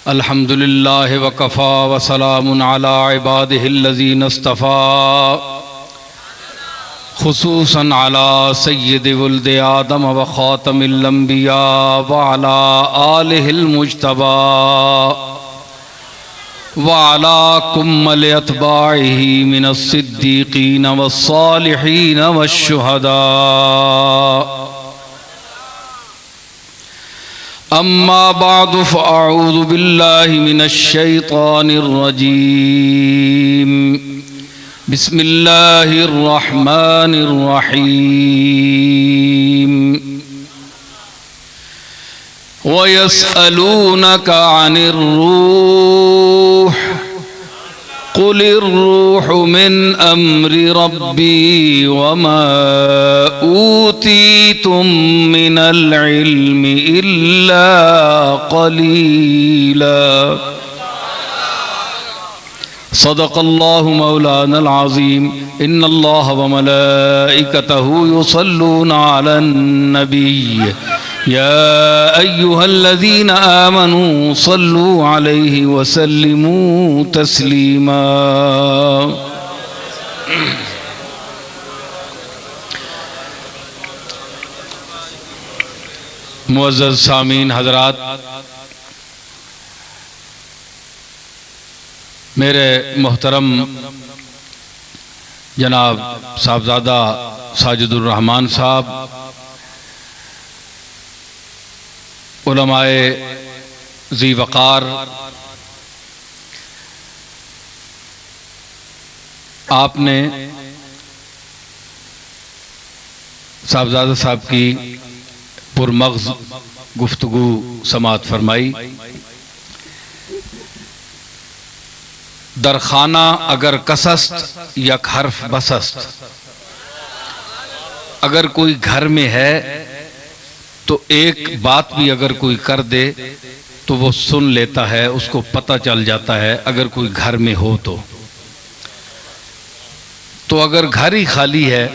अल्हम्दुलिल्लाहि वकफ़ा वसलामुन अला इबादिहिल्लज़ीना इस्तफ़ा खुसूसन अला सय्यिदि वुल्दि आदम व ख़ातमिल अंबिया व अला आलिहिल मुज्तबा व अला कुम्मल अतबाइहि मिनस सिद्दीक़ीन वस्सालिहीन वश्शुहदा। अम्मा बादु फ़अऊज़ु बिल्लाहि मिनश शैतानिर रजीम। बिस्मिल्लाहिर रहमानिर रहीम। वयस्अलूनका अनिर रूह क़ुलिर रूहु मिन अम्रि रब्बी वमा ऊतीतुम मिनल इल्मि इल्ला क़लीला। सदक़ल्लाहु मौलानल अज़ीम। इन्नल्लाह व मलाइकतहु युसल्लूना अलन नबी या अय्युहल्लज़ीना आमनू सल्लू अलैहि वसल्लिमू तस्लीमा। मुअज़्ज़ज़ सामीन हज़रात, मेरे मोहतरम जनाब साहबजादा साजिदुर रहमान साहब, उलमाए ज़ी वक़ार, आपने साहबजादा साहब की पुरमग़ज़ गुफ्तगू समाअत फरमाई। दरखाना अगर कसस्त यक हर्फ बसस्त, अगर कोई घर में है तो एक बात भी अगर कोई कर दे तो वो सुन लेता है, उसको पता चल जाता है अगर कोई घर में हो तो अगर घर ही खाली है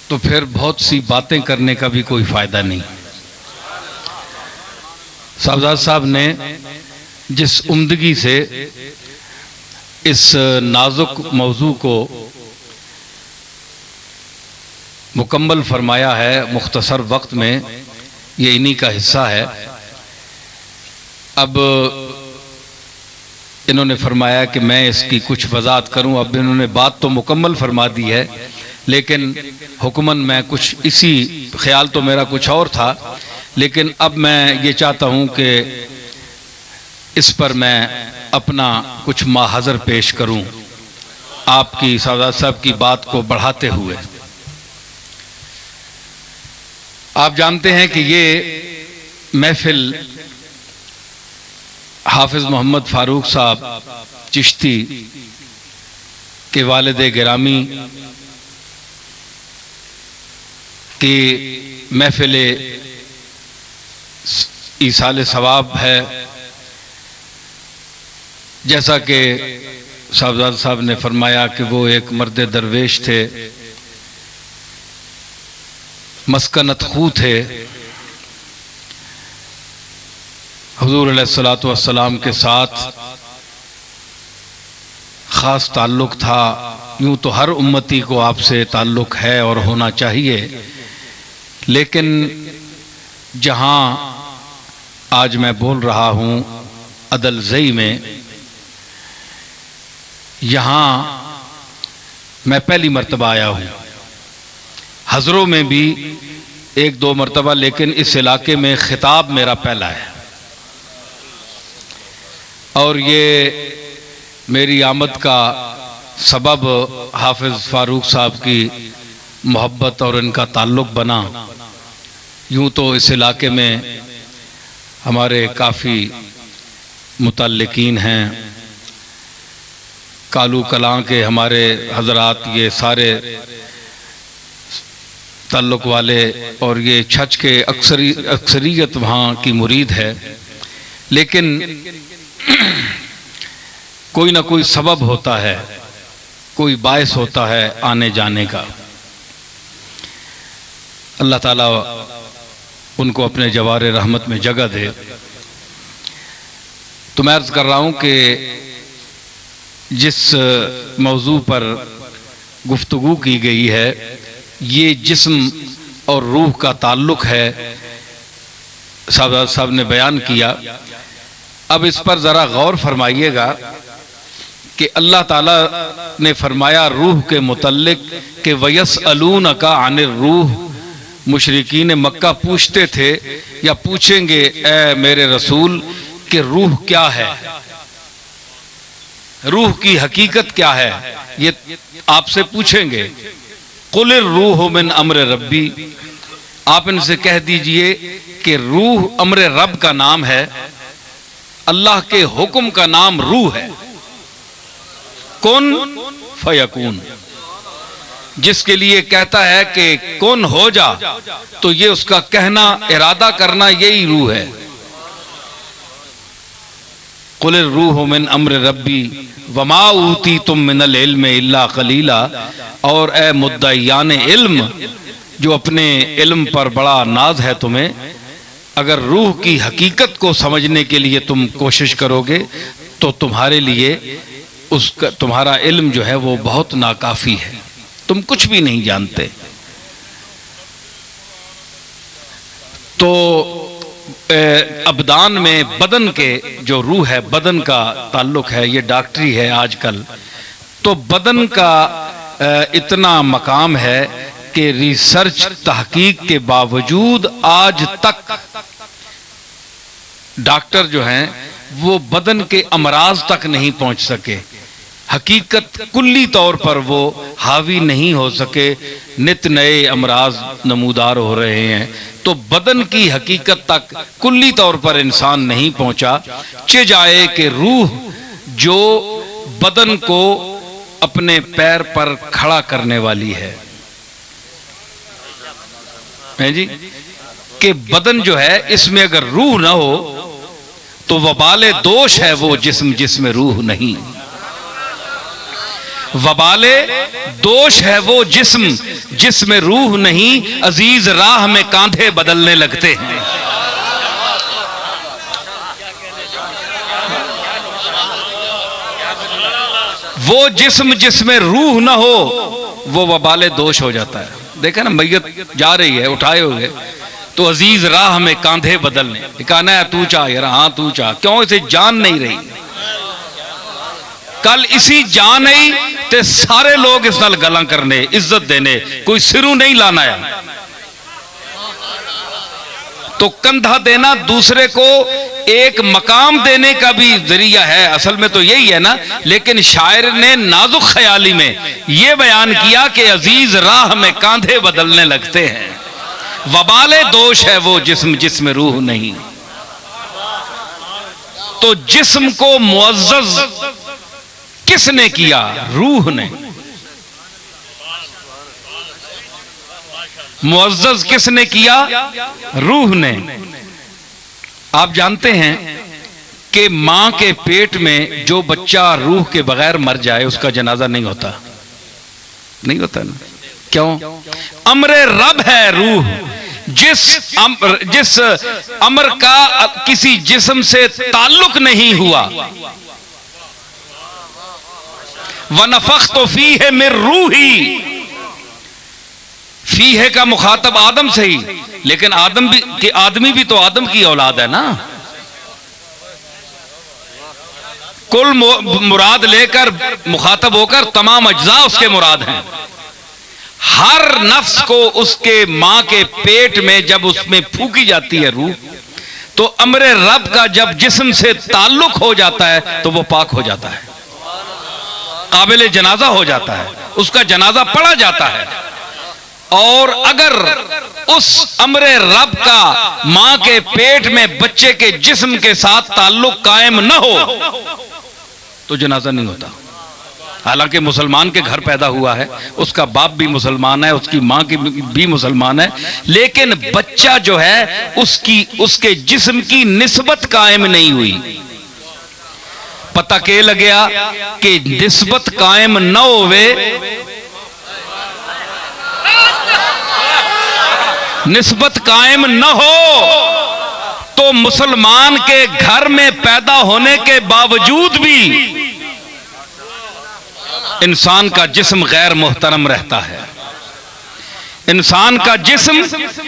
तो फिर बहुत सी बातें करने का भी कोई फायदा नहीं। साहबजादा साहब ने जिस उम्दगी से इस नाजुक मौजू को मुकम्मल फरमाया है मुख्तसर वक्त में, ये इन्हीं का हिस्सा है। अब इन्होंने फरमाया कि मैं इसकी कुछ वजाहत करूं। अब इन्होंने बात तो मुकम्मल फरमा दी है, लेकिन हुक्मन मैं कुछ इसी ख्याल तो मेरा कुछ और था, लेकिन अब मैं ये चाहता हूं कि इस पर मैं अपना कुछ माहज़र पेश करूं आपकी साहबजादा साहब की बात को बढ़ाते हुए। आप जानते हैं कि ये महफिल हाफिज़ मोहम्मद फ़ारूक साहब चिश्ती के वालिद गिरामी की महफिल ईसाल सवाब है। जैसा कि साहबजादा साहब ने फरमाया कि वो एक मर्द दरवेश थे, मस्कनत खू थे, हुजूर अलैहिस्सलातु वस्सलाम के साथ ख़ास ताल्लुक़ था। यूँ तो हर उम्मती को आपसे ताल्लुक़ है और होना चाहिए, लेकिन जहाँ आज मैं बोल रहा हूँ अदलज़ई में, यहाँ मैं पहली मर्तबा आया हूँ। हज़रों में भी एक दो मर्तबा, लेकिन इस इलाके में खिताब मेरा पहला है। और ये मेरी आमद का सबब हाफिज़ फ़ारूक साहब की मोहब्बत और इनका ताल्लुक़ बना। यूँ तो इस इलाके में हमारे काफ़ी मुतल्लिकीन हैं, कालू कलां के हमारे हजरात, ये सारे ताल्लुक़ वाले, और ये छच के अक्सरियत वहाँ की मुरीद है। लेकिन कोई ना कोई सबब होता है, कोई बायस होता है आने जाने का। अल्लाह ताला उनको अपने जवार रहमत में जगह दे। तो मैं अर्ज कर रहा हूं कि जिस मौजू पर गुफ्तगू की गई है ये जिस्म और रूह का ताल्लुक है, साहब ने बयान किया। अब इस पर ज़रा गौर फरमाइएगा कि अल्लाह ताला ने फरमाया रूह के मुतल्लिक कि वयसअलून का अनिर रूह, मुशरिकीन मक्का पूछते थे या पूछेंगे ए मेरे रसूल कि रूह क्या है, रूह की हकीकत क्या है, ये आपसे पूछेंगे। कुलिर रूह मिन अम्र रब्बी, आप इनसे कह दीजिए कि रूह अम्र रब का नाम है, अल्लाह के हुक्म का नाम रूह है। कुन फयकून, जिसके लिए कहता है कि कुन हो जा, तो ये उसका कहना इरादा करना यही रूह है। कुल रूह मिन अम्र रब्बी वमा ऊती तुम मिनल इल्म इल्ला कलीला, और ए मुद्दईयान इल्म जो अपने इल्म पर बड़ा नाज है तुम्हें, अगर रूह की हकीकत को समझने के लिए तुम कोशिश करोगे तो तुम्हारे लिए उसका तुम्हारा इल्म जो है वो बहुत नाकाफी है, तुम कुछ भी नहीं जानते। तो अबदान में बदन के जो रूह है, बदन का ताल्लुक है, ये डॉक्टरी है आजकल। तो बदन का इतना मकाम है कि रिसर्च तहकीक के बावजूद आज तक डॉक्टर जो हैं वो बदन के अमराज तक नहीं पहुंच सके, हकीकत कुल्ली तौर पर वो हावी नहीं हो सके, नित नए अमराज नमूदार हो रहे हैं। तो बदन की हकीकत तक कुल्ली तौर पर इंसान नहीं पहुंचा, चे जाए कि रूह जो बदन को अपने पैर पर खड़ा करने वाली है जी, कि बदन जो है इसमें अगर रूह ना हो तो वबाले दोष है वो जिस्म जिसमें रूह नहीं, वबाले दोष है वो जिस्म जिसमें रूह नहीं, अजीज राह में कांधे बदलने लगते हैं। वो जिस्म जिसमें रूह ना हो वो वबाले दोष हो जाता है। देखा ना, मैयत जा रही है उठाए हुए, तो अजीज राह में कांधे बदलने, कहना है तू चाह यार, हाँ तू चाह, क्यों इसे जान नहीं रही, कल इसी जान नहीं ते सारे लोग इस नाल गलां करने, इज्जत देने, कोई सिरू नहीं लाना है। तो कंधा देना दूसरे को एक मकाम देने का भी जरिया है, असल में तो यही है ना। लेकिन शायर ने नाजुक ख्याली में यह बयान किया कि अजीज राह में कांधे बदलने लगते हैं, वबाले दोष है वो जिस्म जिसमें रूह नहीं। तो जिस्म को मुअज़्ज़ज़ किसने किया? रूह ने। मुअज़्ज़ज़ किसने किया? रूह ने। आप जानते हैं कि मां के पेट में जो बच्चा रूह के बगैर मर जाए उसका जनाजा नहीं होता, नहीं होता ना। क्यों? अम्रे रब है रूह, जिस अमर का किसी जिस्म से ताल्लुक नहीं हुआ। वनफ़ख़्तु फ़ीहि मिन रूही, फीहे का मुखातब आदम से ही, लेकिन आदमी भी तो आदम की औलाद है ना। कुल मुराद लेकर मुखातब होकर तमाम अज्जा उसके मुराद हैं। हर नफ्स को उसके मां के पेट में जब उसमें फूकी जाती है रूह, तो अमरे रब का जब जिस्म से ताल्लुक हो जाता है तो वो पाक हो जाता है, काबिल जनाजा हो जाता है, उसका जनाजा पढ़ा जाता है। और अगर उस अमरे रब का मां के पेट में बच्चे के जिस्म के साथ ताल्लुक कायम न हो तो जनाजा नहीं होता। हालांकि मुसलमान के घर पैदा हुआ है, उसका बाप भी मुसलमान है, उसकी मां की भी मुसलमान है, लेकिन बच्चा जो है उसके जिस्म की निस्बत कायम नहीं हुई। पता के लग्या कि निस्बत कायम न होवे, निस्बत कायम न हो तो मुसलमान के घर में पैदा होने के बावजूद भी इंसान का जिस्म गैर मोहतरम रहता है। इंसान का जिस्म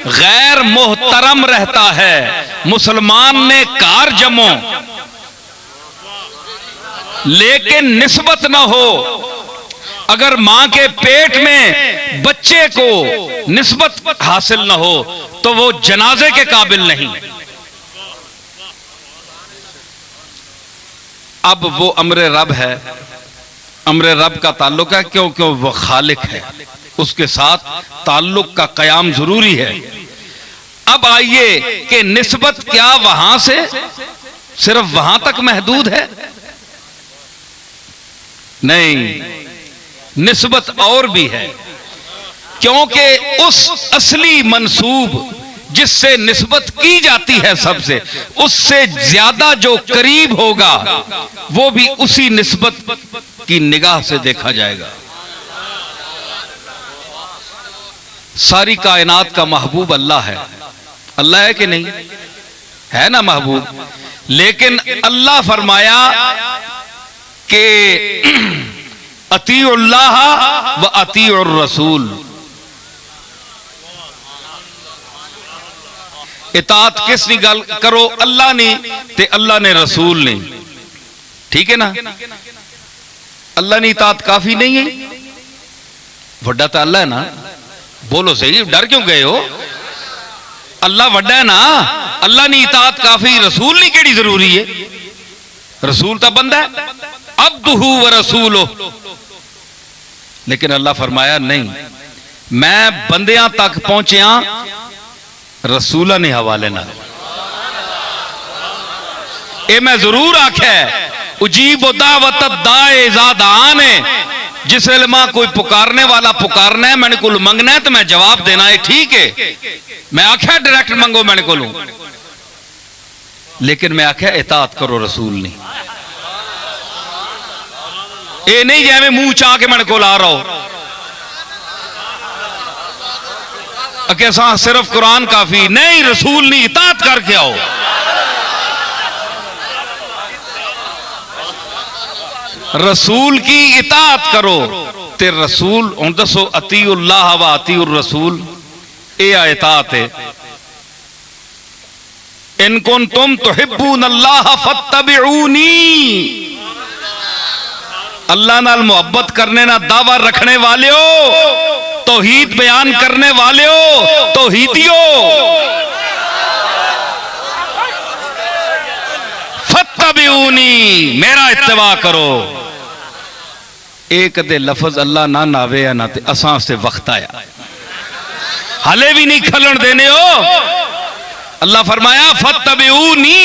गैर मोहतरम रहता है। मुसलमान ने कार जमो लेकिन निस्बत न हो। अगर मां के पेट में बच्चे को निस्बत हासिल न हो तो वो जनाजे के काबिल नहीं। अब वो अम्र रब है, अम्र रब का ताल्लुक है, क्यों क्यों वो खालिक है, उसके साथ ताल्लुक का कयाम जरूरी है। अब आइए कि निस्बत क्या वहां से सिर्फ वहां तक महदूद है? नहीं, निस्बत और भी है, क्योंकि उस असली मंसूब जिससे निस्बत की जाती है सबसे, उससे ज्यादा जो करीब होगा वो भी उसी निस्बत की निगाह से देखा जाएगा। सारी कायनात का महबूब अल्लाह है। अल्लाह है कि नहीं है? ना महबूब। लेकिन अल्लाह फरमाया कि अतीउल्लाह व अतीउर रसूल, इताअत किसनी गल करो? अल्लाह ने ते अल्लाह ने रसूल ने। ठीक है ना? अल्लाह ने इताअत काफी नहीं है? वड्डा तो अल्लाह है ना। बोलो सही, डर क्यों गए हो? अल्लाह वड्डा है ना। अल्लाह ने इताअत काफी, रसूल ने केड़ी जरूरी है? रसूल तो बंदा है, अब्दुहु व रसूलुहु। लेकिन अल्लाह फरमाया नहीं, मैं बंदियां तक पहुंचिया रसूला ने हवाले ना। ये मैं जरूर आख्या उजीब दावत दाए इज़ादान है। जिस वेले मां कोई पुकारने वाला पुकारना है, मैंने को मंगना है तो मैं जवाब देना है। ठीक है, मैं आख्या डायरेक्ट मंगो मैंने को, लेकिन मैं आख्या इताअत करो रसूल ने। ये नहीं जैमें मुंह चाह के मैंने को ला रहा हो कि सिर्फ कुरान काफी नहीं, रसूल ने इताअत करके आओ। रसूल की इताअत करो ते रसूल हुन दसो अतीउल्लाह व अतीउर रसूल, ये इताअत है। इन कुंतुम तुहिब्बूनल्लाह फत्तबिऊनी, अल्लाह नाल मोहब्बत करने ना दावा रखने वाले हो, तौहीद बयान करने वाले हो, तौहीदियो, फत्तबिऊनी, मेरा इत्तबा करो। एक दे लफ्ज अल्लाह ना नावे या ना ते असां से वक्त आया, हाले भी नहीं खलन देने हो। अल्लाह फरमाया फत्तबिऊनी।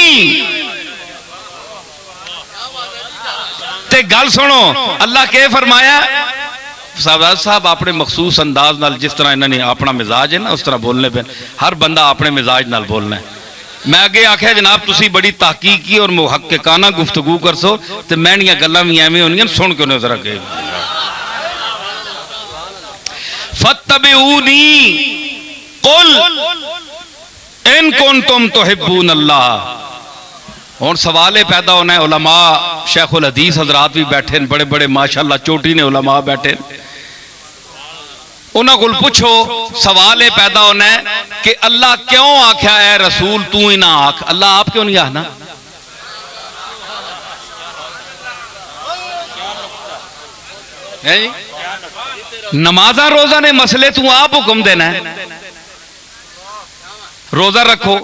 ते गल सुनो, अल्लाह के फरमाया? साहब साहब अपने मखसूस अंदाज नाल, जिस तरह इन्होंने अपना मिजाज है ना उस तरह बोलने पे, हर बंदा अपने मिजाज नाल बोलना है। मैं अगे आख्या जनाब तुसी बड़ी तहकीकी और मुहक्किकाना गुफ्तगू कर सो, तो मैनिया गल्लां भी एवें होनियां, सुन के जरा के फत्तबिऊनी कुल इन कुंतुम तुहिब्बूनल्लाह। हुण सवाल ये पैदा होना है, उलमा शेखुल हदीस हजरात भी बैठे, बड़े बड़े माशाअल्लाह चोटी ने उलमा बैठे, उन्होंने को पूछो। सवाल ये पैदा होना है कि अल्लाह क्यों आख्या है रसूल तू ही ना आख? अल्लाह आप क्यों नहीं आखना? है जी? नमाजा रोजा ने मसले तू आप हुक्म देना है। रोजा रखो,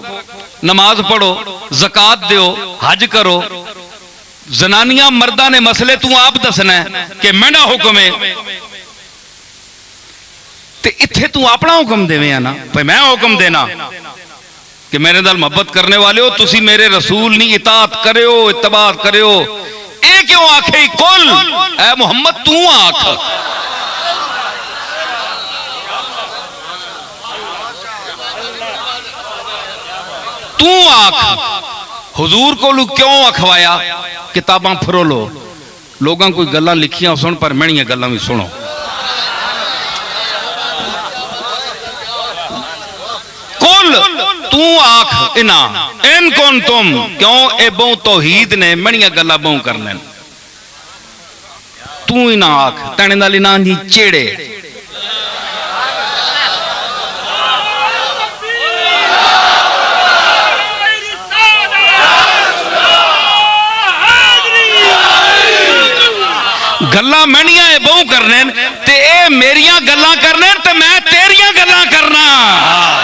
नमाज पढ़ो, जकात दो, हज करो। जनानियां मर्दा ने मसले तू आप दसना है कि मेरा हुक्म है, ते इत्थे तू अपना हुक्म देवे ना भाई मैं हुक्म देना कि मेरे नाल मोहब्बत करने वाले हो, तुसी मेरे रसूल नी इताअत करो, इत्तबा करो। ए क्यों आखे कुल ऐ मोहम्मद तू आख? तू आख। हुजूर को क्यों अखवाया? किताबां फरोलो, लोगों कोई गल्लां लिखियां सुन, पर मैनियां गल्लां भी सुनो। कुल तू आख इना इन कौन तुम क्यों ए बहु तौहीद ने मणिया गल्ला बहु करने तू इना आख तने नाल इना जी चेड़े गल्ला मणिया बहु करने ते ए मेरिया गल्ला करने ते मैं तेरिया गल्ला करना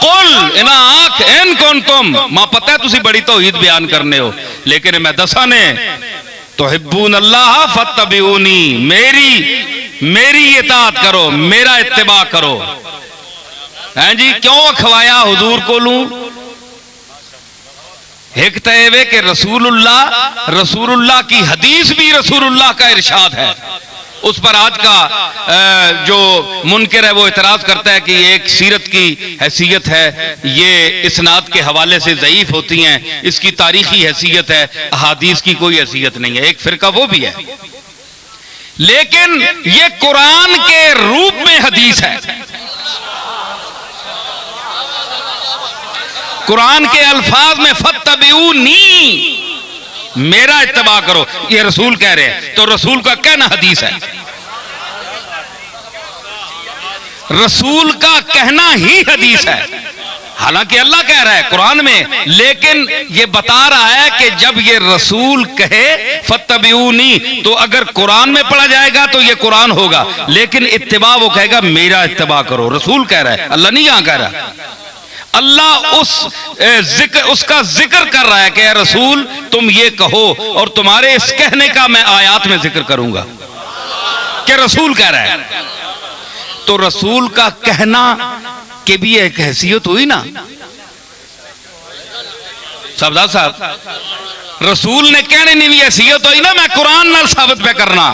कुल इना आख इन कौन तुम मां पता है तुसी बड़ी तौहीद बयान करने हो लेकिन मैं दसा ने तुहिब्बून अल्लाह फत्तबिऊनी मेरी इताअत करो मेरा इत्तिबा करो हैं जी क्यों अखवाया हुजूर कोलू एक तो ये कि रसूलुल्लाह की हदीस भी रसूलुल्लाह का इरशाद है उस पर आज का जो मुनकर है वो इतराज करता है कि एक सीरत की हैसियत है ये इस्नाद के हवाले से ज़ईफ होती हैं इसकी तारीखी हैसियत है अहादीस की कोई हैसियत नहीं है एक फिरका वो भी है लेकिन ये कुरान के रूप में हदीस है कुरान के अल्फाज में फत्तबिऊनी मेरा इत्तबा करो ये रसूल कह रहे हैं तो रसूल का कहना हदीस है रसूल का कहना ही हदीस है हालांकि अल्लाह कह रहा है कुरान में लेकिन ये बता रहा है कि जब ये रसूल कहे फत्तबिऊनी तो अगर कुरान में पढ़ा जाएगा तो ये कुरान होगा लेकिन इत्तिबा वो कहेगा मेरा इत्तिबा करो रसूल कह रहा है अल्लाह नहीं यहां कह रहा अल्लाह उसका जिक्र कर रहा है कि रसूल तुम ये कहो और तुम्हारे इस कहने का मैं आयात में जिक्र करूंगा कि रसूल कह रहा है तो रसूल का कहना के भी एक हैसियत हुई ना सरदार साहब रसूल ने कहने नहीं भी हैसियत हुई ना मैं कुरान नाल साबित पे करना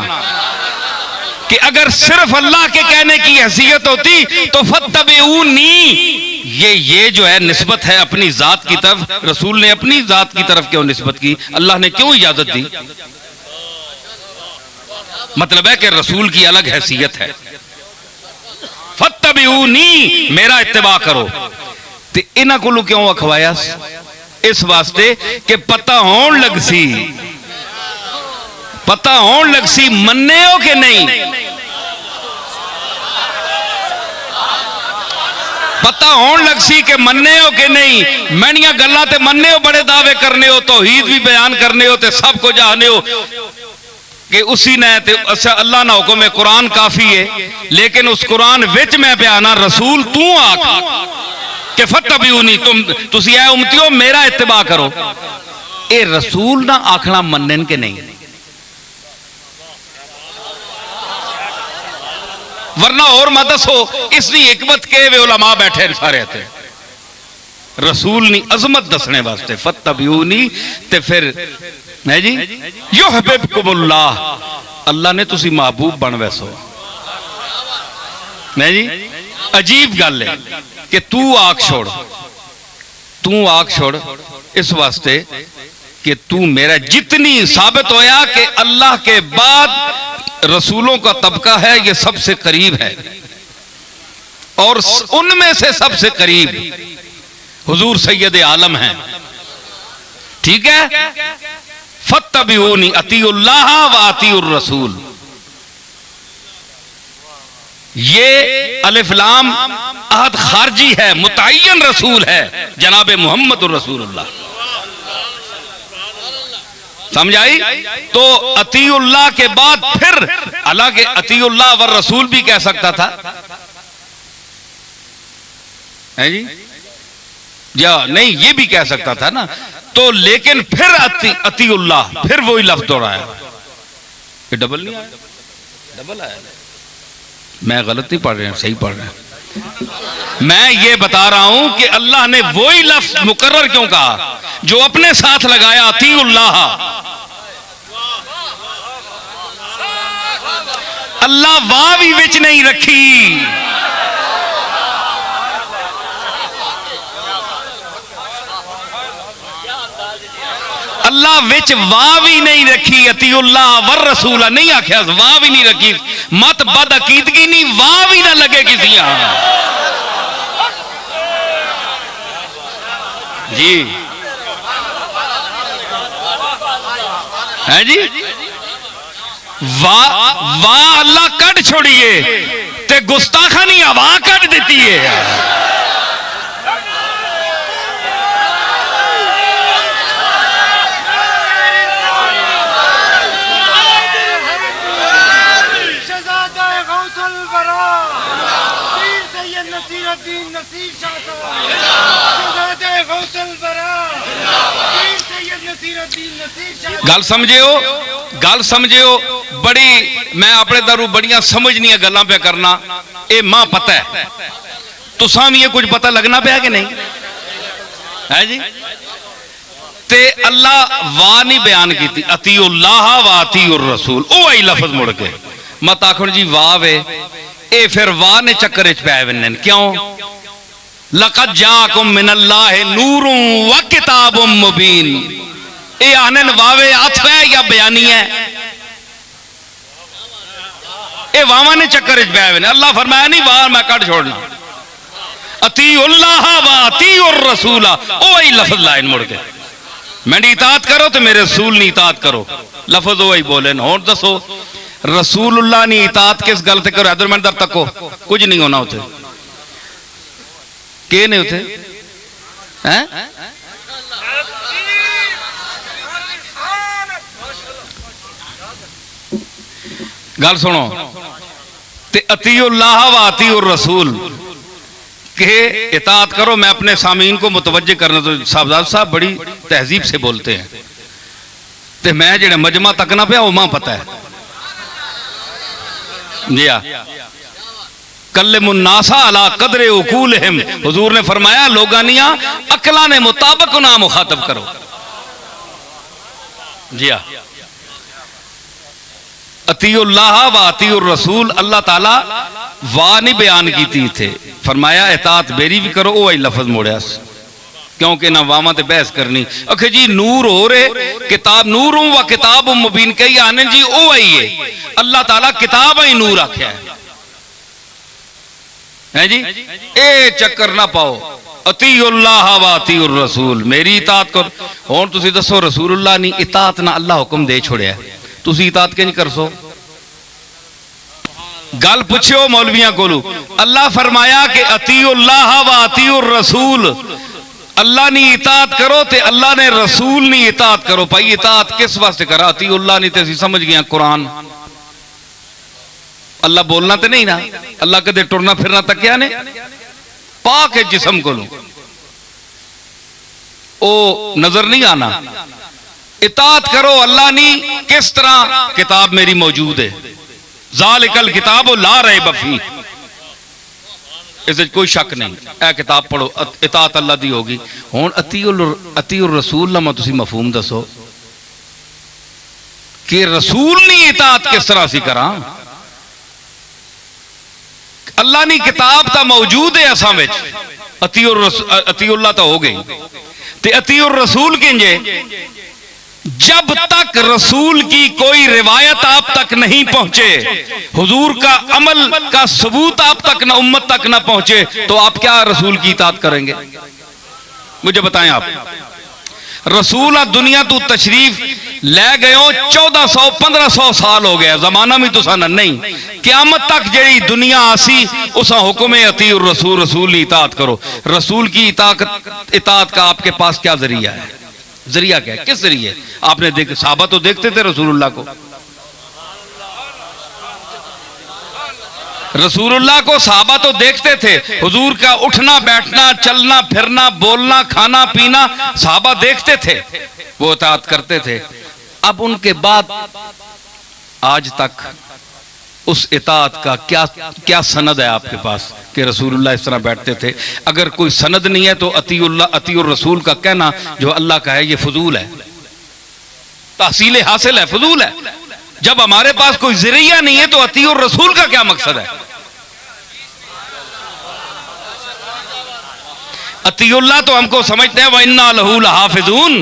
कि अगर सिर्फ अल्लाह के कहने की हैसियत होती तो फत्तबिऊनी ये जो है निस्बत है अपनी जात की तरफ रसूल ने अपनी जात की तरफ क्यों निस्बत की अल्लाह ने क्यों इजाजत दी मतलब है कि रसूल की अलग हैसियत है फत्तबिऊनी मेरा इत्तिबा करो ते इन्हां कोलों क्यों अखवाया इस वास्ते कि पता होन लग सी मन्ने हो कि नहीं पता होन लग सी कि मन्ने हो कि नहीं मैनिया गल्लां ते मन्ने हो बड़े दावे करने हो तौहीद भी बयान करने हो ते सब को जाने हो कि उसी ने अच्छा अल्लाह ना हुक्म है कुरान काफी है लेकिन उस कुरान विच मैं बयाना रसूल तू आख कि फत्तबिऊनी तुसी ऐ उम्मतियो मेरा इत्तिबा करो ए रसूल ना आखना मन्नन के नहीं वरना और मत दसो इसकी हिकमत के वे उलमा बैठे सारे थे रसूल नी अजमत दसने वास्ते फत्तबिऊनी ते फिर है जी युहिब्बुकुमुल्लाह अल्लाह ने तुसी महबूब बन वैसो नहीं जी अजीब गल है कि तू आख छोड़ इस वास्ते कि तू मेरा जितनी साबित होया कि अल्लाह के बाद रसूलों का तबका है ये सबसे करीब है और उनमें से सबसे करीब हुजूर सैयद आलम है ठीक है फत्तबिऊनी अतीउल्लाह व अतीउर रसूल ये अलिफ लाम अहद खारजी है मुतय्यन रसूल है जनाब मोहम्मद रसूलुल्लाह समझ आई तो अतीउल्लाह के बाद फिर हालांकि अतीउल्लाह व रसूल भी कह सकता था है जी या नहीं ये भी कह सकता था ना तो लेकिन फिर अतीउल्लाह फिर वही लफ्ज दोहराया ये डबल नहीं आया डबल आया मैं गलत नहीं पढ़ रहा हूं सही पढ़ रहा हूं मैं ये बता रहा हूं कि अल्लाह ने वही लफ्ज मुकर्रर क्यों कहा जो अपने साथ लगाया अतीउल्लाह अल्लाह वाह भी विच नहीं रखी अल्लाह विच वाह भी नहीं रखी अतीउल्लाह वर रसूला नहीं आख्या वाह भी नहीं रखी मत बद अकीदगी नहीं वाह भी ना लगे किसी जी है जी। वाह वाह अल्लाह कट छोड़िए ते गुस्ताखानी हवा कट देती है। गल समझियो बड़ी मैं अपने दारू बड़िया समझनिया गल्लां पे करना ये मां पता है तुसां भी ये कुछ पता लगना पाया कि नहीं है जी। ते अल्लाह वाह नहीं बयान की अतीउल्लाह व अतीउर रसूल ओ आई लफ्ज मुड़ के मत आखो जी वाह वे ए फिर वाह ने चक्कर च पै वन्ने क्यों लक़द जाअकुम मिनल्लाहि नूरुन व किताबुम मुबीन ये आनन वावे आथ है या बयानी है ये वावा ने चक्कर च पै वन्ने अल्लाह फरमाया नहीं वाह मैं कट छोड़ना अतीउल्लाह व अतीउर रसूल ओ आई लफ्ज लाइन मुड़ के मेरी इताअत करो तो मेरे रसूल नी इताअत करो लफ्ज वही बोले होर दसो रसूलुल्लाह नी इताअत किस गल ते करो इधर मैंने तको कुछ नहीं होना उथे के ने उथे हैं गल सुनो ते अतीउल्लाह व अतीउर रसूल के इताअत करो मैं अपने सामीन को मुतवज्जे करना तो साहबजाद साहब बड़ी तहजीब से बोलते हैं ते मैं जेड़ा मजमा तकना पिया वो मां पता है जी हाँ कल्लिमुन्नासा अला कदरे उकूलहिम हुजूर ने फरमाया लोगानिया अकला ने मुताबिक ना मुखातब करो जी हाँ अतीउल्लाह व अतीउर रसूल अल्लाह ताला वाह नहीं बयान की थे फरमाया इताअत मेरी भी करो वो लफ्ज मोड़िया क्योंकि ना वामा ते बहस करनी अखे जी नूर हो रहे किताब नूर व किताब मुबीन कही आने जी ओ आई है अल्लाह ताला किताब ही नूर आख्या है जी ए चक्कर ना पाओ अतीउल्लाह व अतीउर रसूल मेरी इताअत करो हुण तुसीं दसो रसूलुल्लाह नी इताअत ना अल्लाह हुक्म दे छोड़िया तुसीं इताअत क्यों नहीं कर सो गल पूछो मौलवियां कोलू अल्लाह फरमाया कि अतीउल्लाह व अतीउर रसूल अल्लाह नी इताअत करो ते अल्लाह ने रसूल नी इताअत करो भाई इताअत किस वास्ते करा अतीउल्लाह नी ते असीं समझ गए कुरान अल्लाह बोलना तो नहीं ना अल्लाह कदे टुरना फिरना तकिया ने पाक है जिस्म कोलू ओ नजर नहीं आना इताअत करो अल्लाह नी किस तरह किताब मेरी मौजूद है ज़ालिकल किताब ला रैब फीह इस कोई शक नहीं ए किताब पढ़ो इताअत अल्लाह दी होगी हुण अतीउर रसूल ला मैं तुसीं मफहूम दसो कि रसूल नी इताअत किस तरह सी करा अल्लाह नी किताब ता मौजूद है असां विच अतीउल्लाह तो हो गई ते अतीउर रसूल किंजे जब तक रसूल की कोई रिवायत आप तक नहीं पहुंचे हुजूर का अमल का सबूत आप तक ना उम्मत तक ना पहुंचे तो आप क्या रसूल की इताअत करेंगे मुझे बताएं आप रसूल दुनिया तू तशरीफ ले गए 1400-1500 साल हो गया जमाना भी तुसा नहीं क़यामत तक जेड़ी दुनिया आसी उसा हुक्म अतीउर रसूल रसूल की इताअत करो रसूल की इताअत का आपके पास क्या जरिया है जरिया क्या है किस जरिए आपने देखे साहबा तो देखते थे रसूलुल्लाह को रसूलुल्लाह को साहबा तो देखते थे हुजूर का उठना बैठना चलना फिरना बोलना खाना पीना साहबा देखते थे वो इताअत करते थे अब उनके बाद आज तक उस इताअत का क्या क्या सनद है आपके पास कि रसूलुल्लाह इस तरह बैठते थे अगर कोई सनद नहीं है तो अतीउर रसूल का कहना जो अल्लाह का है ये फजूल है तहसील हासिल है फजूल है जब हमारे पास कोई जरिया नहीं है तो अतीउर रसूल का क्या मकसद है अतीउल्लाह तो हमको समझते हैं व इन्ना लहू लहाफिजून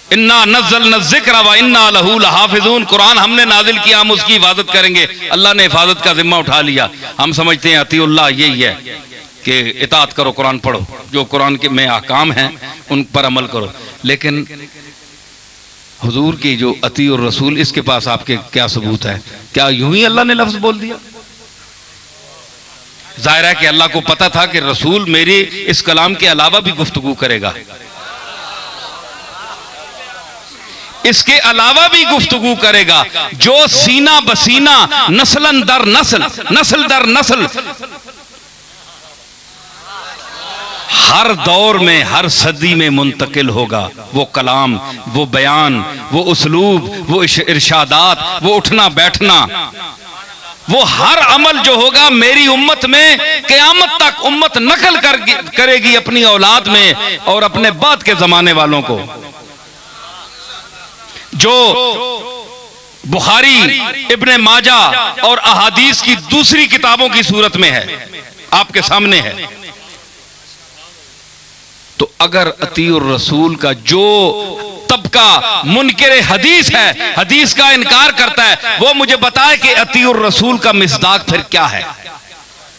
इन्ना नज़्ज़लना ज़िक्र व इन्ना लहू लहाफिजून कुरान हमने नाजिल किया हम उसकी हिफाजत करेंगे अल्लाह ने हिफाजत का जिम्मा उठा लिया हम समझते हैं अतीउल्लाह यही है कि इताअत करो, कुरान पढ़ो, जो कुरान के में अहकाम हैं उन पर अमल करो। लेकिन हुजूर की जो अती और रसूल, इसके पास आपके क्या सबूत है? क्या यूं ही अल्लाह ने लफ्ज बोल दिया? जाहिर है कि अल्लाह को पता था कि रसूल मेरे इस कलाम के अलावा भी गुफ्तगू करेगा, इसके अलावा भी गुफ्तगू करेगा, जो सीना बसीना, नस्लन दर नस्ल, नस्ल दर नस्ल, हर दौर में, हर सदी में मुंतकिल होगा। वो कलाम, वो बयान, वो उसलूब, वो इरशादात, वो उठना बैठना, वो हर अमल जो होगा मेरी उम्मत में क़यामत तक उम्मत नकल करेगी अपनी औलाद में और अपने बाद के जमाने वालों को। जो बुखारी, इब्ने माजा और अहादीस की दूसरी किताबों की सूरत में है, आपके सामने है। तो अगर अतीउर रसूल का जो तबका मुनकिर हदीस है, हदीस का इनकार करता है, वो मुझे बताए कि अतीउर रसूल का मिसदाक फिर क्या है।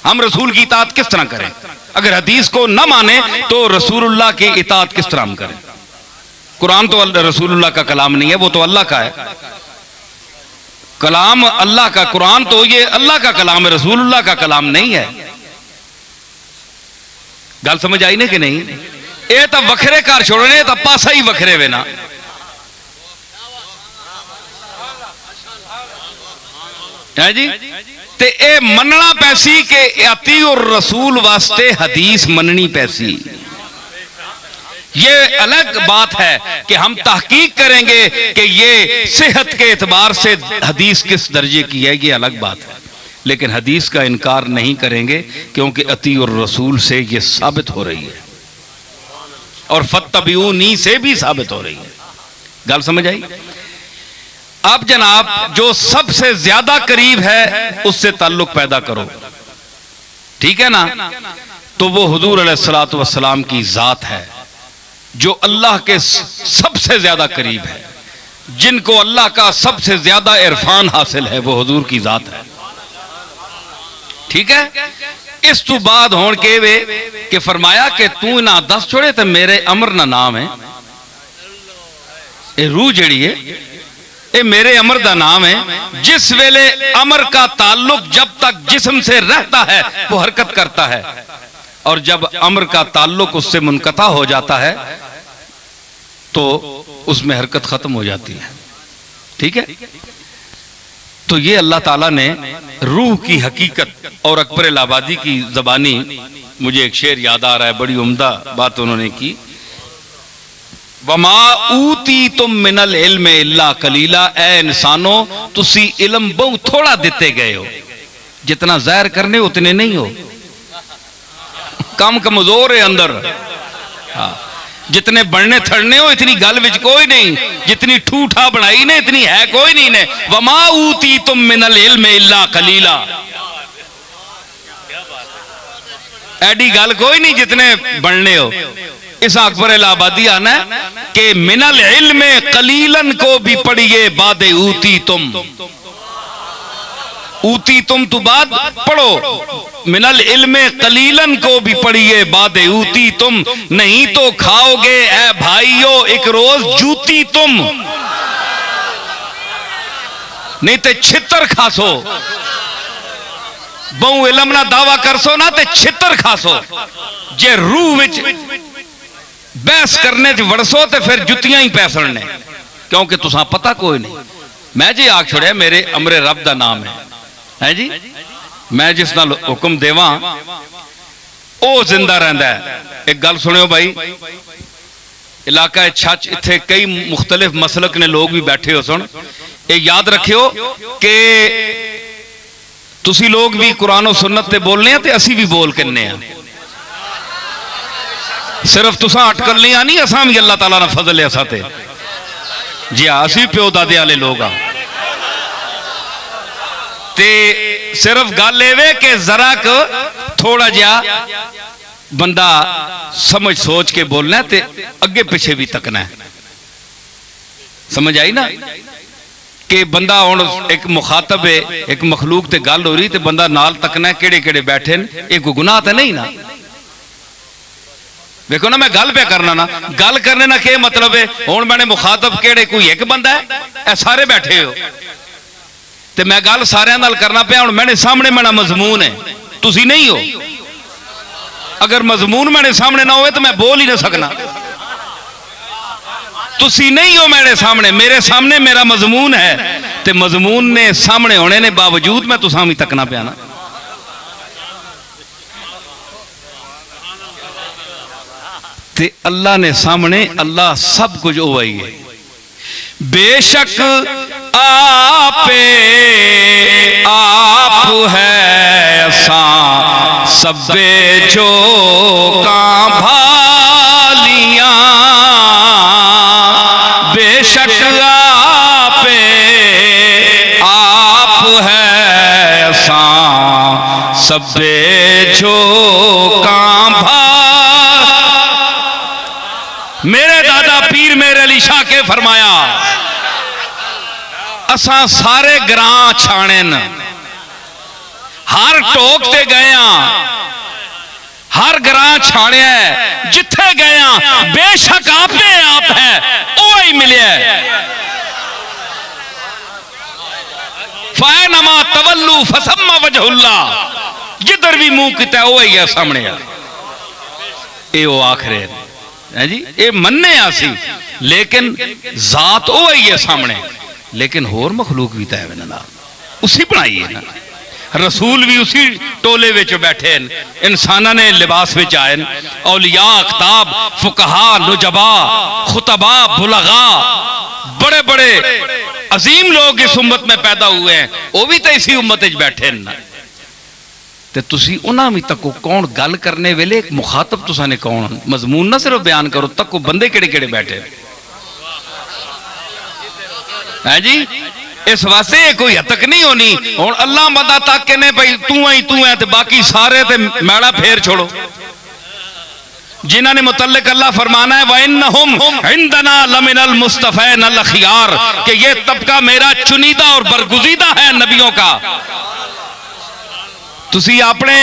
हम रसूल की इताअत किस तरह करें? अगर हदीस को न माने तो रसूलुल्लाह की इताअत किस तरह हम करें? कुरान तो रसूलुल्लाह का कलाम नहीं है, वो तो अल्लाह का है। कलाम अल्लाह का, कुरान तो ये अल्लाह का कलाम है, रसूलुल्लाह का कलाम नहीं है। गल समझ आई ना कि नहीं? ये तो वखरे घर छोड़ने, तो पासा ही वखरे वे ना। है जी, ते ए मनना पैसी के अती और रसूल वास्ते हदीस मननी पैसी। ये अलग बात है कि हम तहकीक करेंगे कि ये सेहत के एतबार से हदीस किस दर्जे की है, ये अलग बात है। लेकिन हदीस का इनकार नहीं करेंगे क्योंकि अती और रसूल से ये साबित हो रही है और फत्तबिऊनी से भी साबित हो रही है। गल समझ आई? अब जनाब जो सबसे ज्यादा करीब है उससे ताल्लुक पैदा करो, ठीक है ना? तो वो हुजूर अलैहिस्सलातु वस्सलाम की जात है जो अल्लाह के सबसे ज्यादा करीब है, जिनको अल्लाह का सबसे ज्यादा इरफान हासिल है, वो हुजूर की जात है। ठीक है? इस तो बाद होने के वे कि फरमाया कि तू ना दस छोड़े तो मेरे अमर ना नाम है। ये रूह जड़ी है, ये मेरे अमर का नाम है। जिस वेले अमर का ताल्लुक जब तक जिस्म से रहता है वो हरकत करता है, और जब अमर का ताल्लुक उससे मुनकता हो जाता है तो उसमें हरकत खत्म हो जाती है। ठीक है? तो ये अल्लाह ताला ने रूह की हकीकत, और अकबर इलाहाबादी की ज़बानी मुझे एक शेर याद आ रहा है, बड़ी उम्दा बात उन्होंने की। वमा ऊती तुम मिनल इल्म इल्ला कलीला, ए इंसानो तुसी इल्म बहुत थोड़ा देते गए हो, जितना ज़ाहिर करने उतने नहीं हो, कम कमजोर है अंदर। हाँ, जितने बढ़ने थड़ने हो इतनी गल विच कोई नहीं, जितनी ठूठा बनाई ने इतनी है कोई नहीं ने। वमा ऊती तुम मिनल इल्म इल्ला कलीला, ऐडी गल कोई नहीं जितने बढ़ने हो। इस अकबर इलाहाबादी आना है कि मिनल इल्म कलीलन को भी पढ़िए बादे ऊती तुम, ऊती तुम तो बाद पढ़ो, मिनल इल्म कलीलन को भी पढ़िए बादे ऊती तुम, नहीं तो खाओगे ए भाइयों एक रोज जूती तुम, नहीं तो छितर खासो। बहु इलम ना दावा करसो ना ते छितर खासो। जे रूह विच बहस करने च वड़सो तो फिर जुतियां ही पैसने, क्योंकि तुसा पता कोई नहीं। मैं जी आख छोड़िया मेरे अमरे रब का नाम है जी, मैं जिस नाल हुक्म देवा ओ जिंदा रहता है। एक गल सुनियो भाई, इलाका छच इत्थे कई मुख्तलिफ मसलक ने लोग भी बैठे हो सुन, ये याद रखियो कि तुसी लोग भी कुरान और सुन्नत ते बोलने हैं ते असी भी बोल किन्ने हैं। सिर्फ तुसा अटकल नहीं आनी, असा भी अल्लाह ताला ने फजल है असा ते। जी हाँ, असी प्यो दादे वाले लोग हाँ। ते सिर्फ गल एवे कि जरा थोड़ा जिहा बंदा समझ सोच के बोलना है ते अगे पिछे भी तकना है। समझ आई ना? कि बंदा हुण एक मुखातब है, एक मखलूक ते गल हो रही ते बंदा नाल तकना है केड़े केड़े बैठे ने, एक गुनाह तो नहीं ना। देखो ना मैं गल पे करना ना, गल करने ना क्या मतलब है। हुण मैंने मुखातब केड़े कोई एक बंदा है, ए सारे बैठे हो ते मैं गल सारे नाल करना पिया। हुण मैंने सामने मेरा मजमून है, तुसी नहीं हो। अगर मजमून मेरे सामने ना हो तो मैं बोल ही ना सकना। तुसी नहीं हो मेरे सामने मेरा मजमून है, ते मजमून ने सामने होने ने बावजूद मैं तुसां भी तकना पिया ना। ते अल्लाह ने सामने, अल्लाह सब कुछ ओ ही है। बेशक आपे आप है सा सबे जो का भालियां, बेशक आपे आप है सा सबे जो का मेरे दादा पीर मेरे अली शाह के फरमाया, असा सारे ग्रां छाने न, हर टोक ते गए, हर ग्रां छाने, जिथे गए बेशक आपे आप है ओ ही मिले। फैनमा तवल्लु फसम्मा वजहुल्लाह, जिधर भी मुंह किता ओ ही है सामने। ए ओ आखिर है जी, ये मन्ने आसी, लेकिन जात ओ ही है सामने। लेकिन होर मखलूक भी तय ना उसी बनाई है ना। रसूल भी उसी टोले विच बैठे, इंसाना ने लिबास विच आए, औलिया अख्ताब फुकहा नुजबा खुतबा बुलगा, बड़े बड़े अजीम लोग इस उम्मत में पैदा हुए हैं, वो भी तो इसी उम्मत विच बैठे ना। ते तुसी उन्हां भी तको कौन गल करने वेले मुखातब तुसा ने कौन, मजमून ना सिर्फ बयान करो, तको बंदे केड़े केड़े बैठे है जी। इस वास्ते कोई हतक नहीं होनी। हुण अल्लाह बंदा तक के ने भाई तू है ते बाकी सारे ते मैड़ा फेर छोड़ो। जिन्हां ने मुतल्लिक अल्लाह फरमाना है वइन्नहुम इंदना लमिनल मुस्तफैन अल खियार, कि ये तबका मेरा चुनीदा और बरगुजीदा है नबियों का। तुसी अपने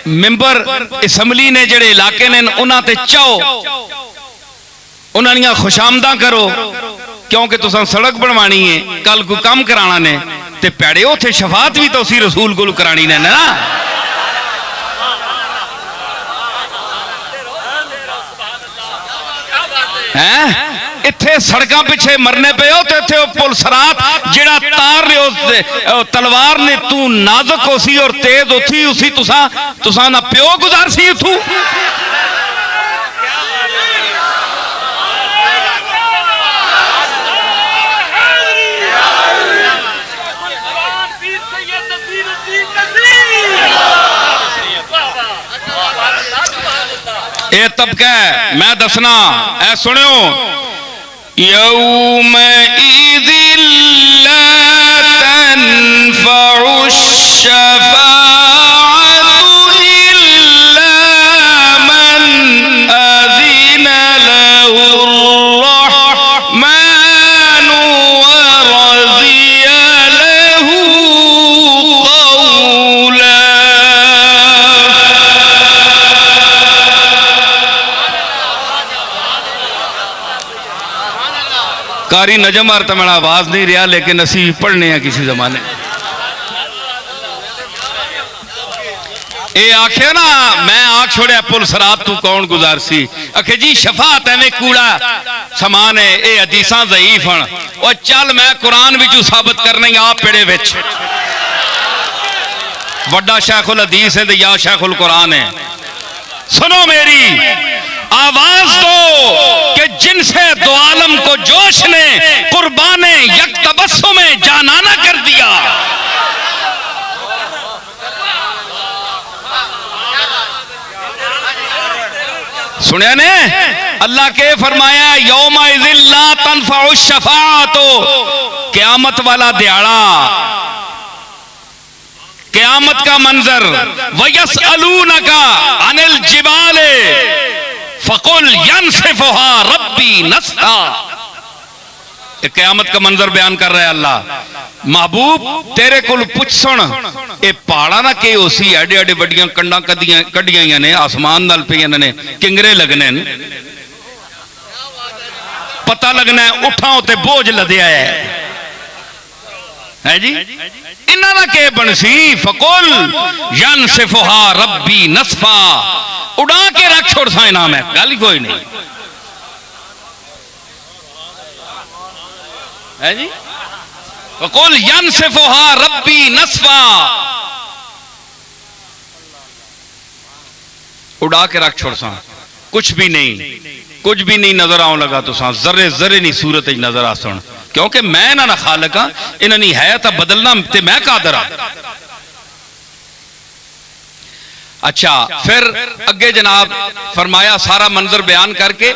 मेंबर असम्बली ने जेड़े इलाके ने उन्हां ते चाहो, उन्हां दियां खुशामदा करो, क्योंकि तुसां सड़क बनवानी है, कल कोई काम कराना ने, ते पैड़े उथे शफात भी तो उसी रसूल कोल करानी ने ना। हैं इत्थे सड़कों पिछे मरने पे हो, तो इत्थे पुल सरात जेड़ा तार रहे तलवार ने तू नाजुक हो सी और तेज उसी उसी तुसा ना प्यो गुजार सी उथू। ये तबका है, मैं दसना ऐ सुनियो, यौम इज़िल ला तनफ़उ शफ़ाअतु इल्ला मन अज़िन लहुर्रहमानु व रज़िय लहू क़ौला। कारी नजम आर तो मेरा आवाज नहीं रहा, लेकिन असी पढ़ने हैं किसी जमाने। ये आखे ना मैं आख छोड़िया पुल सरात तू कौन गुजार सी, आखे जी शफात एवं कूड़ा समान है, ये हदीसां ज़ईफ हन। और चल मैं कुरान विचों साबित करने आप पेड़े विच वड्डा शेखुल हदीस है या शेखुल कुरान है। सुनो मेरी आवाज दो कि जिनसे दो आलम को जोश ने कुर्बाने यक तबस्सुम में जानाना कर दिया। सुनिया ने अल्लाह के फरमाया यौमा इज़िल ला तनफ़उ शफ़ाअतु, क़यामत वाला दिहाड़ा, क़यामत का मंजर। वयसअलूनका अनिल जिबाले फ़कुल यनसिफ़ुहा रब्बी नस्फ़ा। क़यामत का मंजर बयान कर रहा है अल्लाह। महबूब तेरे को पुछ सुन, ये पहाड़ा ना के उसी एडे एडे वड्डियां कंडा कड्डियां ने आसमान नाल पियां ने, किंगरे लगने पता लगना है उठा उते बोझ लदया है जी। इन्हां के बनसी फकुल यनसिफुहा रब्बी नसफा, उड़ा के रख छोड़ सा इनाम है, गल कोई नहीं है जी। वकुल यनसिफुहा रब्बी नसफा, उड़ा के रख छोड़ सा, कुछ भी नहीं नजर आने लगा तो सा, जर्रे जर्रे नहीं सूरत नजर आ सुन, क्योंकि मैं इन्हां दा खालिक हां, इन्हां दी है तो बदलना ते मैं कादर हां। अच्छा फिर अगे जनाब फरमाया सारा मंजर बयान करके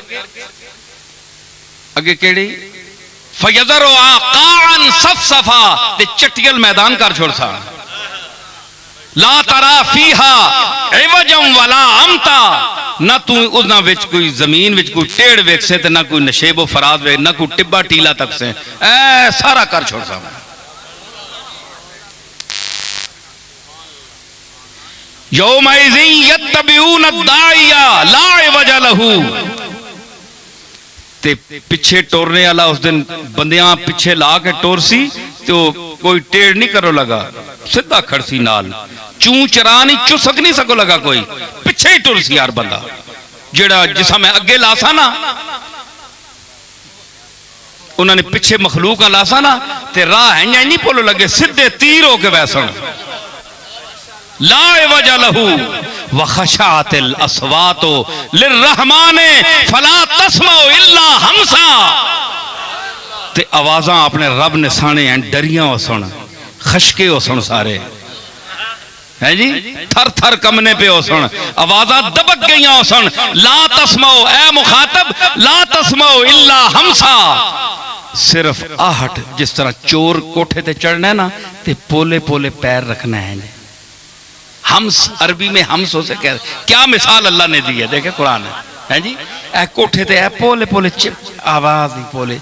अगे केड़ी फयज़रो आकान सफसफा, ते चटियल मैदान कर छोड़ सा, ला तरा फीहा इवजम वला अमता, ना तू उन्हां विच कोई जमीन विच कोई टेढ़ वेख से, ते ना कोई नशेबो फराद वे, ना कोई टिब्बा टीला तक से, ऐ सारा कर छोड़ सा। यौमइज़िन यत्तबिऊन अद-दाइया ला इवजा लहू, ते पिछे टोरने वाला उस दिन बंदियां पिछे ला के टोर सी, तो कोई टेढ़ नहीं करो लगा, सीधा खड़सी नाल, चू चरा नहीं चुसक नहीं सको लगा, कोई पिछे ही टुर सी यार बंदा, जेड़ा जिसा मैं अगे लासा ना उन्होंने पिछे मखलूक लासा ना, ते राह है नहीं भुल लगे, सीधे तीर होके वैसन ला वजह लहू वखशातिल अस्वातो लिर्रहमाने फला तस्माउ इल्ला हमसा, ते आवाज़ां अपने रब ने साने हैं डरियां हो सुन, खशके हो सुन सारे है जी, थर थर कमने पे हो सुन, आवाज़ां दबक गई हो सुन, ला तस्माउ ए मुखातब ला तस्माउ इल्ला हमसा, सिर्फ आहट, जिस तरह चोर कोठे ते चढ़ना है ना, ते पोले पोले पैर रखना है। हम्स अरबी में हम्स हो से क्या मिसाल अल्लाह ने दी है, देखे कुरान है जी। ए कोठे ते है पोले पोले चिप आवाज नहीं, पोले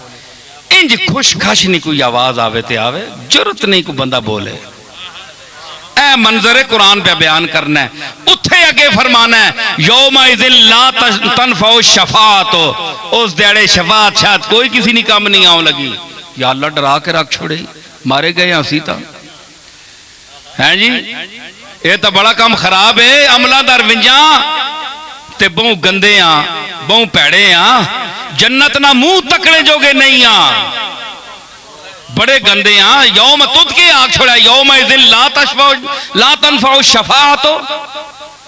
इंज खुश खश नहीं कोई आवाज आवे ते आवे, जरूरत नहीं कोई बंदा बोले। ए मंजरे कुरान पे बयान करना है। उथे अगे फरमाना है यौमइज़िन ला तनफ़उ शफ़ाअत, उस दिहाड़े शफात शायद कोई किसी ने काम नहीं आने लगी। या अल्लाह डरा के रख छोड़े, मारे गए असी तो है जी। ये तो बड़ा काम खराब है, अमलादार विंजा ते बहु गंदे आ, बहु भैड़े आ, जन्नत ना मुंह तकने जोगे नहीं आ, बड़े गंदे आ। यौम तुद के आग छोड़ा, यौमइज़िन ला तनफ़उ शफ़ाअत,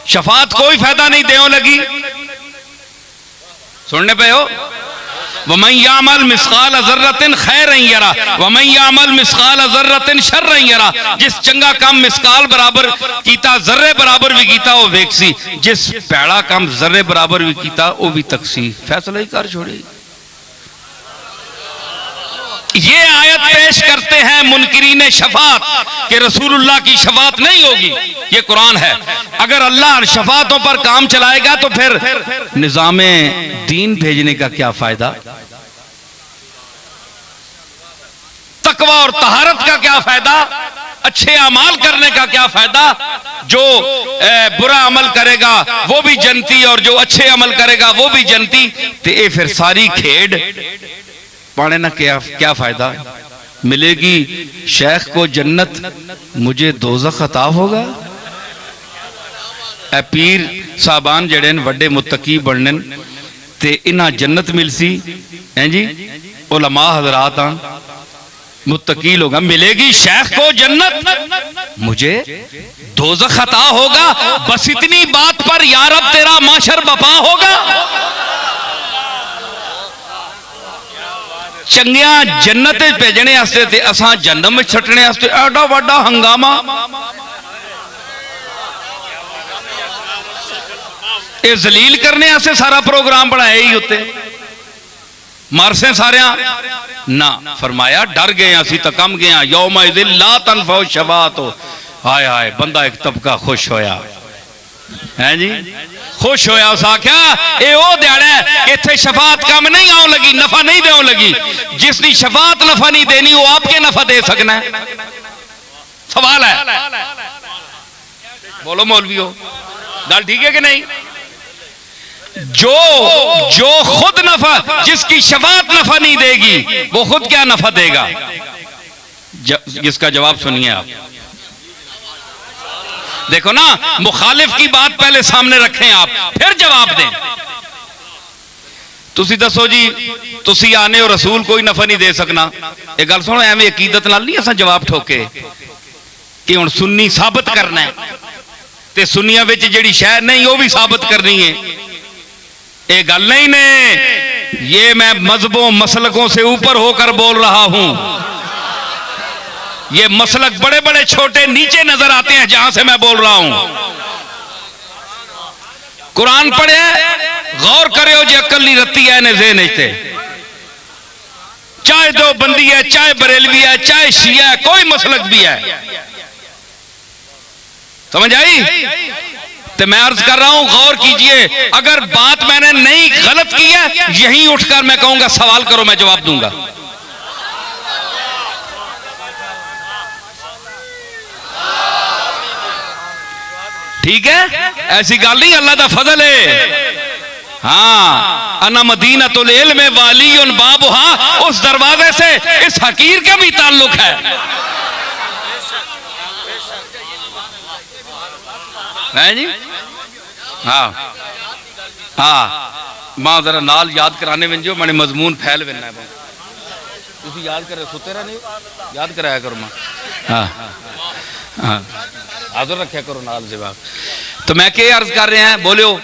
शफात कोई फायदा नहीं देने लगी। सुनने पे हो, वमन यामल मिस्काल ज़र्रतिन खैरन यरा वमन यामल मिस्काल ज़र्रतिन शर्रन यरा, जिस चंगा काम मिस्काल बराबर कीता जर्रे बराबर भी कीता वो वेखसी, जिस पैड़ा काम जर्रे बराबर भी कीता वो भी तकसी। फैसला ही कर छोड़ी। ये आयत पेश करते हैं मुनकिरीन शफात कि रसूलुल्लाह की शफात नहीं होगी, ये कुरान है। अगर अल्लाह शफातों पर काम चलाएगा तो फिर निजामे दीन भेजने का क्या फायदा, तकवा और तहारत का क्या फायदा, अच्छे अमाल करने का क्या फायदा। जो बुरा अमल करेगा वो भी जनती और जो अच्छे अमल करेगा वो भी जनती, तो ये फिर सारी खेड पाने ना क्या फायदा। मिलेगी शेख को जन्नत, मुझे दोज़ख अता होगा। ए पीर साहबान जड़े वड्डे मुत्तकी बनने ते इन्हां जन्नत मिलसी हैं जी। उलमा हजरात मुत्तकी लोग, मिलेगी शेख को जन्नत, मुझे दोज़ख अता होगा। बस इतनी बात पर या रब तेरा माशर बपा होगा। चंगिया जन्नत भेजने ते असां जन्नत में छटने एडा वड्डा हंगामा। ये जलील करने सारा प्रोग्राम बनाया ही उत्ते मारसे सारे ना। फरमाया डर गए असी तो कम गए। यौमइज़िन ला तनफ़उ शफ़ाअत, हाय हाय बंदा एक तबका खुश होया। है जी, खुश होया, उस आख्या ये वो दिहाड़ा है इत्थे शफात कम नहीं आउन लगी, नफा नहीं देन लगी। जिसकी शफात नफा नहीं देनी वो आपके नफा दे सकना है? सवाल है, बोलो मौलवियो, गल ठीक है कि नहीं? जो खुद नफा, जिसकी शफात नफा नहीं देगी वो खुद क्या नफा देगा? इसका जवाब सुनिए आप। देखो ना, मुखालिफ की बात पहले सामने रखें आप, फिर जवाब दें। तुसी दसो जी, तुसी आने और रसूल कोई नफा नहीं दे सकना। एक गल सुनो, एवं अकीदत नाल नहीं असां जवाब ठोके कि हुण सुन्नी साबित करना है ते सुन्नियां विच जिहड़ी शै नहीं वो भी साबित करनी है। ये गल नहीं ने, ये मैं मजहबों मसलकों से ऊपर होकर बोल रहा हूं। ये मसलक बड़े बड़े छोटे नीचे नजर आते हैं जहां से मैं बोल रहा हूं। कुरान पढ़े, गौर करो जी, अकल नहीं रत्ती है ने ज़हन इत्ते, चाहे दो बंदी है, चाहे बरेलवी है, चाहे शिया है, कोई मसलक भी है। समझ आई? तो मैं अर्ज कर रहा हूं, गौर कीजिए। अगर बात मैंने नहीं गलत की है, यहीं उठकर मैं कहूंगा सवाल करो, मैं जवाब दूंगा। ठीक है, ऐसी गल नहीं, अल्लाह दा फजल है। हाँ, अना मदीनतुल इल्म वालियुन बाबुहा, उस दरवाजे से इस हकीर का भी ताल्लुक है। है जी? हाँ हाँ, मां जरा नाल याद कराने में जो मैंने मजमून फैल बनना है, तुसी याद करे, सुते रहने याद कराया करो मां। हाँ हाँ, हाजिर रखा करो नाल जवाब। तो मैं क्या अर्ज कर रहे हैं, बोलो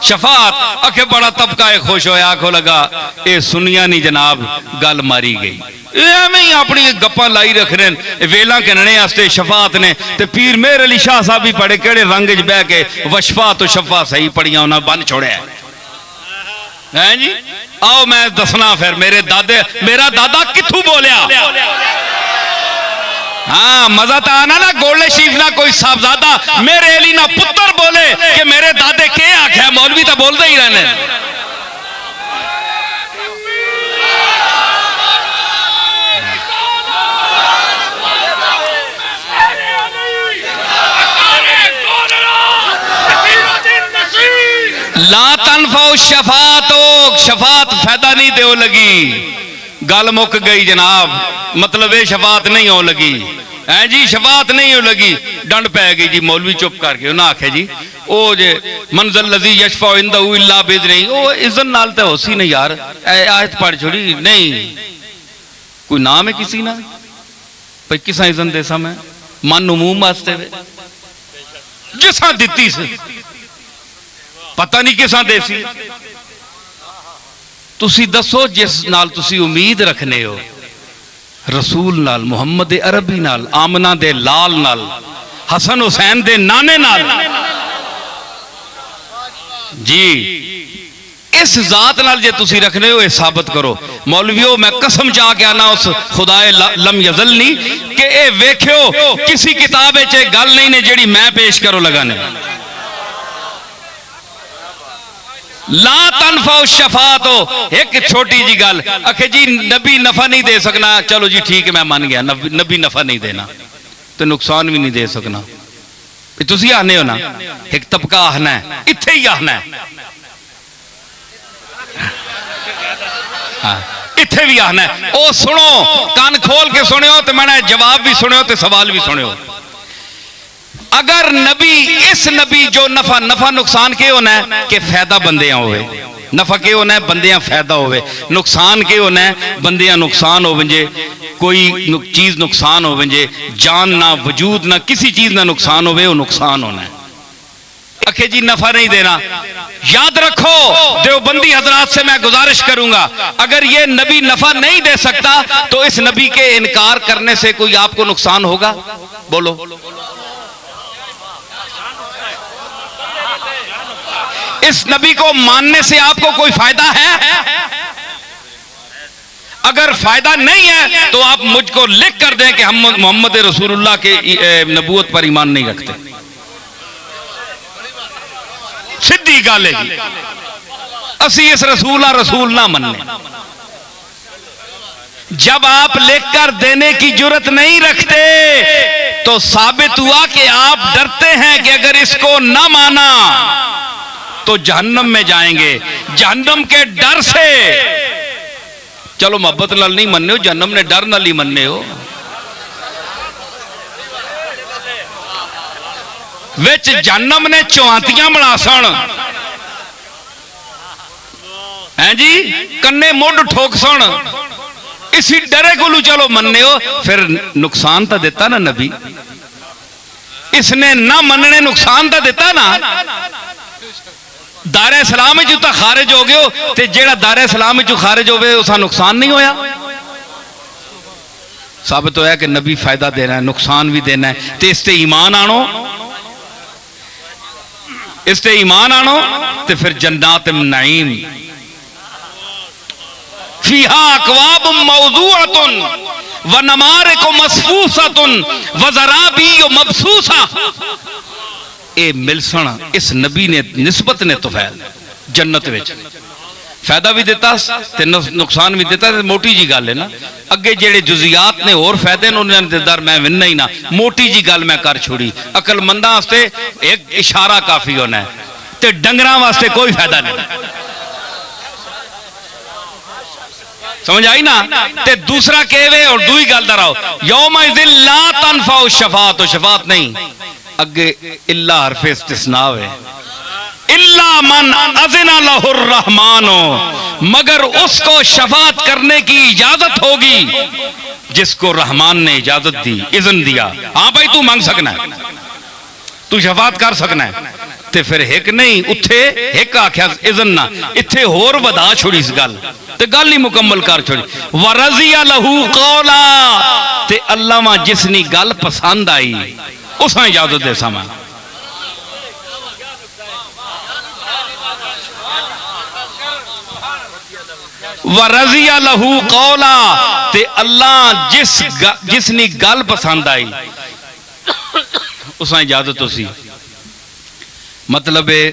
शफात। आखे बड़ा तबका है खुश होया, आखो लगा ये सुनिया नहीं जनाब, गल मारी गई। एवें ही अपनी गप्पा लाई रख रहे हैं वेला कहने वास्ते शफात ने। ते पीर मेहर अली शाह साहब भी पढ़े, केड़े रंग च बह के वशफा तो शफा सही पढ़िया उन्हें बन छोड़िया है जी। आओ मैं दसना फिर मेरा दादा किथू बोलिया। हाँ, मजा तो आना ना, गोले शीफ ना कोई साहबजादा मेरे अली ना पुत्र बोले कि मेरे दादे के आख्या। मौलवी तो बोलते ही रहने। ला तनफाउ शफात, शफात फायदा नहीं दे लगी, गल मुक गई जनाब। मतलब ये शफात नहीं हो लगी है जी, शफात नहीं हो लगी, डंड पै गई जी। मौलवी चुप करके उन्हें आखे जी ओ जे मंजल लजी यशफा इंदहु इल्ला बिइज़्निही, ओ इज़्न नाल ते होसी नहीं यार, आयत पढ़ छोड़ी नहीं, कोई नाम है किसी ना भाई किसा इज़्न देसा मैं मन उमूम वास्ते जिसा दिती से पता नहीं किसा देसी। तुसी दसो जिस नाल तुसी उम्मीद रखने हो, रसूल नाल, मुहम्मद अरबी नाल, आमना दे लाल नाल, हसन हुसैन दे नाने नाल जी, इस जात नाल जे तुसी रखने हो, ये साबित करो। मौलवियों मैं कसम जा के आना उस खुदाए लम यजलनी कि ए वेख्यो किसी किताब च गल नहीं ने जेड़ी मैं पेश करो लगाने। ला तनफाउ शफात हो, एक छोटी जी गल आखे जी नबी नफा नहीं दे सकना, चलो जी ठीक है मैं मान गया, नबी नफा नहीं देना तो नुकसान भी नहीं दे सकना। तुसी आने हो ना, एक तबका आना है, इत्थे ही आना है, हाँ इत्थे भी आना है। ओ सुनो, कान खोल के सुनियो तो मैंने जवाब भी सुनियो तो सवाल भी सुनियो। अगर नबी, इस नबी जो नफा नुकसान के होना है कि फायदा बंदियां होवे, नफा के होना है बंदियां फायदा होवे, नुकसान के होना है बंदियां नुकसान होवे जे, कोई चीज नुकसान होवे जे, जान ना वजूद ना किसी चीज ना नुकसान होवे, वो नुकसान होना है। आखे जी नफा नहीं देना, याद रखो देवबंदी हजरात से मैं गुजारिश करूंगा, अगर ये नबी नफा नहीं दे सकता तो इस नबी के इनकार करने से कोई आपको नुकसान होगा? बोलो। इस नबी को मानने से आपको कोई फायदा है? अगर फायदा नहीं है तो आप मुझको लिख कर दें कि हम मोहम्मद रसूलुल्लाह के नबूवत पर ईमान नहीं रखते। सीधी गल है जी, असी इस रसूल ना मनने। जब आप लिखकर देने की जरूरत नहीं रखते तो साबित हुआ कि आप डरते हैं कि अगर इसको ना माना तो जहन्नम में जाएंगे। जहन्नम के डर से, चलो मोहब्बत नाल नहीं मनने हो, जहन्नम ने डर नाल ही मनने हो। विच जहन्नम ने चौंतियां बना सन हैं जी, कन्ने मुड ठोक सन, इसी डरे को चलो मनने हो। फिर नुकसान तो दिता ना नबी, इसने ना मनने नुकसान तो दिता ना। दारे सलाम चो तो खारिज हो गए हो, ते जेड़ा दारे सलाम चो खारिज हो गए उसका नुकसान नहीं होया। साबित होया कि नबी फायदा देना है, नुकसान भी देना है। ते इसते ईमान आनो, इसते ईमान आनो ते फिर जन्नात नईम फीहा अकवाब मौजूअतुन व नमारिक मसफूसतुन व ज़राबी मबसूसा। ए मिलसन इस नबी ने निस्बत ने तोफैल जन्नत विच फायदा भी दिता ते नुकसान भी दिता। मोटी जी गल है ना, अगे जेड़े जुजियात ने होर फायदे ने उन्होंने दिलदार मैं विनना ही ना। मोटी जी गल मैं कर छोड़ी। अकलमंदा वास्ते एक इशारा काफी होना है ते डंगरां वास्ते कोई फायदा नहीं। समझ आई ना। ते दूसरा कहवे और दुई गल दराओ, यौमइज़िन ला तनफउ शफाअत, शफाअत नहीं अगे इल्ला हरफ इस्तिस्ना है, इल्ला मन अज़िना लहुर रहमानो, मगर उसको शफाअत करने की इजाजत होगी जिसको रहमान ने इजाजत दी, इज़न दिया। हाँ भाई तू मांग सकना है, तू शफाअत कर सकना है। ते फिर एक नहीं उथे एक आख्या इज़न ना, इथे होर वधा छोड़ी इस गल ते गल ही मुकम्मल कर छोड़ी। वरज़िया लहू कौला, ते अल्लाह जिसनी गल पसंद आई उस इजाजत दे समा। वरज़िया लहू कौला, ते अल्लाह जिसनी गल पसंद आई उस इजाजत उसी। मतलब है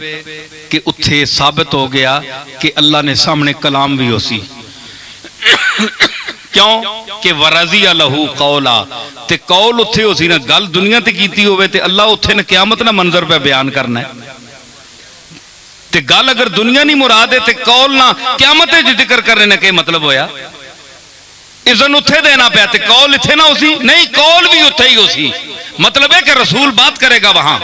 कि उत्थे साबित हो गया कि अल्लाह ने सामने कलाम भी होसी। क्यों कि वरज़िया लहू कौला, ते कौल उत्थे होसी ना, गल दुनिया ते कीती होवे ते अल्लाह उत्थे ने क़यामत ना मंजर पे बयान करना है। ते गल अगर दुनिया नहीं मुराद है ते कौल ना क़यामत च जिक्र करने ने क्या मतलब होया। इज़न उत्थे देना पाया ते कौल इत्थे ना होसी, नहीं कौल भी उत्थे ही होसी। मतलब है कि रसूल बात करेगा वहां।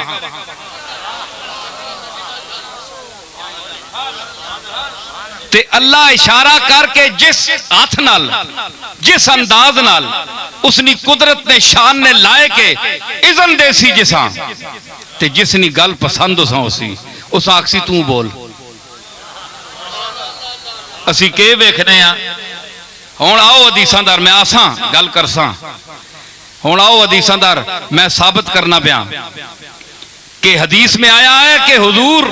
ते अल्लाह इशारा करके जिस हाथ नाल जिस अंदाज नाल उसनी कुदरत ने शान ने लाए के इज़न देसी जिसा ते जिसनी गल पसंद उसा उसी उस आखसी तू बोल। असी के वेखने आ हुण, आओ हदीसांदार मैं आसा गल करसा। हुण आओ हदीसांदार मैं साबित करना पाया कि हदीस में आया है कि हुजूर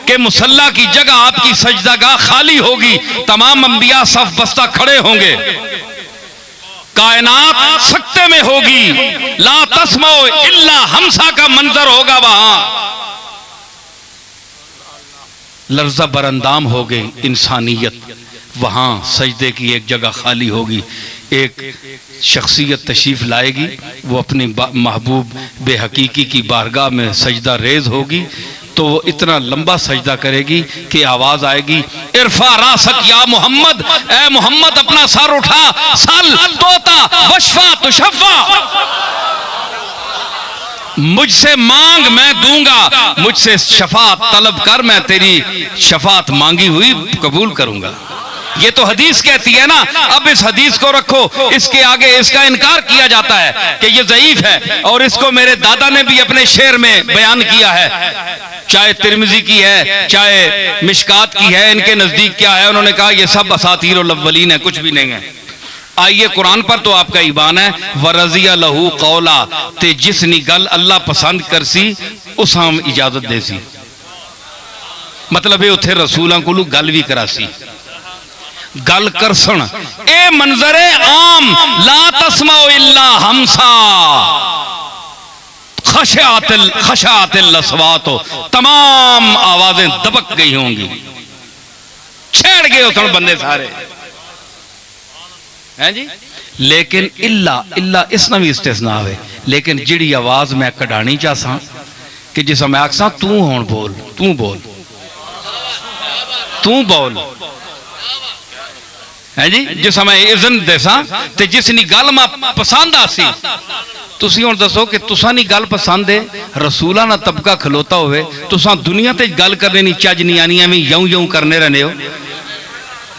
के मुसल्ला की जगह आपकी सजदागाह खाली होगी, तमाम अंबिया सफ बस्ता खड़े होंगे, कायनात सकते में होगी, ला तस्माओ इल्ला हमसा का मंजर होगा, वहां लर्जा बरंदाम हो गई इंसानियत, वहां सजदे की एक जगह खाली होगी। एक शख्सियत तशरीफ लाएगी, वो अपनी महबूब बेहकीकी की बारगाह में सजदा रेज होगी, तो वो इतना लंबा सजदा करेगी कि आवाज आएगी, इरफा रासक या मोहम्मद, ए मोहम्मद अपना सर उठा, सल तोता वशफा तुशफ़ा, मुझसे मांग मैं दूंगा, मुझसे शफात तलब कर, मैं तेरी शफात मांगी हुई कबूल करूंगा। ये तो हदीस कहती है ना। अब इस हदीस को रखो, इसके आगे इसका इनकार किया जाता है कि ये ज़ईफ है, और इसको मेरे दादा ने भी अपने शेर में बयान किया है, चाहे तिरमिजी की है चाहे मिशकात की है, इनके नजदीक क्या है, उन्होंने कहा ये सब असातीरुल अव्वलीन है, कुछ भी नहीं है। आइए कुरान पर तो आपका ईमान है, वरज़िया लहू कौला, ते जिसनी गल अल्लाह पसंद करसी उस हम इजाजत देसी। मतलब है उत्थे रसूलों को गल भी करासी, गल करसन। ए मंजरे आम ला तस्माओ इल्ला हमसा, खशातिल अस्वात हो, तमाम आवाजें दबक गई होंगी, छेड़ गए उस बंदे सारे हैं जी। लेकिन इल्ला इसना भी इस्तेसना है। लेकिन जिहड़ी आवाज मैं कढ़ानी चाहसा कि जिस मैं आखसा तू हुण बोल, तू बोल, तू बोल है जी, जिस मैं इज़न देसा ते जिसनी गल मैं पसंद आसी, तुसी हुण दसो कि तुसा नी गल पसंद है, रसूला ना तबका खलोता होवे, तुसा दुनिया ते गल करने नी चज नहीं आनी, एवं यऊं यऊं करने रहने हो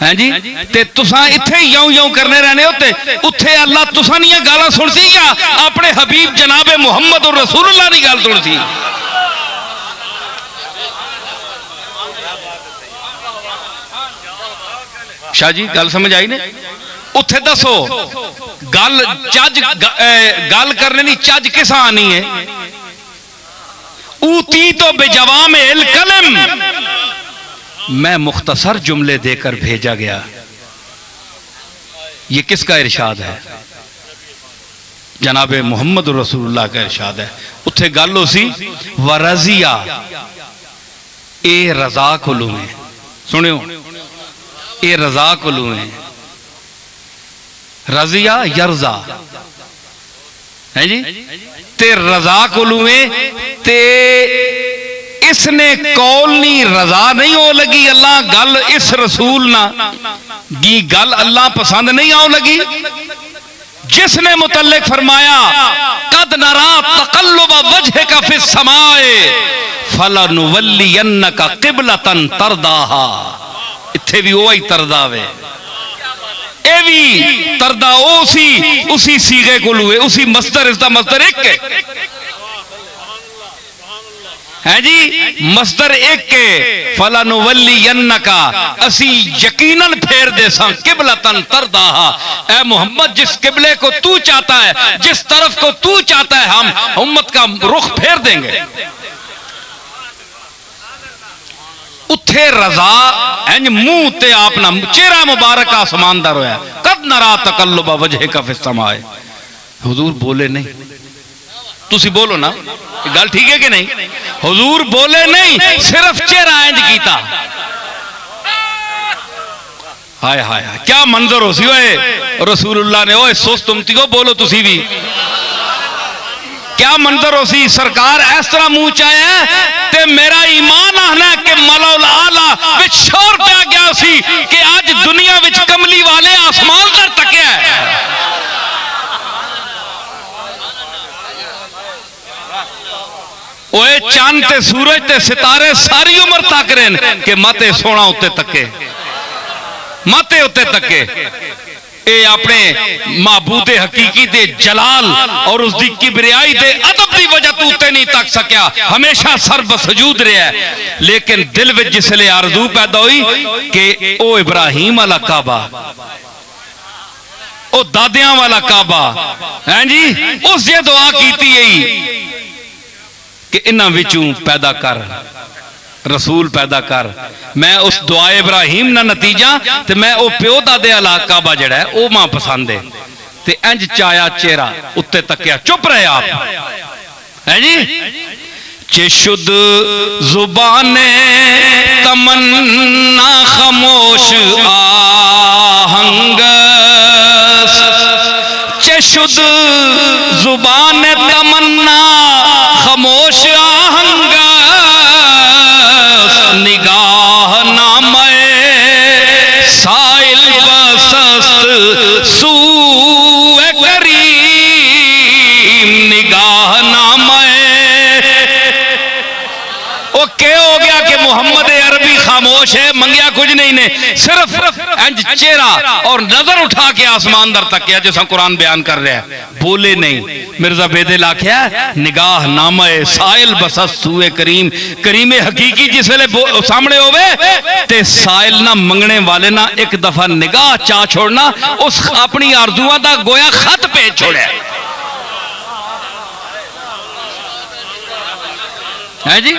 हैं जी। ते तुसा इत्थे यऊं यऊं करने रहने हो, ते उत्थे अल्लाह तुसा नी गालां सुनसी या अपने हबीब जनाबे मुहम्मद और रसूलुल्लाह दी गल सुनसी। शाह जी गल समझ आई ने? उत्थे दसो गल चज गल करने दी चज किस आनी है? ऊती तो बेजवामिल कलम, मैं मुख्तसर जुमले देकर भेजा गया। ये किसका इरशाद है? जनाबे मोहम्मद रसूलुल्लाह का इरशाद है। उत्थे गल उसी वरजिया ए रजा कोलू में, सुनियो ए रजा कोलू में, रजिया यरजा है जी, ते रजा कोलू में, ते इसने कौल नी रजा नहीं हो लगी अल्लाह गल इस रसूल ना गी गल अल्लाह पसंद नहीं आओ लगी, जिसने मुतल्लिक फरमाया कद नरा तकल्लुब वजहिका फिस समाए फलनुवल्लियन्नका क़िबलतन तरदाहा। इत्थे भी वही तरदा वे, ए भी तरदा उसी सीगे को लुए, उसी मस्दर, इसका मस्दर एक है जी, मस्दर एक के फलनुवल्लियन्नका, असी यकीनन फेर दे सा किबलतन तरदाहा, ए मोहम्मद जिस किबले को तू चाहता है, जिस तरफ को तू चाहता है, हम उम्मत का रुख फेर देंगे। उत्थे रजा इंज मुंह ते आपना चेहरा मुबारक आसमान दा रोया, कद नरा तकल्लुब वजहिका फिस समाए। हुजूर बोले नहीं, तुसी बोलो ना, गल ठीक है कि नहीं? हुजूर बोले नहीं, सिर्फ चेहरा इंज कीता। हाय हाय हाय क्या मंजर हो सी ओए रसूलुल्लाह ने, ओए सुस्त उम्मतियो बोलो तुसी भी, क्या मंजर हो सी। सरकार इस तरह मुंह चाया ते मेरा ईमान आना कि मलौल आला विच शोर पै गया सी कि आज दुनिया विच कमली वाले आसमान पर तकिया है। ओए चांद ते सूरज ते सितारे सारी उम्र तक रहे कि माते सोना उत्ते तके, माते उत्ते तके। ए अपने महबूदे हकीकी दे जलाल और उसकी किबरियाई दे अदब की वजह तू उत्ते नहीं तक सकिया, हमेशा सर बसजूद रहा है। लेकिन दिल में जिसले आरजू पैदा हुई कि ओ इब्राहिम वाला काबा, ओ दादियां वाला काबा है जी, उस जे दुआ की कि इन्हां विचों पैदा कर रसूल पैदा कर। मैं उस दुआ इब्राहिम ना नतीजा ते मैं ओ प्यो दादे वाला काबा जड़ा है ओ मां पसंद है। ते इंज चाया चेहरा उत्ते तकिया, चुप रहे आप है जी। चेशुद जुबाने तमन्ना खामोश आहंग, चेशुद जुबाने तमन्ना खामोश आहंग, निगाह नामे साइल बसस्त सूए करीम, निगाह नामे। ओ क्या हो गया कि मोहम्मद अरबी खामोश है, मंगिया कुछ नहीं ने, सिर्फ इंज चेहरा और नजर उठा के आसमान दर तक किया जैसा कुरान बयान कर रहा है, बोले नहीं। मिर्जा बेदिल आख्या निगाह नामे साइल बसस सूए करीम, करीमे हकीकी जिसले सामने होवे ते साइल ना मंगने वाले ना एक दफा निगाह चा छोड़ना, उस अपनी आरजुआं दा गोया खत भेज छोड़े है जी।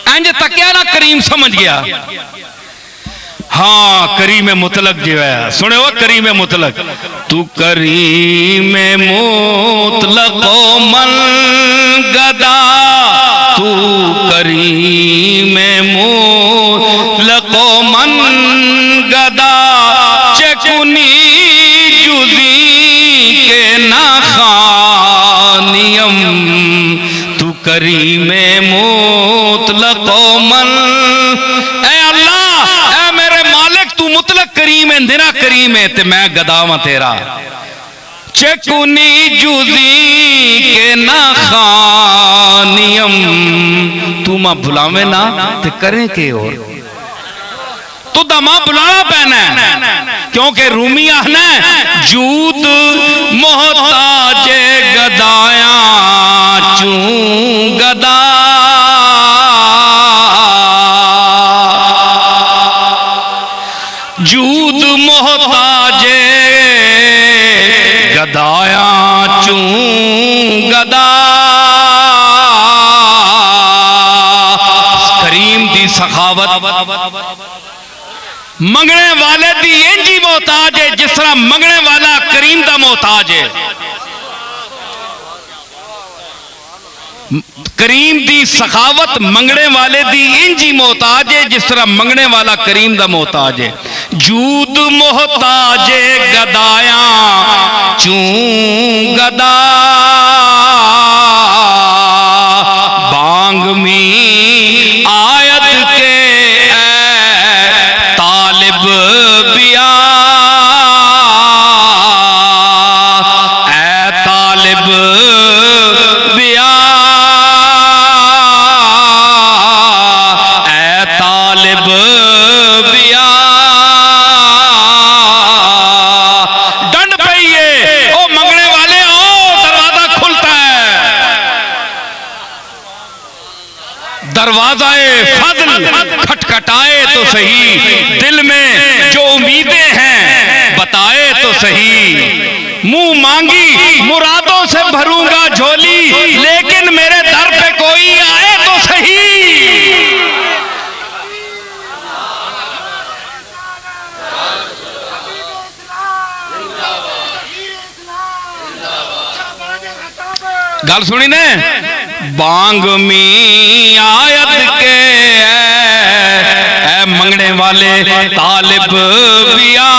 इंज तकिया ना करीम समझ गया। हाँ करीम मुतलक जो है, सुने वो करीम मुतलक, तू करीम मुतलक मन गदा, तू करीम मुतलक मन गदा, चकुनी जुजी के ना खानियम, तू करीम मुतलक मन, ऐ अल्लाह ऐ मेरे मालिक तू मुतलक करीम है, इंदिरा करीम है ते मैं गदावा तेरा, चकुनी जुजी के ना खानियम, तू मां बुलावे ना ते करें के और तू दमा बुलाना पैना है, क्योंकि रूमी आना जूद मोहताज गदाया चू गदा, जूद मोहताज गदाया चू गदा, करीम दी सखावत मंगने वाले दी इंजी मोहताज है जिस तरह मंगने वाला करीम दा मोहताज है। करीम दी सखावत मंगने वाले दी इंजी मोहताज है जिस तरह मंगने वाला करीम दा मोहताज है। जूद मोहताज गदाया चू गदा, बांग मी आयत के तालिब बिया, ए तालिब बिया, ए तालिब बिया, डंड पइए ओ मंगने वाले ओ, दरवाजा खुलता है, दरवाजा फजल खटखटाए तो सही, दिल में जो उम्मीदें हैं बताए तो सही, मुंह मांगी मुरादों से भरूंगा झोली, लेकिन मेरे दर पे कोई आए तो सही। गल सुनी ने, बांग मी आयत के ऐ मंगने वाले तालिब बिया,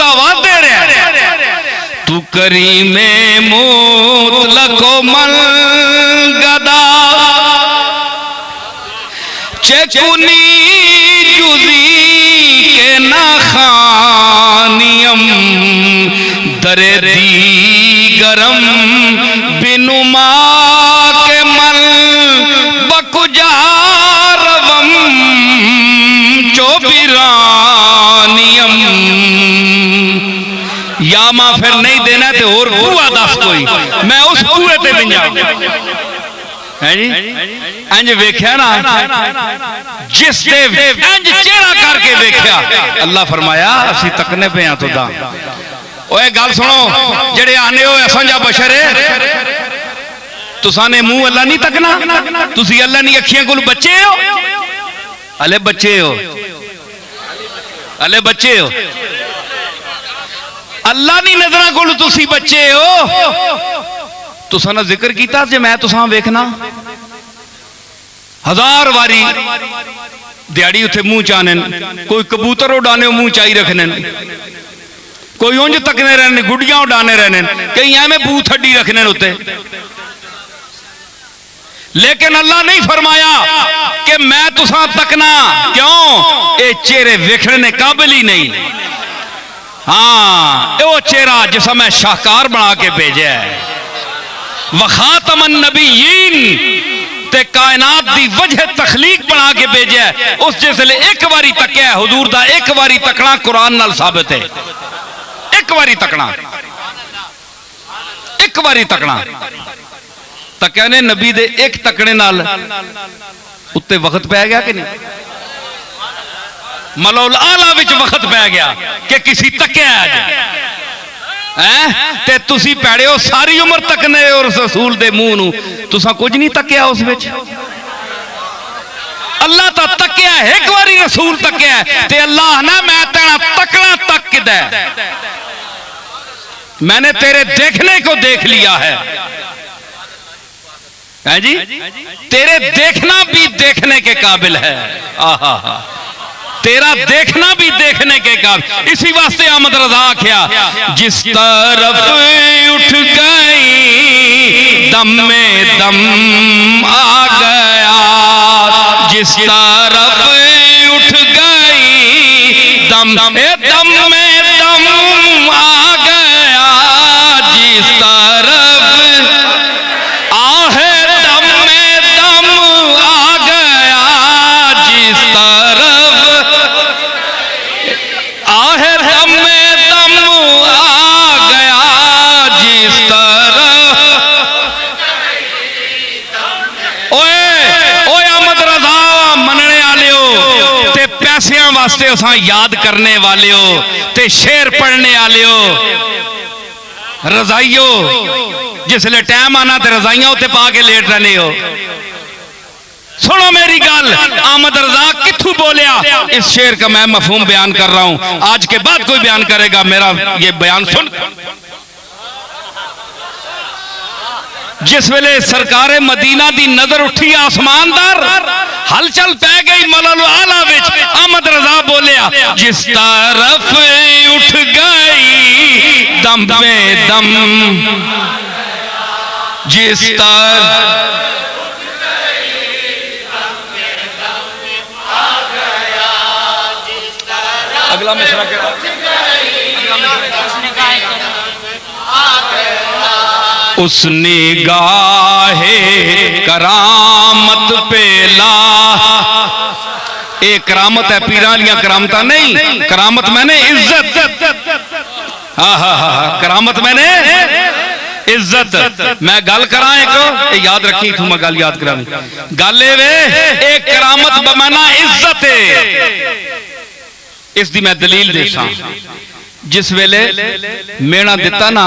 आवाज दे रहे, तू करीम मुतलक मन गदा, चकुनी जुजी के ना खानियम, दरे दी गरम बिनुमा के मल बकुजारवम चोबिरानियम, या मां फिर नहीं देना तो और कुआ दस कोई, मैं उस कुएं ते बिंजा है जी। इंज वेख्या ना जिस दे इंज चेहरा करके वेख्या, अल्लाह फरमाया असी तकने पे हां तुदा। ओए गल सुनो, जेड़े आने हो समझा बशर है, तुसा ने मुंह अल्लाह नहीं तकना, तुसी अल्लाह नी अखियां कोल बच्चे हो, अले बच्चे हो, अले बच्चे हो, अल्लाह नी नजर कोल तुसी बच्चे हो। तुसा ना जिक्र किया जे मैं तुसा वेखना, हजार वारी दिहाड़ी उत्थे मुंह चाने, कोई कबूतर उड़ाने मुंह चाई रखने, कोई उंज तकने रहने, गुड़ियां उड़ाने रहने, कई एवं बूथ हड्डी रखने उत्ते, लेकिन अल्लाह नहीं फरमाया कि मैं तुसा तकना, क्यों? ये चेहरे वेखने काबिल ही नहीं। हाँ वो चेहरा जिस मैं शाहकार बना के भेजा है, वखातमन नबीयीन ते कायनात दी वजह तखलीक बना के भेजा है, उस जिसले एक बारी तकया हुजूर दा, एक बारी तकना कुरान नाल साबित है, एक बारी तकना, एक बारी तकना, तकया ने नबी दे एक तकने नाल उत्ते वक्त पै गया कि नहीं? मलौल आला विच वक्त पै गया कि किसी तकया ते तुसी पैड़े हो सारी उम्र तकने और रसूल दे मुंह नूं, तुसा कुछ नहीं तकया उस विच। अल्लाह तो तकिया एक बारी रसूल तकिया ते अल्लाह ना मैं तेरा तकना तक किदा मैंने तेरे देखने को देख लिया है जी, तेरे देखना भी देखने के काबिल है। आहा तेरा देखना भी देखने के काबिल। इसी वास्ते अहमद रजा आख्या जिस तरफ उठ गई दम में दम आ गया, जिस तरफ उठ गई दम दम में दम आ गया, जिस तरफ आहे दम में दम आ गया, जिस तरफ आहे दम में दम आ गया, जिस तरफ ओए अहमद रजा मनने वाले हो ते पैसियां वास्ते असा याद करने वाले हो ते शेर पढ़ने वाले हो। रजाइयो जिसले टाइम आना तो रजाइयां उत्ते पा के लेट रहने हो। सुनो मेरी गल, अहमद रजा किथू बोलिया इस शेर का मैं मफहूम बयान कर रहा हूं। आज के बाद कोई बयान करेगा मेरा ये बयान सुन। जिस वेले सरकारे मदीना दी नजर उठी आसमान दर हलचल पै गई मलल आला विच, अहमद रजा बोलिया जिस तरफ उठ गई दम में दम, जिस तरफ अगला मिसरा क्या उस निगाहे करामत पे ला। एक करामत है पीरां वालियां करामत नहीं, करामत मैंने इज्जत। हाँ हाँ हाँ करामत मैंने इज्जत। मैं गल करा एक याद रखी तू, मैं गल याद करा गल वे एक करामत बमाना इज्जत है। इसकी मैं दलील देसा। जिस वेले मेणा दिता ना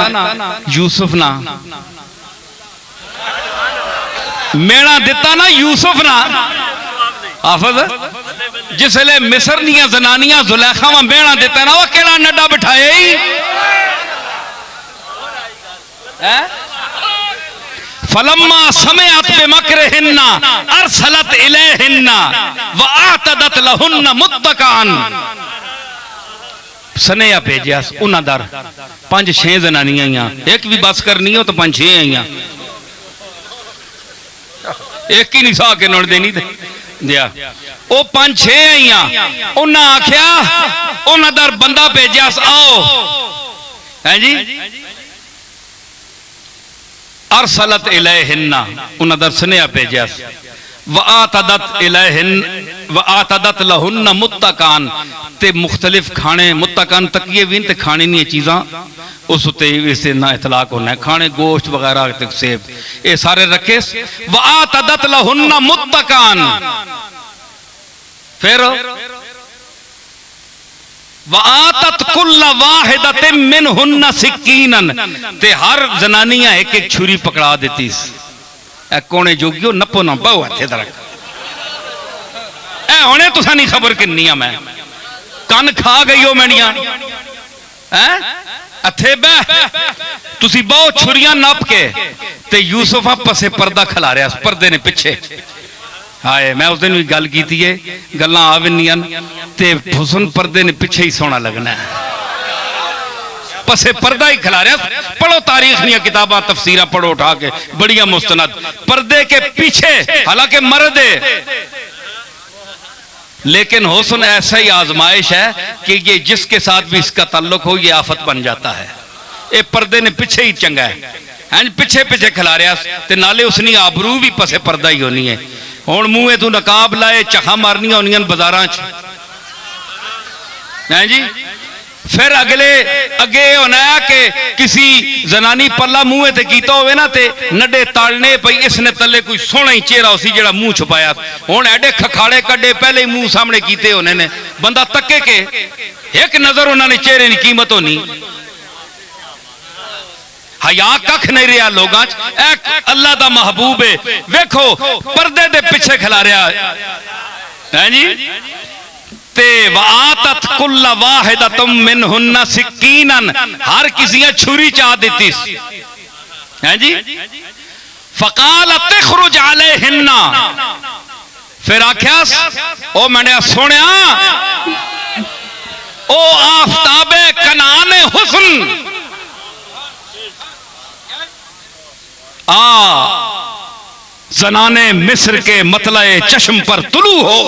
यूसुफ ना, मेणा दिता ना यूसुफ ना हाफिज, जिस वेले मिस्र दियां जनानियां जुलैखा में मेणा दिता ना, वो केड़ा नड्डा बिठाए ही फलम्मा समिअत बिमक्रिहिन्ना अरसलत इलैहिन्ना व आतदत लहुन्ना मुत्तकान। सनेहा भेजिया उन्हां दर 5-6 जनानियां आईयां, एक भी बस करनी हो तो 5-6 आईयां, एक ही नहीं सा के नड़ देनी दिया। वो 5-6 आईयां, उन्हें आख्या उन्हां दर बंदा भेजिया आओ है जी, अरसलत इलैहिन्ना उन्हां दर सनेहा भेजिया व आतदत इलैहिन व आतदत लहुन्ना मुत्तकान ते मुख्तलिफ खाने मुत्तकान तकिए भी ते खाने नहीं चीज़ां उस उत्ते इससे ना इतलाक होना है, खाने गोश्त वगैरह तक सेब ये सारे रखे। व आतदत लहुन्ना मुत्तकान, फिर व आतत कुल्ल वाहिदतिन मिनहुन्ना सिक्कीनन ते हर जनानियां एक एक छुरी पकड़ा देती। कोने जोगियो नपो ना बहु हथे दरक ए होने तुसा नहीं खबर किन्नी मैं कन खा गई हो मैनिया अथे बह तुसी बहुत छुरियां नप के ते यूसुफ पसे पर्दा खिला रहा पर्दे ने पिछे। हाय मैं उस दिन भी गल की गल्लां आ विनियां ते हुसन पर्दे ने पिछे ही सोना लगना है, पसे पर्दा ही खिला रहा। पढ़ो तारीख दी किताबां तफसीरां पढ़ो उठा के बढ़िया मुस्तनद, पर्दे के पीछे हालांकि मर्द है लेकिन हुस्न ऐसा ही आजमाइश है कि ये जिसके साथ भी इसका ताल्लुक हो ये आफत बन जाता है। ये पर्दे ने पिछे ही चंगा है पिछे पिछे खिला रहा ते नाले उसनी आबरू भी पसे पर्दा ही होनी है। हुण मूहे तू नकाब लाए चखा मारनियां होनियां बाजारां च हैं जी, फिर अगले अगे होना है कि किसी जनानी पल्ला मुंह ते कीता होवे ना ते नड्डे तालने पई इसने तले कोई सोहना ही चेहरा उसी जेड़ा मुंह छुपाया, हुण एडे खखाड़े कड्डे पहले ही मुंह सामने कीते होने ने, बंदा तके के एक नजर उन्होंने चेहरे की कीमत होनी। हया कख नहीं रहा लोगां च, अल्लाह दा महबूब है वेखो पर्दे दे पिछे खिला रहा है जी। ते वातत कुल्ल वाहिदतुम मिनहुन्ना सिक्कीनन, हर किसी छुरी चाह देती है जी। फकाल तखरुज अलैहिन्ना, फिर आख्या ओ मैंने सुनिया ओ आफताबे कनान हुस्न जनाने मिस्र के मतलए चश्म पर तुलू हो।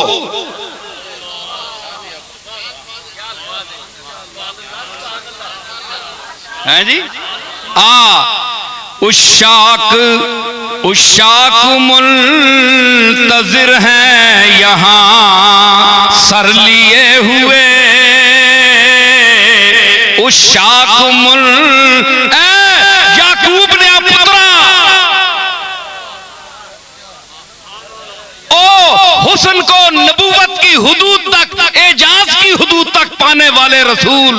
है जी। उशाक मुंतजिर हैं यहां सर लिए हुए। उशाक याकूब ने पुत्रा हुस्न को नबूवत की हुदूद तक, एजाज की हुदूद तक पाने वाले रसूल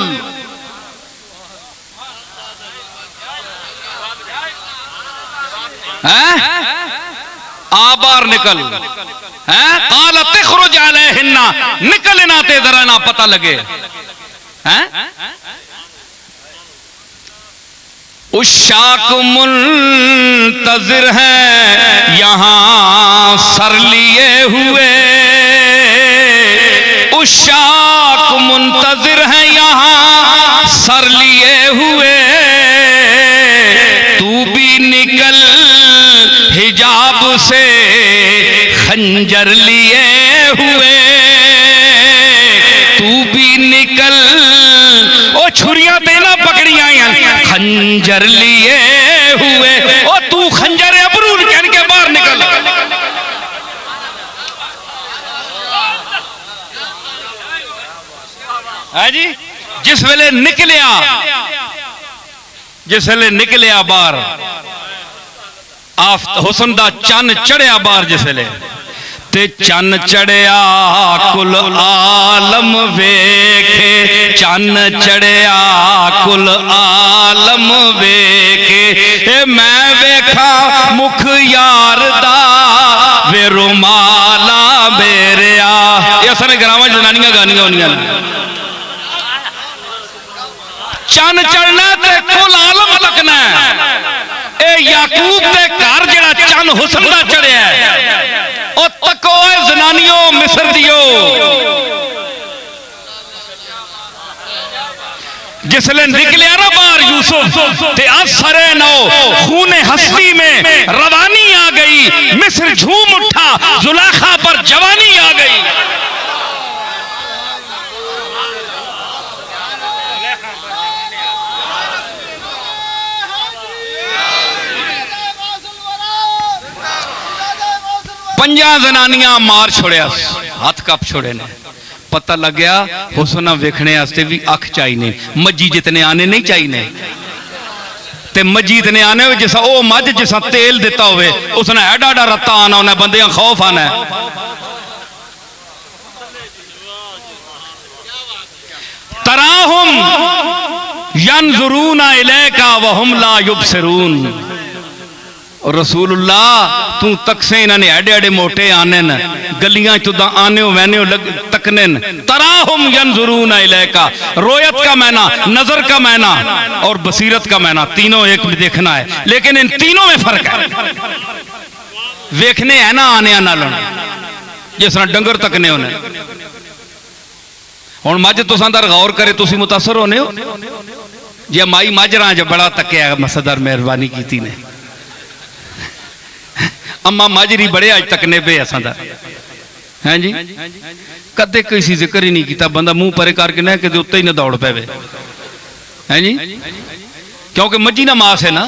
बार निकल हैं। काल तखरुज अलैहिन्ना, निकल ना ते जरा ना पता लगे हैं। उशाक मुंतजिर है यहां सर लिए हुए। उशाक मुंतजिर है यहां सर लिए हुए। तू भी निकल हिजाब से खंजर लिए हुए। तू भी निकल, ओ छुरियां देना पकड़ियां खंजर लिए हुए। ओ तू खंजर अबरूर कहन के बाहर निकल। है जी। जिस वेले निकलिया बाहर, हुस्न दा चन चढ़िया बाहर जिस वेले, ते चन चढ़िया कुल आलम वेखे। चन चढ़िया कुल आलम वेखे। मैं वेखा मुख यार दा वे रुमाला मेरिया। ये असां ग्रामां जनानियां गानियां होनियां। चन चढ़ना ते कुल आलम तकना। ए याकूब दे घर जेड़ा चन हुस्न दा चढ़िया ओ तको जनानियों मिस्र दियो। जिसले निकलिया ना बाहर यूसुफ ते असरे नौ खूने हस्ती में रवानी आ गई। मिस्र झूम उठा, जुलेखा पर जवानी आ गई। पंजा जनानियां मार छोड़िया, हाथ कप छोड़े ने। पता लग गया हुस्न वेखने वास्ते भी अख चाहिए। मजी जितने आने नहीं चाहिए ते मजी इतने आने हो जिसा ओ मज जिसा तेल दिता होवे उसने एडा एडा रत्ता आना, उन्हें बंदे खौफ आना। तराहुम यंजुरूना इलैका वहुम ला युबसिरून। रसूलुल्लाह तू तक से इन्होंने एडे एडे मोटे आने न, गलियां तुदा आने वैने तकने। तराहुम यंजुरूना इलैका, रोयत का मैना, नजर का मैना और बसीरत का मैना, तीनों एक में देखना है। लेकिन इन तीनों में फर्क है। वेखने है ना आने नाल, जिस तरह डंगर तकने होने। हुण मज तुसां दा गौर करे, तुसी मुतासर होने हो। जे माई माजरा च बड़ा तकिया मसदर मेहरबानी की ने। अम्मा माजरी बड़े अज तकने पे असा है जी। कदे किसी जिक्र ही नहीं किया। बंदा मुंह परे करके ना कि उत्ते ही ना दौड़ पावे है जी, क्योंकि मजी ना मास है ना।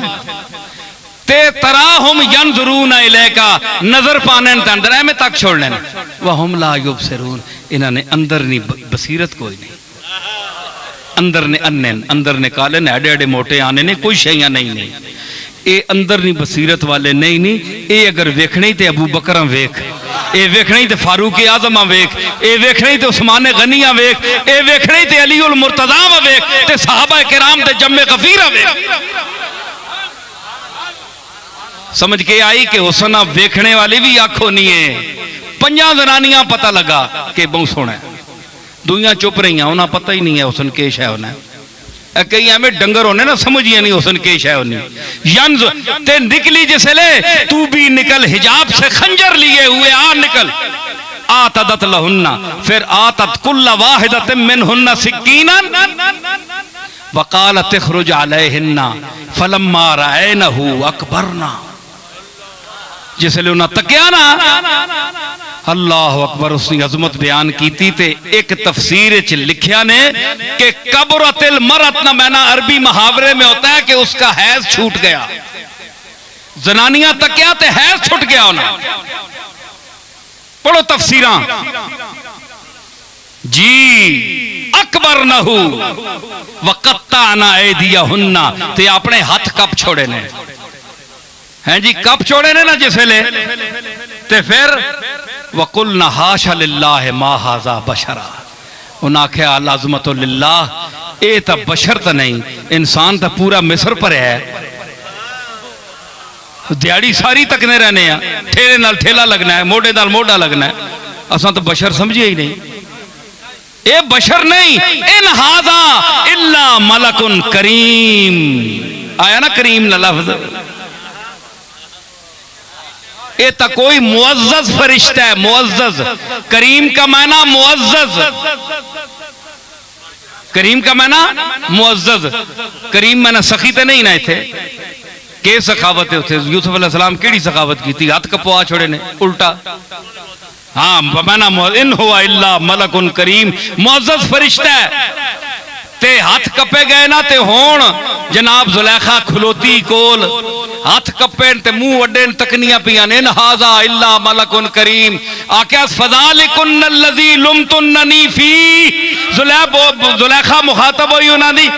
ते तराहुम यंजुरूना इलैका, नजर पाने अंदर एवं तक छोड़ने। वहुम ला युबसिरून, इन्होंने अंदर नहीं बसीरत कोई नहीं। अंदर ने अन्ने, अंदर ने काले ने, एडे एडे मोटे आने ने, कोई शैया नहीं। ये अंदर नहीं बसीरत वाले नहीं। ये अगर वेखने ही तो अबू बकर वेख, ये वेखने ही तो फारूक आजम वेख, ये वेखने ही तो उस्मान गनिया वेख, ये वेखने ही तो अली उल मुर्तजा वेख, ते सहाबा किराम ते जम्मे गफीर वेख। समझ के आई कि हुस्न वेखने वाली भी आंख होनी है, पंजा जनानियां पता लगा कि बहुत सोहना है, दुइयां चुप रही, उन्हें पता ही नहीं है हुसन के शै होना। कई एवं डंगर होने ना, समझिए नहीं हुसन के शै होनी। यंज ते निकली जिसले तू भी निकल, हिजाब से खंजर लिए हुए आ निकल। आतदत लहुन्ना, फिर आतत कुल्ला वाहिदत मिनहुन्ना सिक्कीनन वकालत इखरुज अलैहिन्ना फलम्मा रअयनहु अकबरना। जिसले उन्हें तकिया ना, अल्लाह अकबर, उसकी अजमत बयान की ते एक तफसीर च लिखिया ने कि कबरतिल मरत ना, मैना अरबी मुहावरे में होता है कि उसका हैज छूट गया। जनानियां तकिया ते हैज छूट गया उन्हें। पढ़ो तफसीरा जी। अकबर नहू वकत्ताना ऐदियहुन्ना, ते अपने हाथ कब छोड़े ने हैं जी, कब छोड़े ने ना जिसले, ते फिर वकुलना हाशा लिल्लाह मा हाजा बशरा, उन्हें आख्या लाजमत लिल्लाह, ये तो बशर तो नहीं, इंसान तो पूरा मिस्र पर है। दिहाड़ी सारी तकने रहने हैं, ठेले नाल ठेला लगना है, मोढ़े नाल मोढ़ा लगना है, असा तो बशर समझिए ही नहीं। ये बशर नहीं, इन हाजा इल्ला मलकुन करीम, आया ना करीम ना लफ्ज, ये तो कोई मुअज़्ज़ज़ फरिश्ता है, मुअज़्ज़ज़। करीम का माना मुअज़्ज़ज़, करीम का माना मुअज़्ज़ज़। करीम माना सखी तो नहीं ना, इथे के सखावत है उसे यूसुफ अलैहिस्सलाम केड़ी सखावत की थी, हाथ कपवा छोड़े ने उल्टा। हाँ माना इन हुआ इल्ला मलकुन करीम, मुअज़्ज़ज़ फरिश्ता है। ते हाथ कपे गए ना ते होण जनाब जुलेखा खलोती कोल, हाथ कपे ते मुंह वड्डे तकनियां पियां ने, हाजा इल्ला मलकुन करीम। आख्या फज़ालिकुन अल्लज़ी लुमतुन्ननी फी, जुलेखा मुखातब हुई उन्हां दी,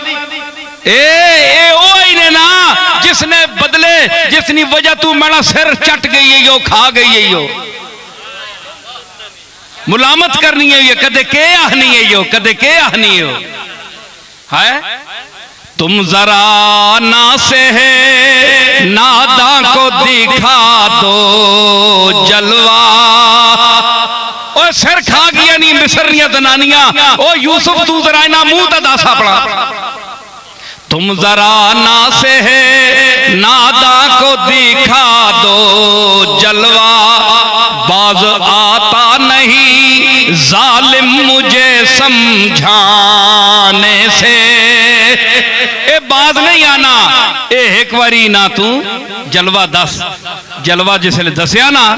ए ओ ही ने ना जिसने बदले, जिसनी वजह तू मेरा सिर चट गई है यो, खा गई है यो, मुलामत करनी है, कदे के आहनी है यो, कदे के आहनी हो है। तुम जरा ना से है नादा को दिखा दो जलवा, ओ सिर खा गया नहीं मिस्रियां जनानियां, ओ यूसुफ तू जरा इना मुंह दा दस अपना। तुम जरा ना से है नादा को दिखा दो जलवा, बाज आता नहीं जालिम मुझे समझाने से, ए बाज नहीं आना, ए एक बारी ना तू जलवा दस। जलवा जिसले दसिया ना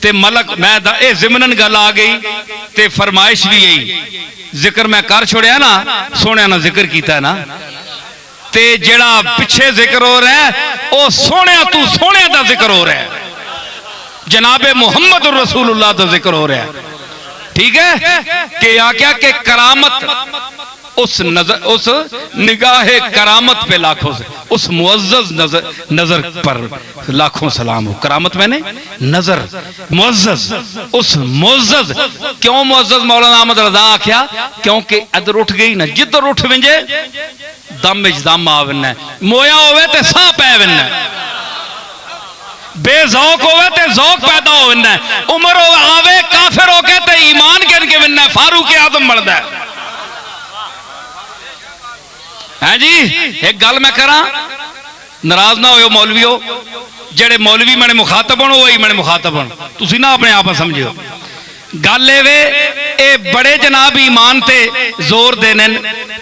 ते मलक मैं ए जिमनन गल आ गई ते फरमाइश भी यही, जिक्र मैं कर छोड़िया ना, सोने ना जिक्र किया ना, ते जेड़ा पिछे जिक्र हो रहा है ओ सोने तू सोने का जिक्र हो रहा है, जनाबे मुहम्मद रसूलुल्लाह का जिक्र हो रहा है। ठीक है कि आख्या के करामत उस नजर, उस निगाहे करामत पे लाखों से, उस मुअज़्ज़ज़ नजर पर लाखों सलाम हो। करामत मैंने नजर, मुअज़्ज़ज़, उस मुअज़्ज़ज़। क्यों मुअज़्ज़ज़ मौलाना अहमद रज़ा आख्या, क्योंकि अदर उठ गई ना, जिधर उठ विंजे दम विच दम आवेना, मोया होवे ते साह पै वेना, बेजौक होवे ते जौक पैदा होना, उम्र आवे काफिर होके ते ईमान गिन के विनना, फारूक आजम बनता है जी। एक गल मैं करा, नाराज ना हो मौलवियो, जेड़े मौलवी मैंने मुखातब हो वही मैंने मुखातब हो, तुसी ना अपने आप समझियो। गल ए बड़े जनाब ईमान ते जोर देने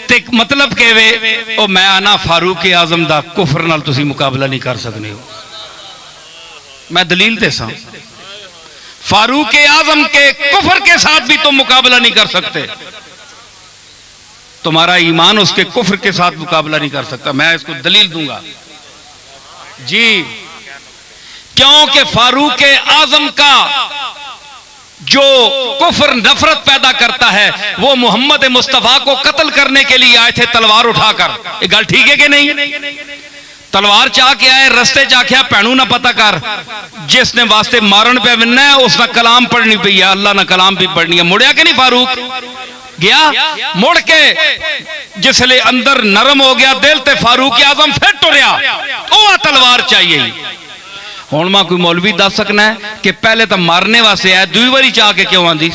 ते मतलब के वे ओ मैं आना फारूक आजम दा कुफर नाल तुसी मुकाबला नहीं कर सकते हो। मैं दलील दे सा, फारूक आजम के कुफर के साथ भी तुम मुकाबला नहीं कर सकते, तुम्हारा ईमान उसके कुफर के साथ मुकाबला नहीं कर सकता। मैं इसको दलील दूंगा जी, क्योंकि फारूक आजम का जो कुफर नफरत पैदा करता है वो मोहम्मद मुस्तफा को कत्ल करने के लिए आए थे तलवार उठाकर। ये गल ठीक है कि नहीं? तलवार चाह के आए, रस्ते चाख्या भैनू ना पता कर, जिसने वास्ते मारन पे विनना है उसका कलाम पढ़नी पई है, अल्लाह ना कलाम भी पढ़नी है। मुड़िया कि नहीं फारूक? गया मुड़ के जिसले अंदर नरम हो गया दिल ते फारूक आजम फिर टुरिया, ओ तलवार चाहिए। हुण मैं कोई मौलवी दस सकना है कि पहले तो मारने वास्ते है, दूई बारी चाह के क्यों आंदी?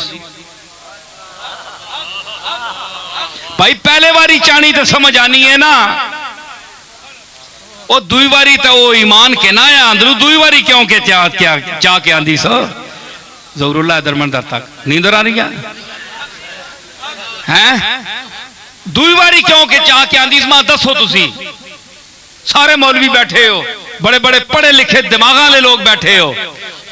भाई पहले बारी चाणी तो समझ आनी है ना, वो दूई बारी तो वो ईमान के ना है अंदरू, दूई बारी क्यों के चाह के आंदी सो? ज़हूरुल्लाह दरमंदर तक नींदर आ रही है? दूई बारी क्यों के चाह के आंदी? मां दसो तुसी, सारे मौलवी बैठे हो, बड़े बड़े पढ़े लिखे दिमाग वाले लोग बैठे हो,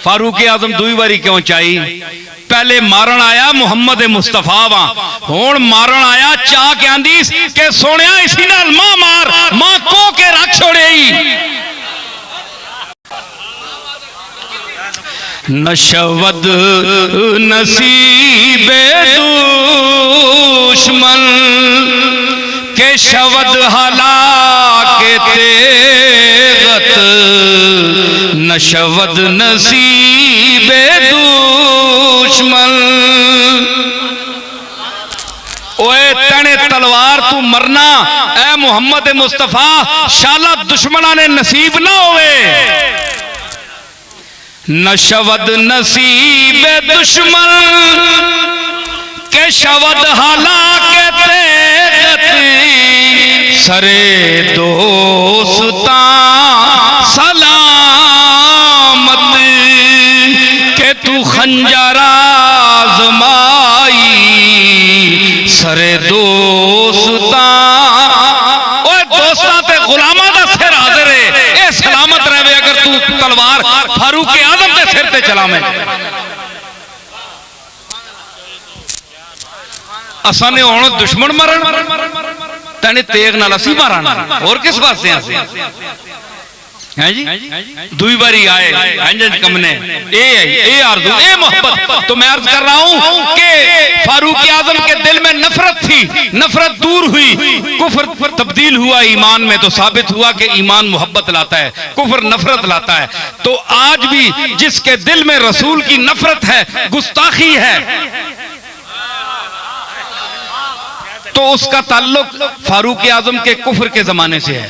फारूक आजम दुई बारी क्यों चाहिए? पहले मारन आया मुहम्मद मुस्तफा वा, हुण मारन आया चाह के आंदी के सोने इसी नाल मां मार, मां को के रख छोड़े। नशवद नसीबे दुश्मन के शवद हलाके तेगत, नशवद नसीबे दुश्मन। ओए तने तलवार तू मरना ए मुहम्मद मुस्तफा, शाला दुश्मना ने नसीब ना होवे। नशवद नसीबे दुश्मन के शवद हलाके तेगत, सरे दोस्ता सलामत के तू खंजरा आज़माई, सरे दोस्ता ओए दोस्ता ते गुलामा दा सिर हाज़िर है, ए सलामत रहे अगर तू तलवार फारूक आज़म के सिर ते चलावे। असा ने हुण दुश्मन मरण तेने तेग नाल असी माराना, और किस वास्ते हैं जी? दुई बारी आए अंजन कमने ए आरज़ू ए मोहब्बत। तो मैं अर्ज कर रहा हूं कि फारूक आज़म के दिल में नफरत थी, नफरत दूर हुई, कुफ्र तब्दील हुआ ईमान में, तो साबित हुआ कि ईमान मोहब्बत लाता है, कुफ्र नफरत लाता है। तो आज भी जिसके दिल में रसूल की नफरत है, गुस्ताखी है, तो उसका ताल्लुक फारूक आज़म के कुफ्र के जमाने से है।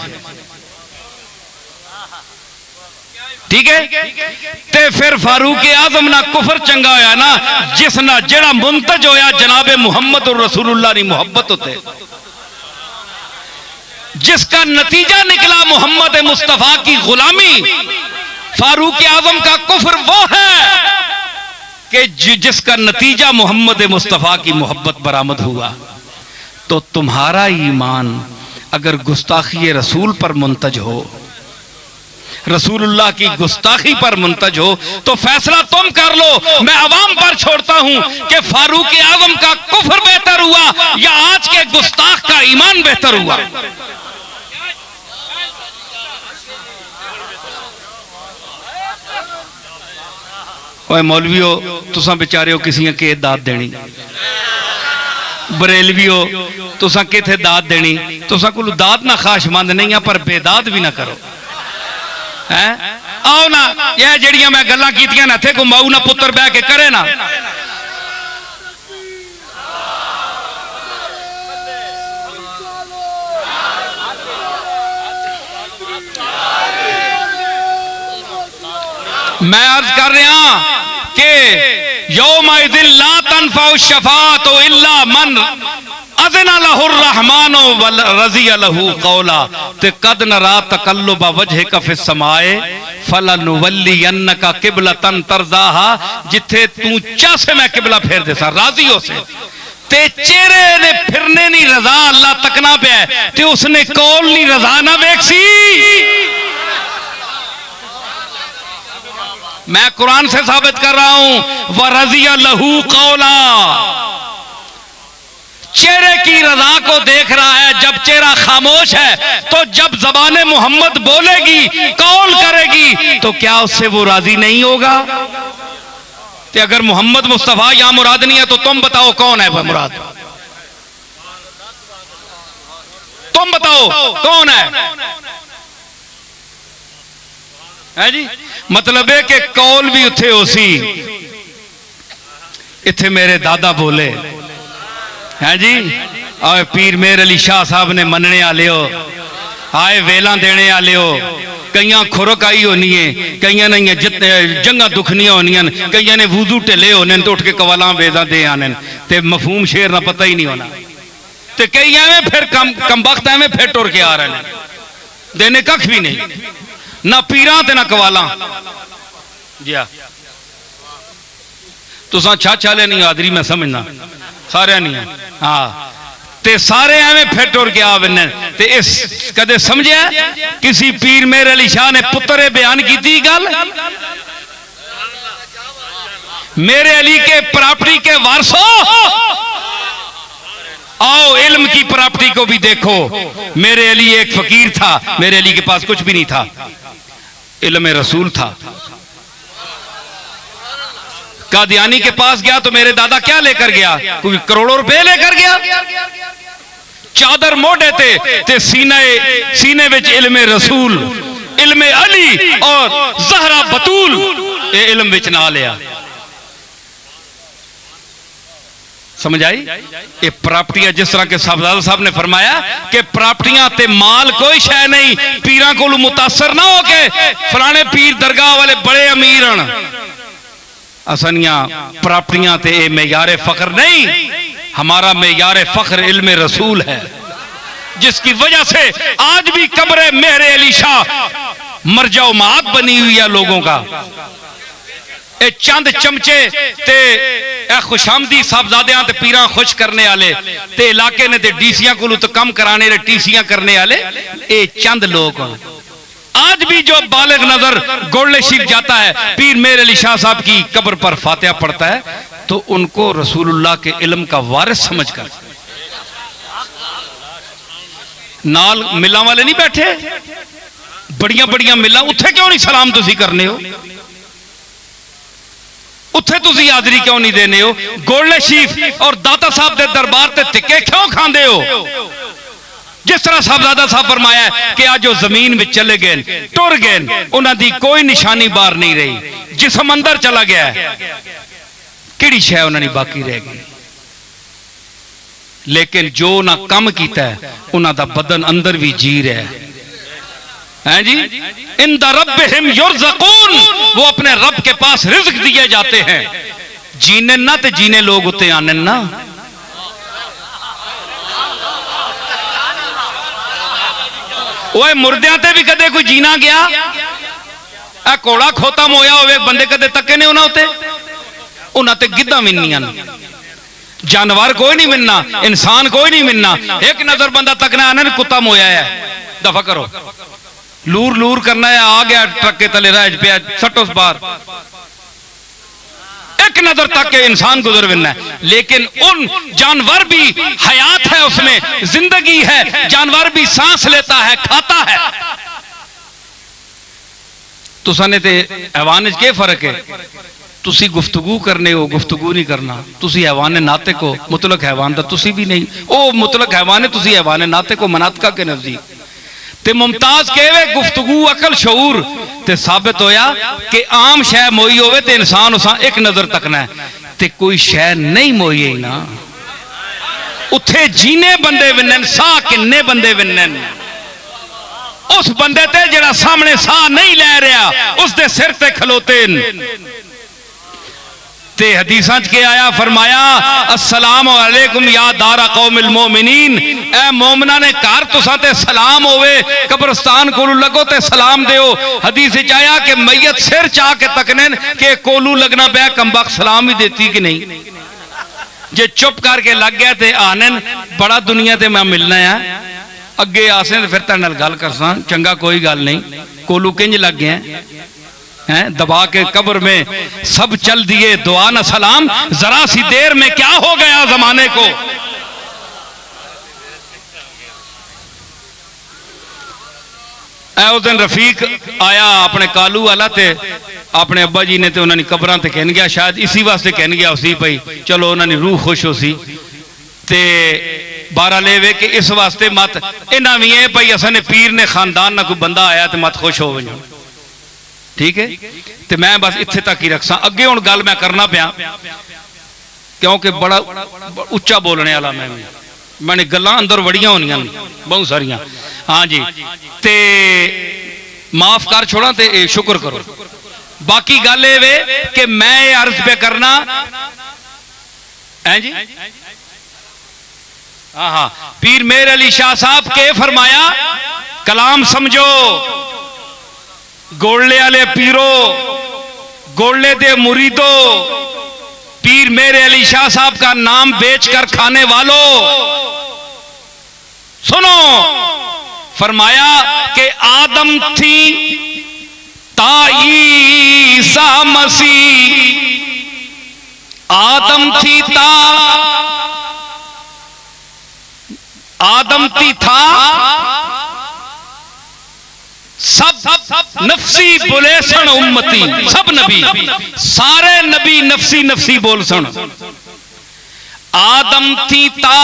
ठीक है? ते फिर फारूक आज़म ना कुफर चंगा होया ना, जिस ना जेड़ा मुंतज होया जनाबे मुहम्मद और रसूलुल्लाह की मोहब्बत होते, जिसका नतीजा निकला मुहम्मद मुस्तफा की गुलामी। फारूक आज़म का कुफर वो है कि जिसका नतीजा मोहम्मद मुस्तफा की मोहब्बत बरामद हुआ। तो तुम्हारा ईमान अगर गुस्ताखी रसूल पर मुंतज हो, रसूलुल्लाह की गुस्ताखी पर मुंतज हो, तो फैसला तुम कर लो। मैं अवाम पर छोड़ता हूं कि फारूक आज़म का कुफर बेहतर हुआ या आज के गुस्ताख का ईमान बेहतर हुआ। ओए मौलवियो, तुसा बेचारे किसी के दाद देनी, बरेलवियो तुसा किथे दाद देनी, तुसा कोल दाद ना खाशमंद नहीं है, पर बेदाद भी ना करो है। आओ ना, ये जड़ियां मैं गल्लां कीतियां ना थे को माऊ ना पुत्र बह के करे ना। मैं अर्ज कर रहा कि यौमइज़िन ला तनफ़उ शफ़ाअतु इल्ला मन अज़ना लहुर रहमानु व रज़िया लहू क़ौला। ते कद नरा तक़ल्लुब वजहिका फ़िस समाए फलनुवल्लियन्नका क़िबलतन तरज़ाहा। जिथे तू चाहे मैं किबला फेर देसा, राजी हो से। ते चेहरे ने फिरने नी रज़ा अल्लाह तकना पे, ते उसने कौल नी रज़ा ना वेखसी। मैं कुरान से साबित कर रहा हूं, व रज़िया लहू क़ौला। चेहरे की रजा को देख रहा है। जब चेहरा खामोश है, तो जब ज़बाने मोहम्मद बोलेगी, कौल करेगी, तो क्या उससे वो राजी नहीं होगा? तो अगर मोहम्मद मुस्तफा यहां मुराद नहीं है, तो तुम बताओ कौन है वह मुराद? तुम बताओ कौन है जी? मतलब है कि कौल भी उथे हो सी, इथे मेरे दादा बोले हैं जी। और पीर मेर अली शाह साहब ने मनने आले हो, आए वेला देने आले हो, कई खुरक आई होनी है, कई ने जंगा दुखनिया होनिया, कई ने वूजू ढिले होने तो उठ के कवाला वेदा दे आने ते मफहूम शेर ना पता ही नहीं होना, ते कई एवं फिर कमबख्त एवं फिर टुर के आ रहे हैं, देने कख भी नहीं, ना पीरा ते ना कवाला। जी तुसा छाले नहीं आदरी मैं समझना सारे नहीं, हाँ ते सारे एवं फिर टुर के आ बने। ते इस कदे समझे किसी पीर मेर अली शाह ने पुत्रे बयान की थी गल, मेरे अली के प्रॉपर्टी के वारसो आओ इल्म की प्रॉपर्टी को भी देखो। मेरे अली एक फकीर था, मेरे अली के पास कुछ भी नहीं था, इल्म रसूल था। कादियानी के पास गया तो मेरे दादा क्या लेकर गया, कोई करोड़ों रुपए लेकर गया, चादर मोड़े ते सीने विच इल्मे रसूल, इल्मे अली और ज़हरा बतूल ये इल्म विच ना लिया। समझ आई? ये प्रॉपर्टियां जिस तरह के साहबजादा साहब ने फरमाया कि प्रॉपर्टियां ते माल कोई शय नहीं, पीरां को मुतासर ना हो के फलाने पीर दरगाह वाले बड़े अमीर हन, असनिया प्रॉपर्टियां ते ये मेयारे फख्र नहीं, हमारा मेयारे फख्र इल्मे रसूल है, जिसकी वजह से आज भी कब्र मेरे अली शाह मरजाओ मात बनी हुई है लोगों का। ए चंद चमचे ते ए खुशामदी साहबजादियां ते पीरां खुश करने वाले ते इलाके ने ते डीसियां को तो कम कराने रे टीसियां करने वाले ए चंद लोग हैं। आज भी जो बालिग नजर गोल्ले शीख जाता है पीर मेर अली शाह साहब की कब्र पर फातिहा पढ़ता है तो उनको रसूलुल्लाह के इल्म का वारिस समझकर, नाल मिला वाले नहीं बैठे, बड़िया बड़िया मिला, उत्थे क्यों नहीं सलाम तुसी करने हो, उत्थे तुसी हाजरी क्यों नहीं देने हो, गोल्ले शीफ और दाता साहब के दरबार ते टिके क्यों खांदे हो। जिस तरह साहबजादा साहब फरमाया कि आज जो जमीन में चले गए टुर गए, उन्हां दी कोई निशानी बाहर नहीं रही, जिस्म अंदर चला गया, किहड़ी शै उन्हां दी बाकी रह गई। लेकिन जो ना कम किया उन्हां दा बदन अंदर भी जी रहा है जी। इंदा रब्बिहिम युरज़क़ून, वो अपने रब के पास रिज़्क़ दिए जाते हैं, जीने ना ते जीने लोग उत्ते आने ना। ओए मुर्दियां ते भी कदे कोई जीना गया, ए कोड़ा खोता मोया होवे बंदे कदे तके ने उन्हां उत्ते, उन्हां ते गिद्धां मिलनियां, जानवर कोई नहीं मिलना, इंसान कोई नहीं मिलना, एक नजर बंदा तकना आने कुत्ता मोया है, दफा करो, लूर लूर करना है, आ गया ट्रक के तले रह पे सटो बार, एक नजर तक के इंसान गुजर बिना है। लेकिन उन जानवर भी हयात है, उसमें जिंदगी है, जानवर भी सांस लेता है, खाता है। तुसाने ते हैवान के फर्क है, तुसी गुफ्तगू करने हो, गुफ्तगू नहीं करना, तुसी हैवान नाते को, मुतलक हैवान दा तुसी भी नहीं, ओ मुतलक हैवान है, तुसी हैवान नाते को मनातका के नजदीक ते मुमताज कहवे गुफ्तगू अकल शऊर ते साबित होया कि आम शय मोई होवे ते इंसान उसा एक नजर तकना है ते कोई शय नहीं मोई ही ना, उथे जीने बंदे विनन, साह किन्ने बंदे विनन, उस बंदे ते जेड़ा सामने साह नहीं लै रहा उस दे सिर ते खलोते ते हदीसां च के आया, फरमाया अस्सलाम अलैकुम या दारा कौमिल मोमिनीन, ए मोमना ने घर तुसां ते सलाम होवे, कब्रस्तान कोलू लगो ते सलाम दियो। हदीस च आया कि मैयत सिर चा के तकने के कोलू लगना पे कमबख्त सलाम ही देती कि नहीं, जे चुप करके लग गया ते आनन बड़ा दुनिया ते मैं मिलना है, अगे आसे ते फिर तेरे नाल गल करसां, चंगा कोई गल नहीं, कोलू किंज लग गया हैं, दबा के कब्र में सब चल दिए दुआ न सलाम, जरा सी देर में क्या हो गया जमाने को। उस दिन रफीक आया अपने कालू वाला ते अपने अब्बा जी ने ते उन्होंने कब्रां ते कहन गया, शायद इसी वास्ते कहन गया उसी भाई चलो उन्होंने रूह खुश हो सी ते बारा ले वे कि इस वास्ते मत इन्ना भी है भाई असा ने पीर ने खानदान ना कोई बंदा आया तो मत खुश हो वजो, ठीक है। तो मैं बस इत्थे तक ही रखसा, अगे हुण गल मैं करना पिया क्योंकि बड़ा उच्चा बोलने वाला मैंने गल्लां अंदर वड़ियां होनियां बहुत सारियां। हाँ जी, ते माफ कर छोड़ा ते शुक्र करो। बाकी गल ये वे कि मैं ये अर्ज पे करना है जी। हाँ हाँ, पीर मेर अली शाह साहब के फरमाया कलाम समझो, गोले वाले पीरो, गोले दे मुरीदो, पीर मेरे अली शाह साहब का नाम बेचकर खाने वालों, सुनो। फरमाया कि आदम थी ता ईसा मसीह, आदम थी ता आदम थी था सब नफसी बोले सन उम्मती, सब नबी सारे नबी नफसी नफसी बोल सन। आदम थी ता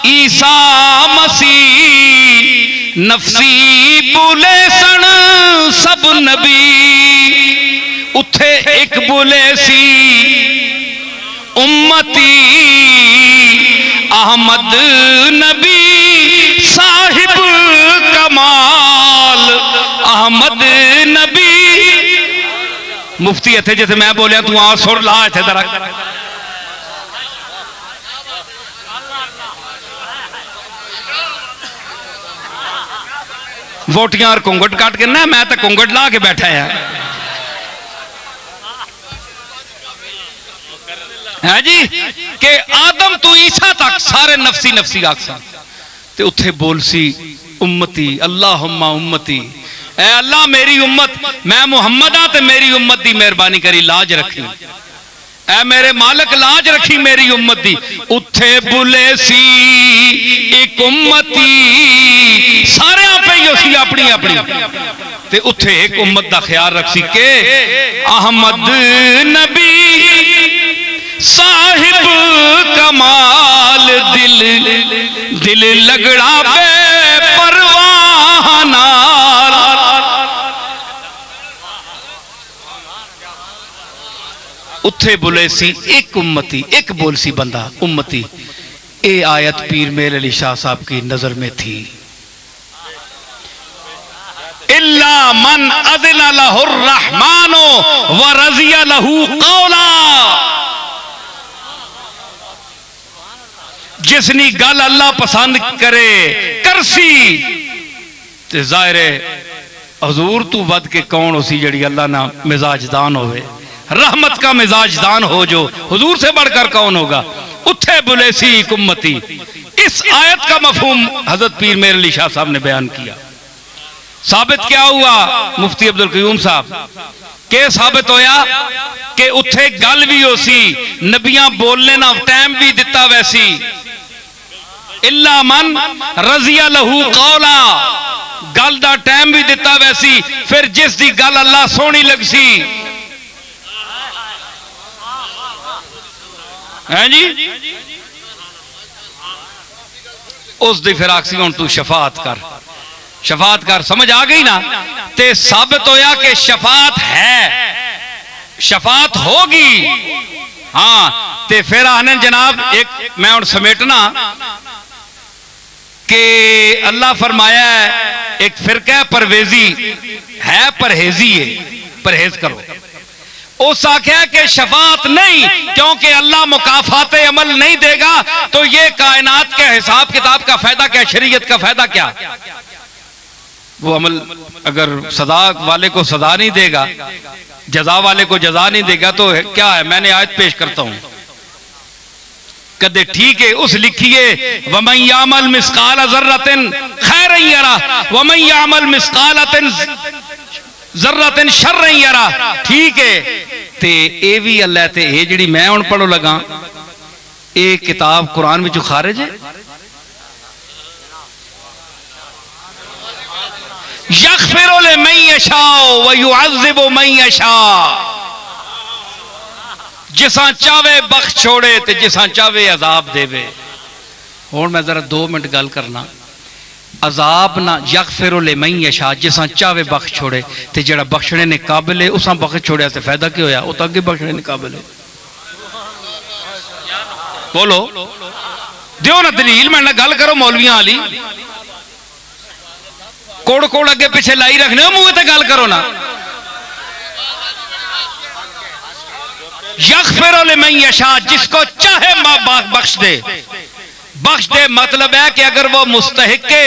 ईसा मसीह नफसी बोले सन सब नबी, उथे एक बोले सी उम्मती अहमद नबी साहिब कमाल, अहमद नबी। मुफ्ती इत्थे जिथे मैं बोलिया तू आ सुर ला इत्थे जरा। वोटियां और घूंघट काट के ना, मैं तो घूंघट ला के बैठा है जी कि आदम तू ईसा तक सारे नफसी नफसी आखसा ते उथे बोल सी उम्मती अल्लाहुम्मा उम्मती, ऐ अल्लाह मेरी उम्मत, मैं मुहम्मद हाँ ते मेरी उम्मत दी मेहरबानी करी लाज रखी, ऐ मेरे मालिक लाज रखी मेरी उम्मत दी। उथे बुले सी एक उम्मती, सारे पे ही उसी अपनी अपनी ते उथे एक उम्मत दा ख्याल रखसी के अहमद नबी साहिब कमाल, दिल दिल लगड़ा बे परवाह नाल। उथे बोले सी एक उम्मती, एक बोल सी बंदा उम्मती। ए आयत पीर मेरे अली शाह साहब की नजर में थी, इल्ला मन अज़िना लहुर रहमानो व रज़िया लहू कौला, जिसनी गल अल्लाह पसंद करे करसी ते जाहिर हजूर तू बद के कौन उसी जड़ी अल्लाह ना मिजाजदान होवे, रहमत का मिजाजदान हो जो हुजूर से बढ़कर कौन होगा। उथे बुले सी उम्मती, इस आयत का मफहूम हजरत पीर मेरे अली शाह साहब ने बयान किया। साबित क्या हुआ मुफ्ती अब्दुल कयूम साहब के साबित होया कि उथे गल भी हो सी, नबियां बोलने ना टाइम भी दिता वैसी, इल्ला मन रज़िया लहू कौला, गल दा टाइम भी दिता वैसी, फिर जिस दी गल अल्लाह सोहनी लगसी है जी उस दी फिर आखसी हुण तू शफात कर, शफात कर। समझ आ गई ना? ते साबित होया कि शफात है, शफात होगी। हाँ ते फिर आने जनाब एक मैं हुण समेटना कि अल्लाह फरमाया है एक फिरका परवेजी है, परहेजी है, परहेज करो। उस आख्या कि शफात नहीं, क्योंकि अल्लाह मुकाफाते अमल नहीं देगा तो ये कायनात के हिसाब किताब का फायदा क्या, शरीयत का फायदा क्या? वो अमल अगर सदा वाले को सदा नहीं देगा, जजा वाले को जजा नहीं देगा तो क्या है? मैंने आयत पेश करता हूं, कदे ठीक है उस लिखिए वमन यामल मिस्काल ज़र्रतिन खैरन यरा वमन यामल मिस्काल ज़र्रतिन शर्रन यरा। ठीक है ते ए भी अल्लाह ते ए जिहड़ी मैं हुण पढ़ो लगा ए किताब कुरान विचों खारिज है। यग़फ़िरु लिमन यशाउ व युअज़्ज़िबु मन यशा, जिसा चावे बख्श छोड़े ते जिसा चावे अजाब देवे। हुण मैं जरा 2 मिनट गल करना, अजाब ना यग़फ़िरु लिमन यशा, जिसा चावे बख्श छोड़े ते जेड़ा बख्शने ने काबिल है उसा बख्श छोड़िया ते फायदा की होया? वो तो अगे बख्शने ने काबिल है। बोलो दियो ना दलील, मैं ना गल करो मौलवियां वाली। कोड़ कोड़ अगे पिछे लाई रखने हो, मुंह ते गल करो ना। यग़फ़िरु लिमन यशा, जिसको चाहे बख्श दे। बख्श दे मतलब है कि अगर वो मुस्तहिक़े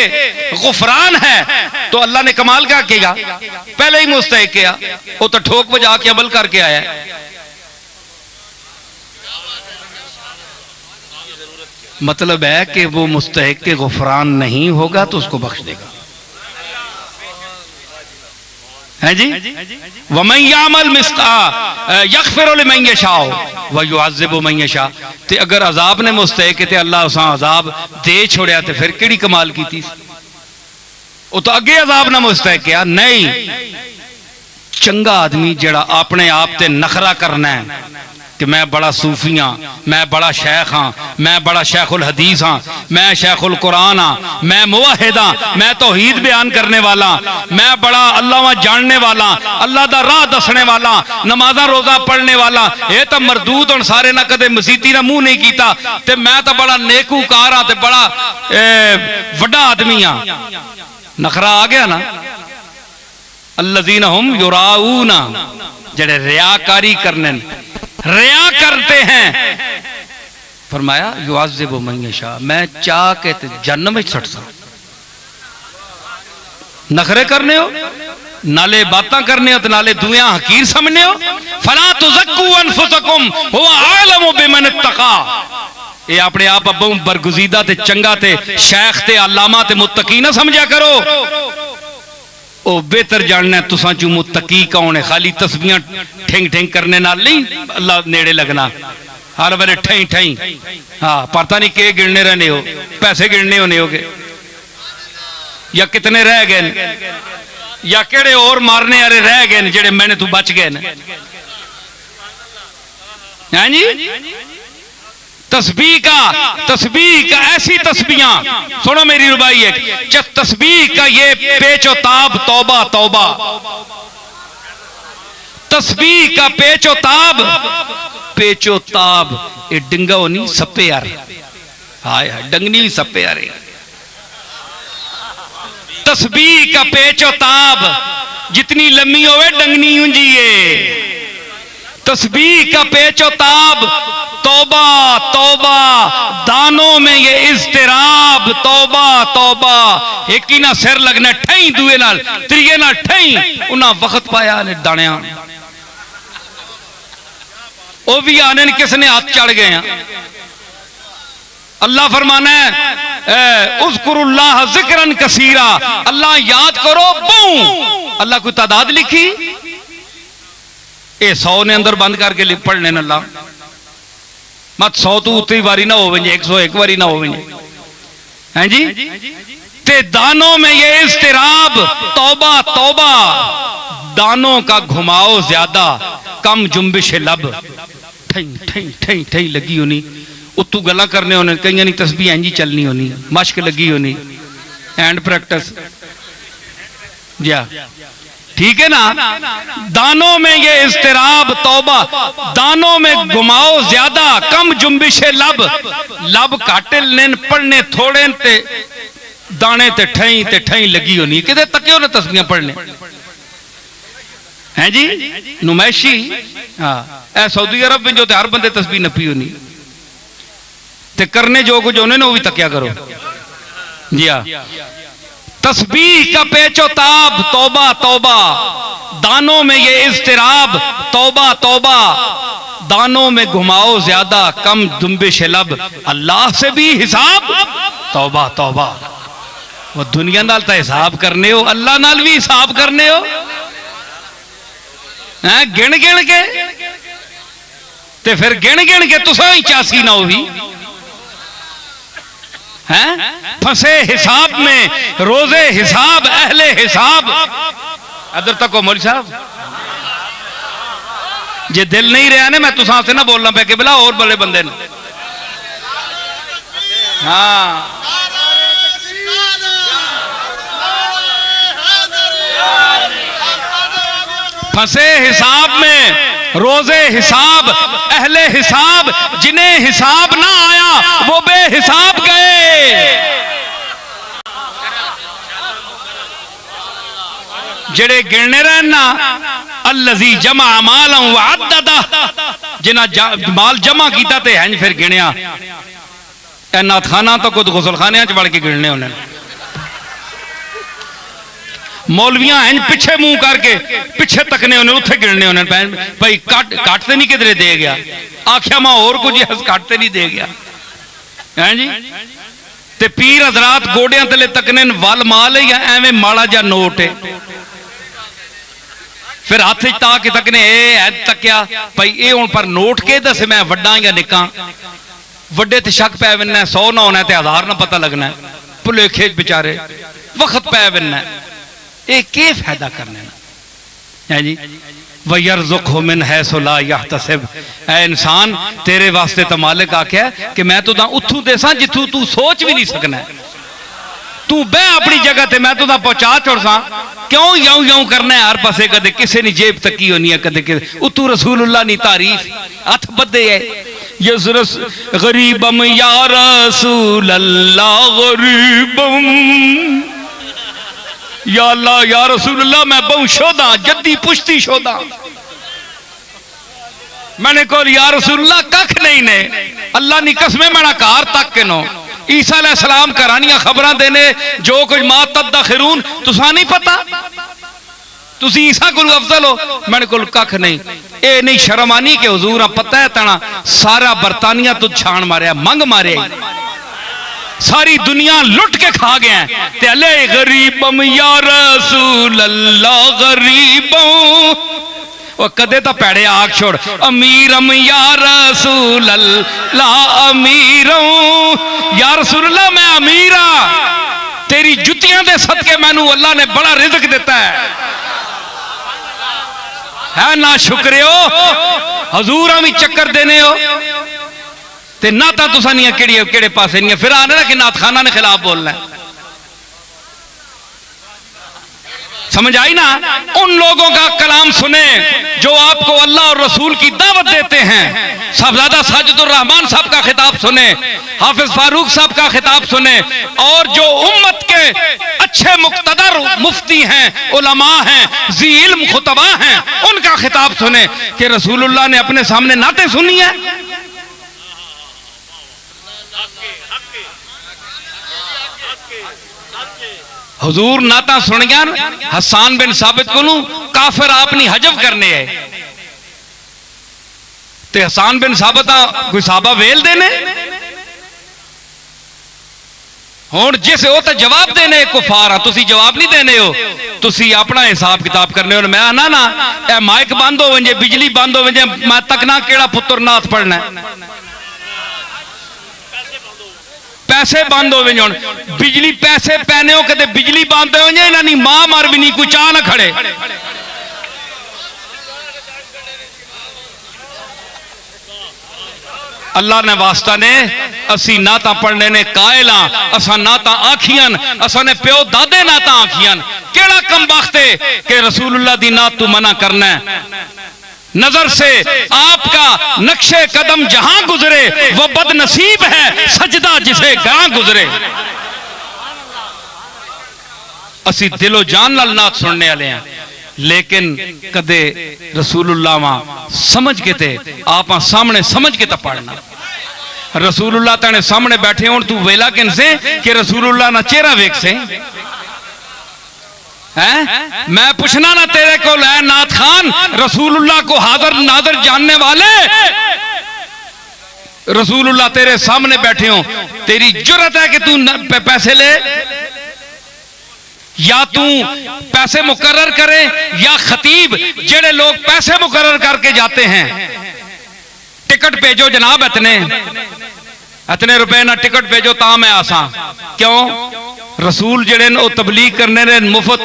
गुफरान है तो अल्लाह ने कमाल क्या किया, पहले ही मुस्तहिक़ किया, वो तो ठोक बजा के अमल करके आया है। मतलब है कि वो मुस्तहिक़े गुफरान नहीं होगा तो उसको बख्श देगा, है जी। वमन यामल यग़फ़िरु लिमन यशा व युअज़्ज़िबु मन यशा, ते अगर अजाब ने मुस्तहिक़ ते अल्लाह उस अजाब दे छोड़िया ते फिर केड़ी कमाल की थी, वो तो अगे अजाब ना मुस्तहिक़ किया। नहीं, चंगा आदमी जड़ा अपने आप ते नखरा करना है कि मैं बड़ा सूफी हाँ, मैं बड़ा शेख हाँ, मैं बड़ा शेखुल हदीस हाँ, मैं शेखुल कुरान हाँ, मैं मुवहिद हाँ, मैं तौहीद बयान करने वाला, मैं बड़ा अल्लाह जानने वाला, अल्लाह दा राह दसने वाला, नमाजा रोजा पढ़ने वाला, ये तो मरदूद और सारे ना कदे मसीती ना मुंह नहीं कीता, ते मैं तो बड़ा नेकूकार हाँ, ते बड़ा वड्डा आदमी हाँ। नखरा आ गया ना। अल्लज़ीना हुम युराऊना, जड़े रियाकारी करने, रिया करते हैं। फरमाया युअज़्ज़िबु मन यशा, मैं चाह के जन्नत में सटसा। नखरे करने हो, नाले बातें करने हो, तो नाले दुनिया हकीर समझने हो। फला तुज़क्कू अनफुसकुम हुवा आलमु बिमन इत्तक़ा, ये अपने आप अब्बों बरगुज़ीदा ते चंगा ते शेख ते अल्लामा ते मुत्तकी ना समझा करो। ओ बेहतर जानना है तुसा चू मुत्तकी कौन है। खाली तस्बीहां ठेंग ठेंग करने नाल नहीं अल्लाह नेड़े लगना, हर वेले ठई ठई, हाँ पता नहीं के गिनने रहने हो, पैसे गिनने होने होगे या कितने रह गए, या केड़े और मारने वाले रह गए जेड़े मैंने तू बच गए हैं जी। तस्बीह का ऐसी तस्बीहां सुनो मेरी रुबाई है, तस्बीह का ये पेचो ताब तौबा तौबा, तस्बीह का पेचो ताब ये डिंगा नहीं सप्पे यार, हाय हाय डंगनी भी सप्पे यार। तस्बीह का पेचो ताब जितनी लम्बी होवे डंगनी ऊंजी है। तस्बीह का पेचो ताब तौबा तौबा, दानों में ये इज़्तिराब तौबा तौबा। एक ही ना सिर लगना ठई, दुए नाल त्रिये नाल ठई, उन्हें वक्त पाया ने दानिया वो भी आने किसने हाथ चढ़ गए हैं। अल्लाह फरमाना है उज़्कुरुल्लाह ज़िक्रन कसीरा, अल्लाह याद करो बहु। अल्लाह कोई तादाद लिखी, ये 100 ने अंदर बंद करके पढ़ने अल्लाह मत 100 तो उतनी बारी ना हो, 101 बारी ना हो, हैं जी। ते दानों में ये इज़्तिराब तौबा तौबा, दानों का घुमाओ ज्यादा कम जुम्बिश लब, ठई ठई ठई ठई लगी होनी, उत्तू गला करने होने, कई नहीं तस्बीह इंजी चलनी होनी, मश्क लगी होनी, हैंड प्रैक्टिस जा, ठीक है ना। दानों में ये इज़्तिराब तौबा, दानों में घुमाओ ज्यादा कम जुम्बिशे लब, लब काटे लेन पढ़ने थोड़े ते दाने ते ठई लगी होनी, किधर तकियो ने तस्बीहां पढ़ने, हैं जी नुमाइशी। हाँ ऐ सऊदी अरब में जो हर बंदे तस्बीह नपी होनी, ते करने जो कुछ होने वो भी तकिया करो जी। हाँ तस्बीह का पेचो ताब तौबा तौबा, दानों में ये इज़्तिराब तौबा तौबा, दानों में घुमाओ ज्यादा कम जुम्बिश लब, अल्लाह से भी हिसाब तौबा तौबा। वो दुनिया नाल तो हिसाब करने हो, अल्लाह नाल भी हिसाब करने हो, हैं गिन गिन के, ते फिर गिन गिन के तुसा ही 84 ना हो भी हैं, फंसे हिसाब में, रोजे हिसाब अहले हिसाब। अदर तक हो मौलवी साहब, जे दिल नहीं रहा ने मैं तुसा से ना बोलना पे कि बोला और बड़े बंदे ने। हाँ फंसे हिसाब में, रोजे हिसाब अहले हिसाब, जिन्हें हिसाब ना आया वो बेहिसाब गए। जेड़े गिनने रहन ना, अल्लज़ी जमा मालन व अद्ददा, जिन्हां माल जमा कीता ते हैं फिर गिणिया। ए नाथखाना तो खुद गुसलखाने च वड़ के गिनने होने। मौलवियां हैं पिछे मुंह करके पिछे तकने होने, उत्थे गिनने होने भाई कट ते नहीं किधरे दे गया, आख्या मैं और कुछ कट ते नहीं दे गया हैं जी। ते पीर हजरात गोडियां तले तकने वल माल है या एवं माड़ा जा नोट है, फिर हाथ ता के तकने तकिया भाई ये हूं पर नोट के दस मैं वड्डा या निका, वड्डे ते शक पै बनना, 100 ना होना ते 1000 ना पता लगना, भुलेखे बेचारे वक्त पै बनना, ये के फायदा करने है जी। वयरज़ुक़हु मिन हैसु ला यहतसिब, ऐ इंसान तेरे वास्ते तो मालिक आख्या कि मैं तो उथू देसा जिथू तू सोच भी नहीं सकना, तू बह अपनी जगह ते मैं तो पहुंचा छोड़सा, क्यों यूं यूं करना है हर पासे, कदे किसी ने जेब तकी होनी है, कदे उतू रसूलुल्लाह नी तारीफ हथ बदे है, यसरस गरीबम या रसूलल्लाह गरीबम, या अल्लाह या रसूलुल्लाह मैं बहु शोधा जद्दी पुश्ती शोधा, मैंने को या रसूलुल्लाह कख नहीं ने, अल्लाह नी कसमें मैंने कार तक के नो ईसा अलैहिस्सलाम करानियां खबरां देने जो कुछ मा तदखिरून तुसा नहीं पता, तुसी ईसा कोल अफजल हो, मैंने कोल कख नहीं। ए नहीं शर्म आनी के हुजूर पता है तना सारा बरतानिया तो छाण मारिया, मंग मारे, सारी दुनिया लुट के खा गया, ते अले गरीबम या रसूल अल्लाह गरीबों, वो कदे तो पैड़े आग छोड़, अमीरम या रसूल अल्लाह अमीरों, या रसूल अल्लाह मैं अमीरा, तेरी जुतियां दे सदके मैनू अल्लाह ने बड़ा रिज़्क देता है ना शुक्रे हो, हजूर भी चक्कर देने हो ते ना ता तुसा नहीं केड़े पासे नहीं, फिर आने ना कि नाथखाना ने खिलाफ बोलना है, समझ आई ना। उन लोगों का कलाम सुने जो आपको अल्लाह और रसूल की दावत देते हैं, साहबजादा साजिदुर रहमान साहब का खिताब सुने, हाफिज फारूक साहब का खिताब सुने, और जो उम्मत के अच्छे मुक्तदर मुफ्ती हैं, उलमा हैं, जी इल्म खुतबा हैं, उनका खिताब सुने कि रसूलुल्लाह ने अपने सामने नाते सुनी है। हुजूर नाता सुन गया हसान बिन साबित को काफिर आपनी हजब करने है, ते हसान बिन साबित कोई साहबा वेल देने हुण जिस वो तो जवाब देने कुफार तुसी जवाब नहीं देने हो, तुसी अपना हिसाब किताब करने हो। मैं आना ना ए माइक बंद हो वंजे, बिजली बंद हो वंजे, मैं तक ना केड़ा पुत्र नाथ पढ़ना है, पैसे बंद हो हुण बिजली पैसे पैने हो, कदे बिजली बंद हो जाए इन्हां दी मां मर भी नहीं, कोई चाह ना खड़े। अल्लाह ने वास्ता ने असी ना ता पढ़ने ने कायल हाँ, असा ना ता आखियन, असा ने प्यो दादे ना ता आखियन, केड़ा कम बख्ते के रसूलुल्लाह दी नात तू मना करना है। नजर से आपका नक्शे कदम जहां गुजरे वो बदनसीब है सजदा जिसे गां गुजरे। असी दिलो जान नाल नात सुनने वाले हैं, लेकिन कदे रसूलुल्लाह वहां समझ के ते आप सामने समझ के तो पढ़ना। रसूलुल्लाह तेने सामने बैठे हो तू वेला किन से कि रसूलुल्लाह ना चेहरा वेख से है? मैं पूछना ना तेरे को है नाथ खान, रसूलुल्लाह को हाजिर नादर जानने वाले, रसूलुल्लाह तेरे सामने बैठे हो, तेरी जुर्रत है कि तू पैसे ले, या तू पैसे मुकर्रर करे, या खतीब जेड़े लोग पैसे मुकर्रर करके जाते हैं, टिकट भेजो जनाब इतने रुपए ना टिकट भेजो ता मैं आसा। क्यों? रसूल जेड़े ओ तबलीग करने ने मुफ्त,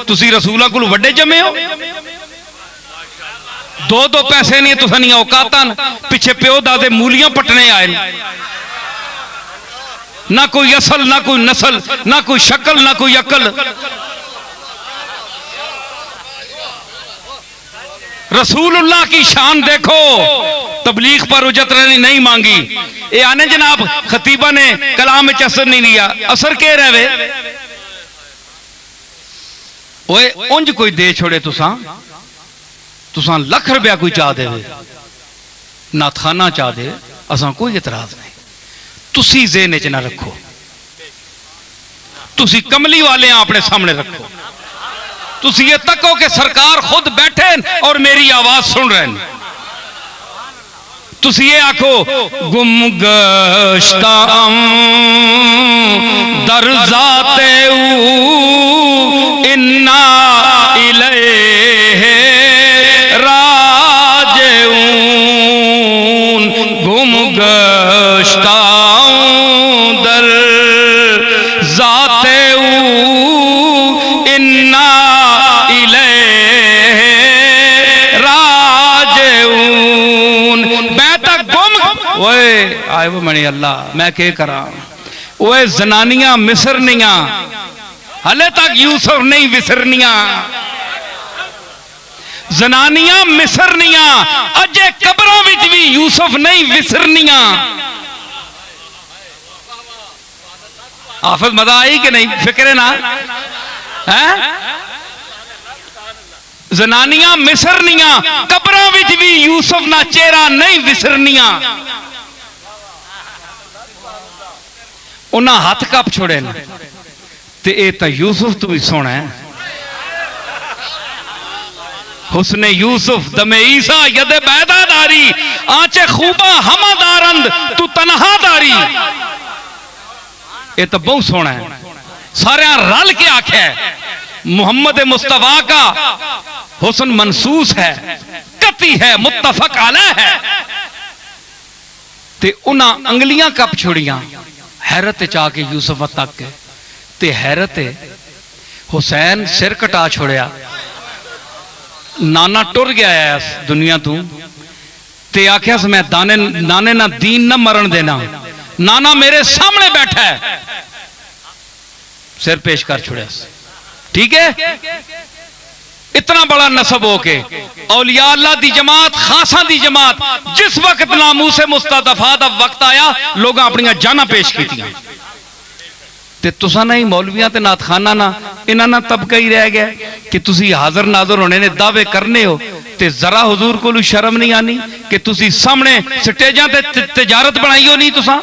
तुसी रसूलों को वड्डे जमे हो, दो पैसे नहीं तुसा नहीं औकातन, पिछे प्यो दादे मूलियां पटने आए, ना कोई असल ना कोई नस्ल ना कोई शक्ल ना कोई अकल। रसूलुल्लाह की शान देखो, तबलीग पर उजरत नहीं मांगी, ये आने जनाब खतीबा ने कलाम में असर नहीं लिया, असर के रहे ओए उंज कोई दे छोड़े तुसा लख रुपया कोई चाह दे, नाथखाना चाह दे, असा कोई इतराज नहीं। तुसी ज़हन च ना रखो, तुसी कमली वाले अपने सामने रखो। तुसी ये तको कि सरकार खुद बैठे और मेरी आवाज सुन रहे हैं। तुसी ये आखो गुमगश्ता दर ज़ाते इन्ना इलैहि राजिऊन, गुमगश्ता दर ज़ाते इन्ना इलैहि राजिऊन। मैं तक गुम ओए आए वो मनी अल्लाह मैं के करा। ओए जनानियां मिसरनियां हले तक यूसुफ नहीं विसरनियां, जनानियां मिसरनियां अजे कब्रों विच भी यूसुफ नहीं विसरनियां। हाफिज मजा आई कि नहीं? फिक्र ना है? जनानियां मिसरनियां कब्रों विच भी यूसुफ ना चेहरा नहीं विसरनियां। उन्हें हाथ कप छोड़े न ते ए तां यूसुफ तो भी सोना है। हुस्ने यूसुफ दमे ईसा यदे बैदादारी आंचे खूबा हमादारंद तू तनहादारी। ये तो बहुत सोना है। सारे रल के आखे मोहम्मद मुस्तफा का हुस्न मनसूस है, कती है, मुत्तफक अलैह है। ते उन्हां अंगलियां कप छोड़ियां हैरत चाके यूसुफ तक ते हैरत हुसैन सिर कटा छोड़िया। नाना टुर गया है इस दुनिया तू ते आख्या मैं दाने नाने ना दीन ना मरण देना। नाना मेरे सामने बैठा है, सिर पेश कर छोड़िया। ठीक है, इतना बड़ा नसब होके औलिया अल्लाह दी जमात, खासा दी जमात, जिस वक्त नामूसे मुस्तदफा दा वक्त आया लोग अपनी जाना पेश कीतियां ते तुसा नहीं मौलवियां ते नाथखाना ना इन्हां ना तबका ही रह गया कि तुसी हाजिर नाजर होने ने दावे करने हो ते जरा हुजूर को शर्म नहीं आनी कि तुसी सामने स्टेजां ते तिजारत बनाई हो नहीं। तुसा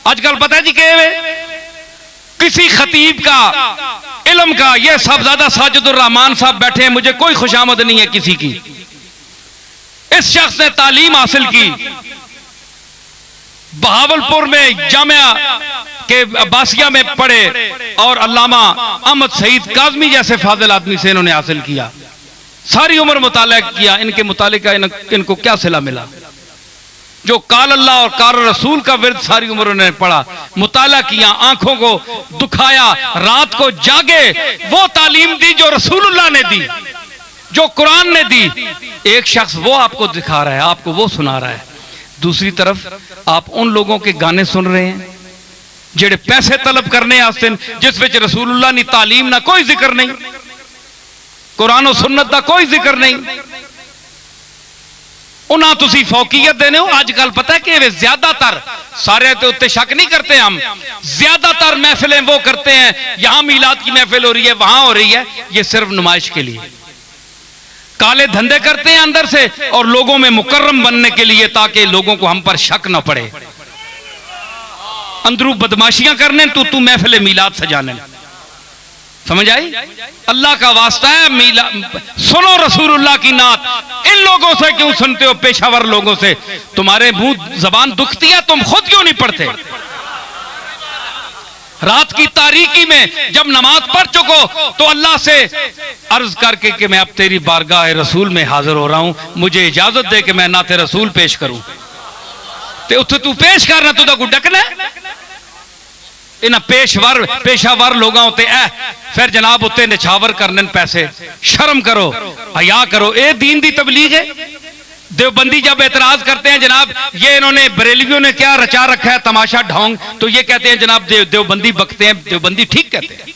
आजकल पता है जी के किसी खतीब का इल्म का ये साहबजादा साजिदुर रहमान साहब बैठे हैं, मुझे कोई खुशामद नहीं है किसी की। इस शख्स ने तालीम हासिल की बहावलपुर में जामिया के अब्बासिया में पढ़े और अल्लामा अहमद सईद काज़मी जैसे फाजिल आदमी से इन्होंने हासिल किया। सारी उम्र मुताला किया, इनके मुताले का इनको क्या सिला मिला? जो काल अल्लाह और काल रसूल का विर्द सारी उम्र उन्होंने पढ़ा, मुताला किया, आंखों को दुखाया, रात को जागे, वो तालीम दी जो रसूलुल्लाह ने दी, जो कुरान ने दी। एक शख्स वो आपको दिखा रहा है, आपको वो सुना रहा है। दूसरी तरफ आप उन लोगों के गाने सुन रहे हैं जेड़े पैसे तलब करने आस्ते, जिस विच रसूलुल्लाह नी तालीम ना कोई जिक्र नहीं, कुरान और सुन्नत का कोई जिक्र नहीं। उन्हें तुसी फौकियत देने हो। आजकल पता है कि वे ज्यादातर, सारे तो उत्ते शक नहीं करते हम, ज्यादातर महफिलें वो करते हैं, यहां मीलाद की महफिल हो रही है, वहां हो रही है, ये सिर्फ नुमाइश के लिए। काले धंधे करते हैं अंदर से और लोगों में मुकर्रम बनने के लिए, ताकि लोगों को हम पर शक न पड़े। अंदरू बदमाशियां करने तू महफिल मीलाद सजाने। समझ आई? अल्लाह का वास्ता है, सुनो रसूलुल्लाह की नात। इन लोगों से क्यों सुनते हो? पेशावर लोगों से। तुम्हारे मुंह जबान दुखती है, तुम खुद क्यों नहीं पढ़ते? रात की तारीकी में जब नमाज पढ़ चुको तो अल्लाह से अर्ज करके कि मैं अब तेरी बारगाह रसूल में हाजिर हो रहा हूं, मुझे इजाजत दे कि मैं नाते रसूल पेश करूं। ते उत्थे तू पेश करना, तू तो डकना इन्हें पेशावर लोगों ते फिर जनाब उत्ते निछावर करने पैसे। शर्म करो, हया करो। ये दीन दी तबलीग है। देवबंदी जब एतराज करते हैं जनाब ये इन्होंने बरेलवियों ने क्या रचा रखा है तमाशा ढोंग, तो ये कहते हैं जनाब देवबंदी बकते हैं। देवबंदी ठीक कहते हैं,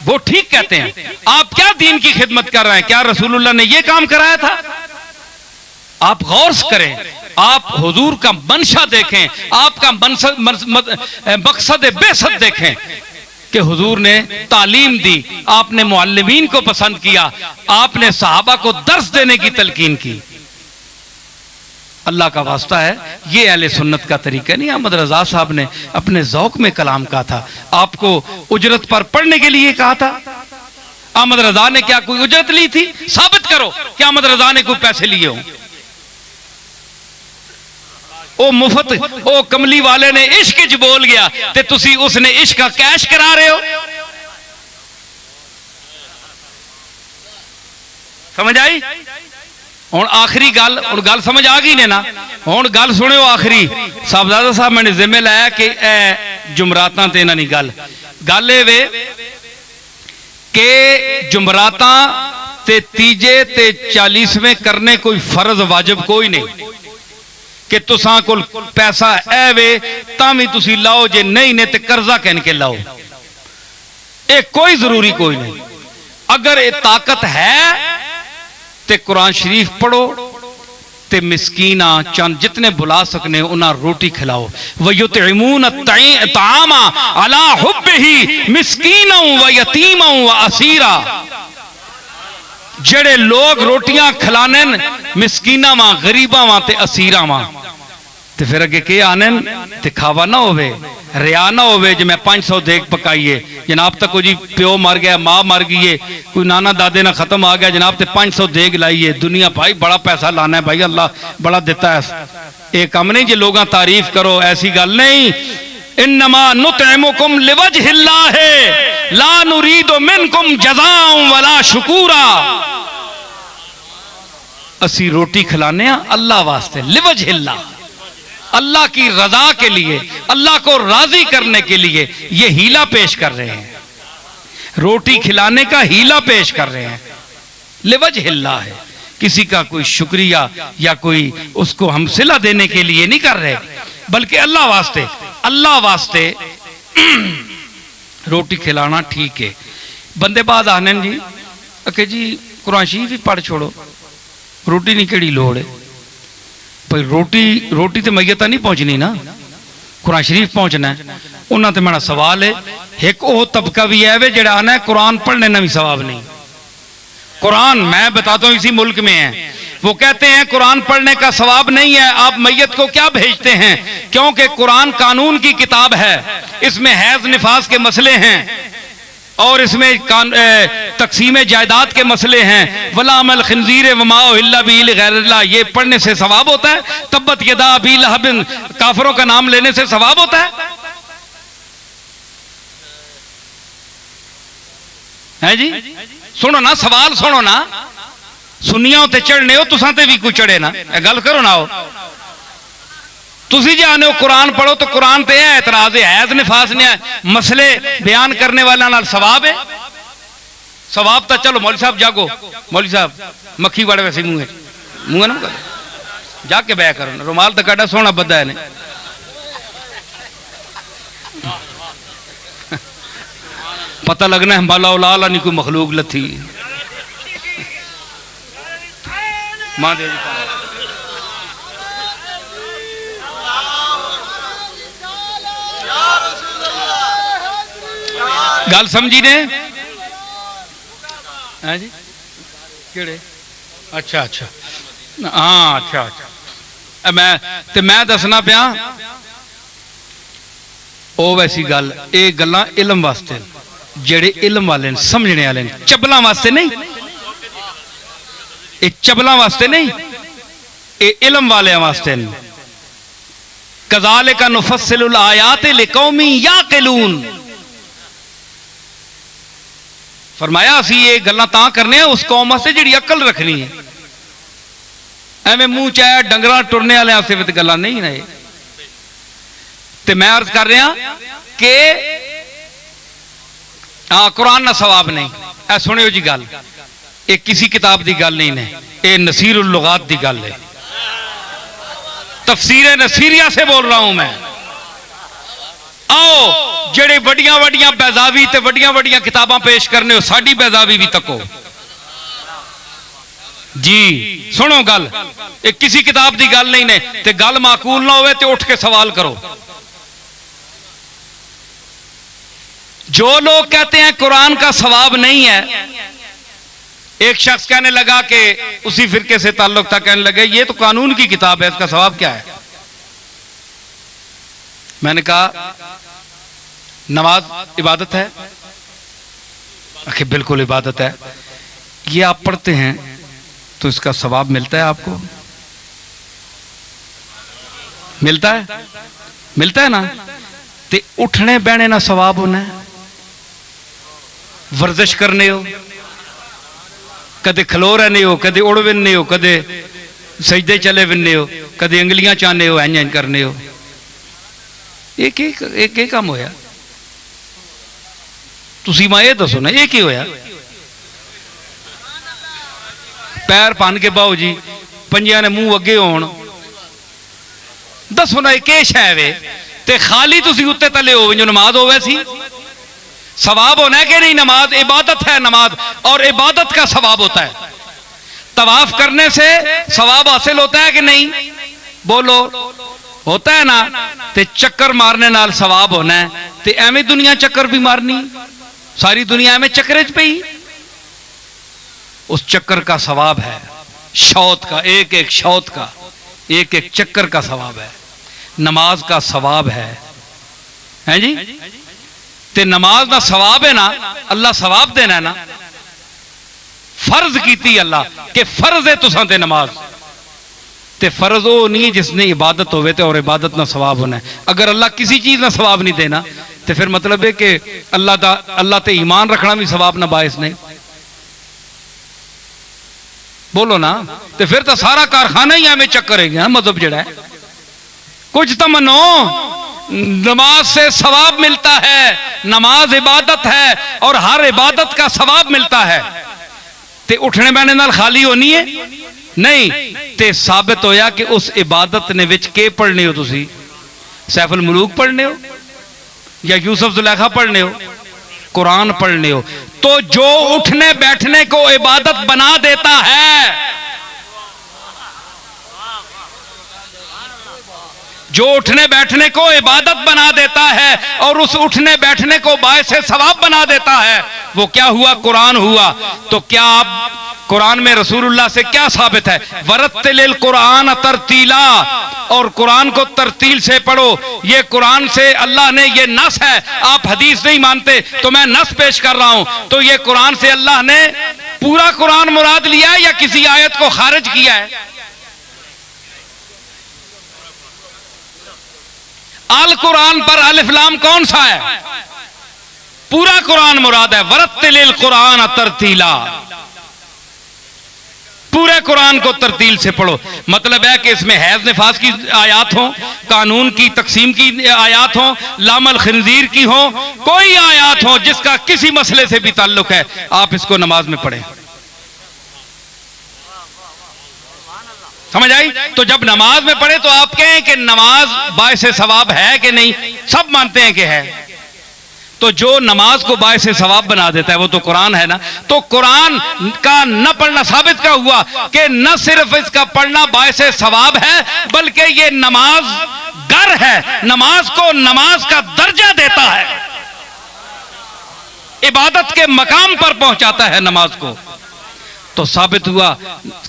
वो ठीक कहते हैं। आप क्या दीन की खिदमत कर रहे हैं? क्या रसूलुल्लाह ने ये काम कराया था? आप गौर करें, आप हुजूर का मंशा देखें, आपका मकसद बेसत देखें। कि हुजूर ने तालीम दी, आपने मुअल्लिमीन को पसंद किया, आपने सहाबा को दर्स देने की तलकीन की। अल्लाह का वास्ता है, ये अहले सुन्नत का तरीका नहीं। अहमद रजा साहब ने अपने ज़ौक़ में कलाम कहा था, आपको उजरत पर पढ़ने के लिए कहा था। अहमद रजा ने क्या कोई उजरत ली थी? साबित करो कि अहमद रजा ने कोई पैसे लिए हों। ओ मुफ्त ओ कमली वाले ने इश्क च बोल गया ते तुसी उसने इश्क का कैश करा रहे हो। समझ आई? हुण आखिरी गल, हुण गल समझ आ गई ने ना? हुण गल सुनियो आखिरी। साहबजादा साहब मैंने जिम्मे लाया कि जुमरातां ते इन्हां दी गल ए वे कि जुमरातां ते तीजे ते 40वें करने कोई फर्ज वाजिब कोई नहीं कि तुसां कोल पैसा है वे तां भी तुसी लाओ, जे नहीं ने ते कर्जा कहन के लाओ। ये कोई जरूरी कोई नहीं। अगर ये ताकत है ते कुरान शरीफ पढ़ो ते मिस्कीना चंद जितने बुला सकने उन्हें रोटी खिलाओ। वयुतइमून तामा अला हुब्बिही मिस्कीना व यतीमा व असीरा। जड़े लोग रोटियां खिलाने मिस्कीना वा, गरीबा वा ते असीरा वा, ते फिर अगे के आने ते खावा ना होवे, रिया ना होवे। जे मैं 500 देग पकाइए जनाब, तक कोई जी प्यो मर गया, मां मर गई है, कोई नाना दादे ना खत्म आ गया जनाब, ते 500 देग लाइए। दुनिया भाई बड़ा पैसा लाना है भाई, अल्लाह बड़ा देता है। ये काम नहीं जे लोग तारीफ करो, ऐसी गल नहीं। इन्नमा नुतइमुकुम लिवजहिल्लाह ला नुरीदु मिनकुम जज़ाअन वला शुकूरा। असी रोटी खिलाने अल्लाह वास्ते, लिवजहिल्लाह, अल्लाह की रजा के लिए, अल्लाह को राजी करने के लिए ये हीला पेश कर रहे हैं। रोटी खिलाने का हीला पेश कर रहे हैं, लिवजहिल्लाह है। किसी का कोई शुक्रिया या कोई उसको हम सिला देने के लिए नहीं कर रहे, बल्कि अल्लाह वास्ते, अल्लाह वास्ते रोटी खिलाना ठीक है। बंदे बाद आने जी अके जी कुरान शरीफ भी पढ़ छोड़ो, रोटी नहीं केड़ी लोड़ है भाई। रोटी तो मैयत नहीं पहुंचनी ना, कुरान शरीफ पहुंचना है। उन्होंने तो मेरा सवाल है, एक वो तबका भी है वे जड़ा आना है कुरान पढ़ने ना भी सवाब नहीं। कुरान मैं बताता हूँ इसी मुल्क में है, वो कहते हैं कुरान पढ़ने का सवाब नहीं है, आप मैयत को क्या भेजते हैं? क्योंकि कुरान कानून की किताब है, इसमें हैज निफास के मसले हैं और इसमें तकसीम जायदाद के मसले हैं। वला अमल खिंजीर वमा इल्ला बिल गैरिल्लाह, ये पढ़ने से सवाब होता है? तब्बत यदा अबी लहब, काफिरों का नाम लेने से सवाब होता है जी? सुनो ना, सवाल सुनो ना। सुनिया ते चढ़ने हो, तुसा ते भी कोई चढ़े ना, गल करो ना। हो तुसी जे आने हो कुरान पढ़ो तो कुरान ते है एतराज है, हैज निफास ने मसले बयान करने वाला नाल सवाब है। सवाब तो चलो मौलवी साहब जागो, मौलवी साहब मक्खी बड़े वैसे मुंह ना जाके बह करो, रुमाल तो काटा सोना बदा है ने। पता लगना है बाला उलाला नहीं कोई मखलूक लथी। मां दे गल समझी ने? है जी केड़े? अच्छा अच्छा हाँ अच्छा अच्छा। मैं दसना पिया ओ वैसी गल, ये गल्लां इलम वास्ते, जेड़े इलम वाले समझने वाले, चबलों वास्ते नहीं। ये चबलों वास्ते नहीं, ये इलम वाले वास्ते। कज़ालिका नुफ़स्सिलुल आयाति लिक़ौमिन याक़िलून। फरमाया असी ये गल्लां तां करने उस कौम वास्ते जिहड़ी अकल रखनी है। एवें मुंह चाहे डंगरा टुरने वाले वास्ते भी गल्लां नहीं ने। ते मैं अर्ज कर रहा कि हाँ कुरान ना सवाब नहीं। ऐ सुनियो जी गल, ये किसी किताब की गल नहीं है, ये नसीरुल लुगात की गल है। तफसीर नसीरिया से बोल रहा हूं मैं। आओ जेड़े वड्डियां वड्डियां बैजावी ते वड्डियां वड्डियां किताबां पेश करने हो, साडी बैजावी भी तको जी। सुनो गल, ये किसी किताब की गल नहीं ने, ते गल माकूल ना होवे ते उठ के सवाल करो। जो लोग कहते हैं कुरान का सवाब नहीं है, एक शख्स कहने लगा कि उसी फिरके से ताल्लुक था, कहने लगे ये तो कानून की किताब है, इसका सवाब क्या है? मैंने कहा नमाज इबादत है। आखिर बिल्कुल इबादत है। ये आप पढ़ते हैं तो इसका सवाब मिलता है आपको? मिलता है? मिलता है ना? ते उठने बहने ना सवाब होना है, वर्जिश करने हो, कदे खलो रहने हो, कदे उड़ विनने हो, कदे सजदे चले विनने हो, कदे अंगलियां चाहने हो, इंज करने हो। एक एक काम होया। तुसी मैं ये दसो ना, एक ही होया। पैर भन के बाओ जी, पंजियां ने मुंह अगे होण, दसो ना एक शै वे ते खाली तुसी उत्ते तले हो जो नमाज होवे सी, सवाब होना है कि नहीं? नमाज इबादत है, नमाज और इबादत का सवाब होता है। तवाफ करने से सवाब हासिल होता है कि नहीं? बोलो, होता है ना? ते चक्कर मारने नाल सवाब होना है, ते एवें दुनिया चक्कर भी मारनी, सारी दुनिया एवें चक्कर च पई, उस चक्कर का सवाब है। शौत का, एक एक शौत का, एक एक चक्कर का सवाब है। नमाज का सवाब है जी। ते नमाज का सवाब है ना, अल्लाह सवाब देना है ना। फर्ज कीती अल्लाह कि फर्ज है तुसां ते नमाज, ते फर्ज वो नहीं जिसने इबादत होवे ते और इबादत ना सवाब होना है। अगर अल्लाह किसी चीज ना सवाब नहीं देना तो फिर मतलब है कि अल्लाह ते ईमान रखना भी सवाब ना बायस नहीं। बोलो ना, तो फिर तो सारा कारखाना ही हमें चक्कर है मजहब जड़ा है। कुछ तो मनो, नमाज से सवाब मिलता है, नमाज इबादत है और हर इबादत का सवाब मिलता है। ते उठने बैठने नाल खाली होनी है नहीं, ते साबित होया कि उस इबादत ने विच के पढ़ने हो तुसी? सैफुल मुलूक पढ़ने हो या यूसुफ जुलेखा पढ़ने हो? कुरान पढ़ने हो। तो जो उठने बैठने को इबादत बना देता है, जो उठने बैठने को इबादत बना देता है और उस उठने बैठने को बायस सवाब बना देता है, वो क्या हुआ? कुरान हुआ। तो क्या आप कुरान में रसूलुल्लाह से क्या साबित है? वरत्तिलिल कुरान तरतीला, और कुरान को तरतील से पढ़ो। ये कुरान से अल्लाह ने, ये नस है, आप हदीस नहीं मानते तो मैं नस पेश कर रहा हूं। तो ये कुरान से अल्लाह ने पूरा कुरान मुराद लिया है या किसी आयत को खारिज किया है? अल कुरान पर अलिफ लाम कौन सा है? पूरा कुरान मुराद है। वरत्तिलिल कुरान तरतीला, पूरे कुरान को तरतील से पढ़ो। मतलब है कि इसमें हैज निफास की आयात हो, कानून की तकसीम की आयात हो, लामल खिंजीर की हो, कोई आयात हो जिसका किसी मसले से भी ताल्लुक है, आप इसको नमाज में पढ़ें। समझ आई? तो जब नमाज में पढ़े तो आप कहें कि नमाज बायस सवाब है कि नहीं? सब मानते हैं कि है। तो जो नमाज को बायस सवाब बना देता है वो तो कुरान है ना। तो कुरान का न पढ़ना साबित क्या हुआ कि न सिर्फ इसका पढ़ना बायस सवाब है, बल्कि ये नमाज गर है, नमाज को नमाज का दर्जा देता है, इबादत के मकाम पर पहुंचाता है नमाज को। तो साबित हुआ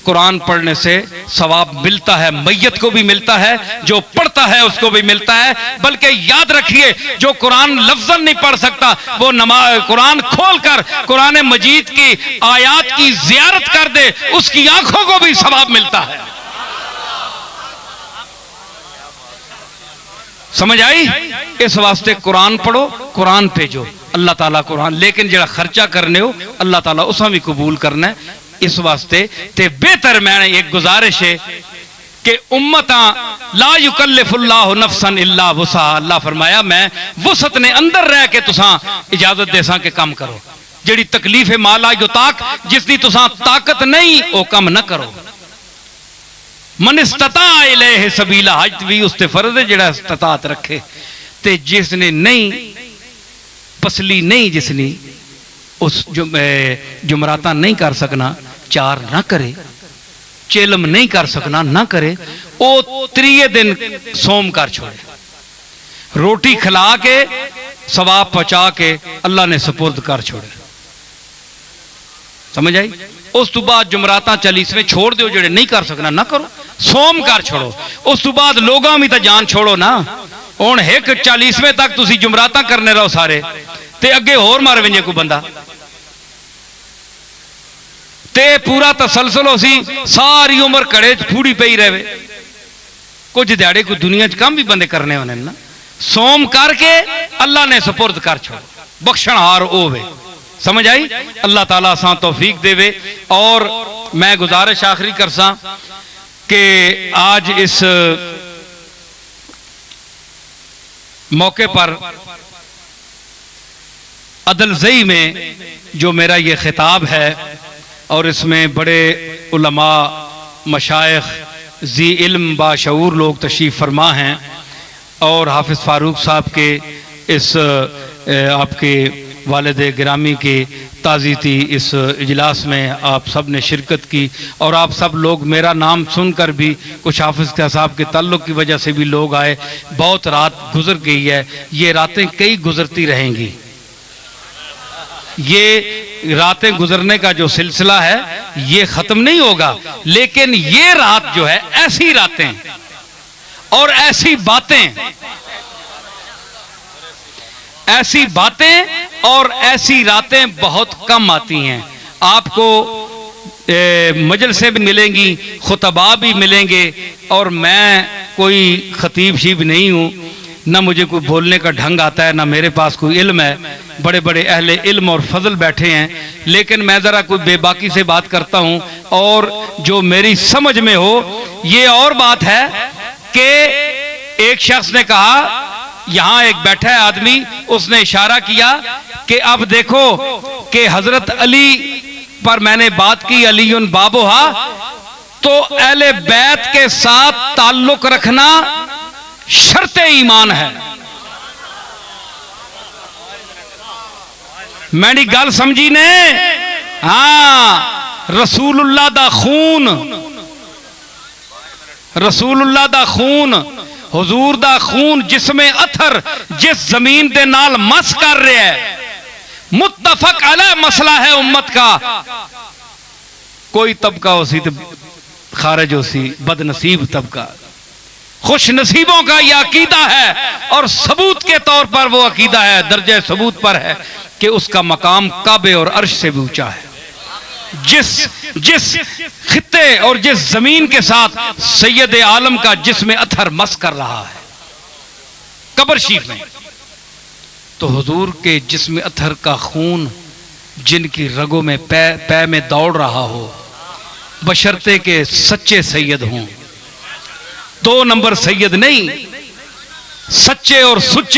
कुरान पढ़ने से सवाब मिलता है, मैयत को भी मिलता है, जो पढ़ता है उसको भी मिलता है। बल्कि याद रखिए, जो कुरान लफ्ज़न नहीं पढ़ सकता वो नमाज कुरान खोलकर कुरान मजीद की आयात की जियारत कर दे, उसकी आंखों को भी सवाब मिलता है। समझ आई? इस वास्ते कुरान पढ़ो, कुरान भेजो, अल्लाह ताला कुरान, लेकिन जरा खर्चा करने हो अल्लाह ताला उसा भी कबूल करना है। इस वास्ते ते बेहतर मैंने एक गुजारिश है कि उम्मता ला युकल्लिफुल्लाहु नफ्सन इल्ला वुसा, अल्लाह फरमाया मैं वुसत ने अंदर रह के तुसा इजाजत देसा के काम करो। जिहड़ी तकलीफ है माला युताक, जिसदी तुसा ताकत नहीं वो काम न करो। मन इस्तता इलैहि सबीला, हज भी उसते फर्ज है जिहड़ा इस्तात रखे, ते जिसने नहीं पसली नहीं, जिसने उस जुमराता नहीं कर सकना, चार ना करे, चेलम नहीं कर सकना ना करे, वो त्रीये दिन सोम कर छोड़े। रोटी खिला के सवाब पहुंचा के अल्लाह ने सुपुर्द कर छोड़े। समझ आई? उस तो बाद जुमराता 40वें छोड़ दो, जेड़े नहीं कर सकना ना करो, सोम कर छोड़ो। उस तो बाद लोगों में तो जान छोड़ो ना। हुण एक 40वें तक तुसी जुमराता करने रहो सारे, ते अगे होर मार वेंजे कोई बंदा, ते पूरा तसलसल हो सी, सारी उम्र घड़े फूड़ी पई रहे। कुछ दिहाड़े कोई दुनिया च काम भी बंदे करने होने ना। सोम करके अल्लाह ने सुपुर्द कर छोड़ो, बख्शणहार होवे। समझ आई? अल्लाह ताला सा तौफीक देवे। और मैं गुजारिश आखिरी करसा कि आज इस मौके पर अदलजई में जो मेरा ये खिताब है, और इसमें बड़े उलमा, मशाइख, जी इल्म, बाशऊर लोग तशरीफ़ फरमा हैं, और हाफिज़ फारूक साहब के इस आपके वालिद गिरामी के ताज़ीती इस इजलास में आप सब ने शिरकत की। और आप सब लोग मेरा नाम सुनकर भी, कुछ हाफिज़ साहब के ताल्लुक़ की वजह से भी लोग आए। बहुत रात गुजर गई है, ये रातें कई गुजरती रहेंगी। ये रातें गुजरने का जो सिलसिला है ये ख़त्म नहीं होगा, लेकिन ये रात जो है, ऐसी रातें और ऐसी बातें और ऐसी रातें बहुत कम आती हैं। आपको मजलिसें भी मिलेंगी, खुतबा भी मिलेंगे, और मैं कोई खतीब शीब नहीं हूँ, ना मुझे कोई बोलने का ढंग आता है, ना मेरे पास कोई इल्म है। बड़े बड़े अहले इल्म और फजल बैठे हैं, लेकिन मैं ज़रा कोई बेबाकी से बात करता हूँ, और जो मेरी समझ में हो। ये और बात है कि एक शख्स ने कहा, यहाँ एक बैठा है आदमी, उसने इशारा किया कि अब देखो कि हजरत अली पर मैंने बात की, अलीयुन बाबोहा, तो अहले बैत के साथ ताल्लुक रखना शर्ते ईमान है। मेरी गल समझी ने? हाँ, रसूलुल्लाह दा खून, रसूलुल्लाह दा खून, हुजूर दा खून जिसमें अथर जिस जमीन दे नाल मस कर रहा है, मुत्तफक अलैह मसला है उम्मत का। कोई तबका हो सी तो खारिज हो सी, बदनसीब तबका, खुश नसीबों का यह अकीदा है, और सबूत के तौर पर वो अकीदा है, दर्जे सबूत पर है कि उसका मकाम काबे और अर्श से भी ऊंचा है। जिस खित्ते और जिस जमीन के साथ सैयद आलम का जिसमें अथर मस कर रहा है कब्र शरीफ में, तो हुजूर के जिसमें अथर का खून जिनकी रगों में पै में दौड़ रहा हो, बशर्ते के सच्चे सैयद हों, 2 नंबर सैयद नहीं, सच्चे और सुच्चे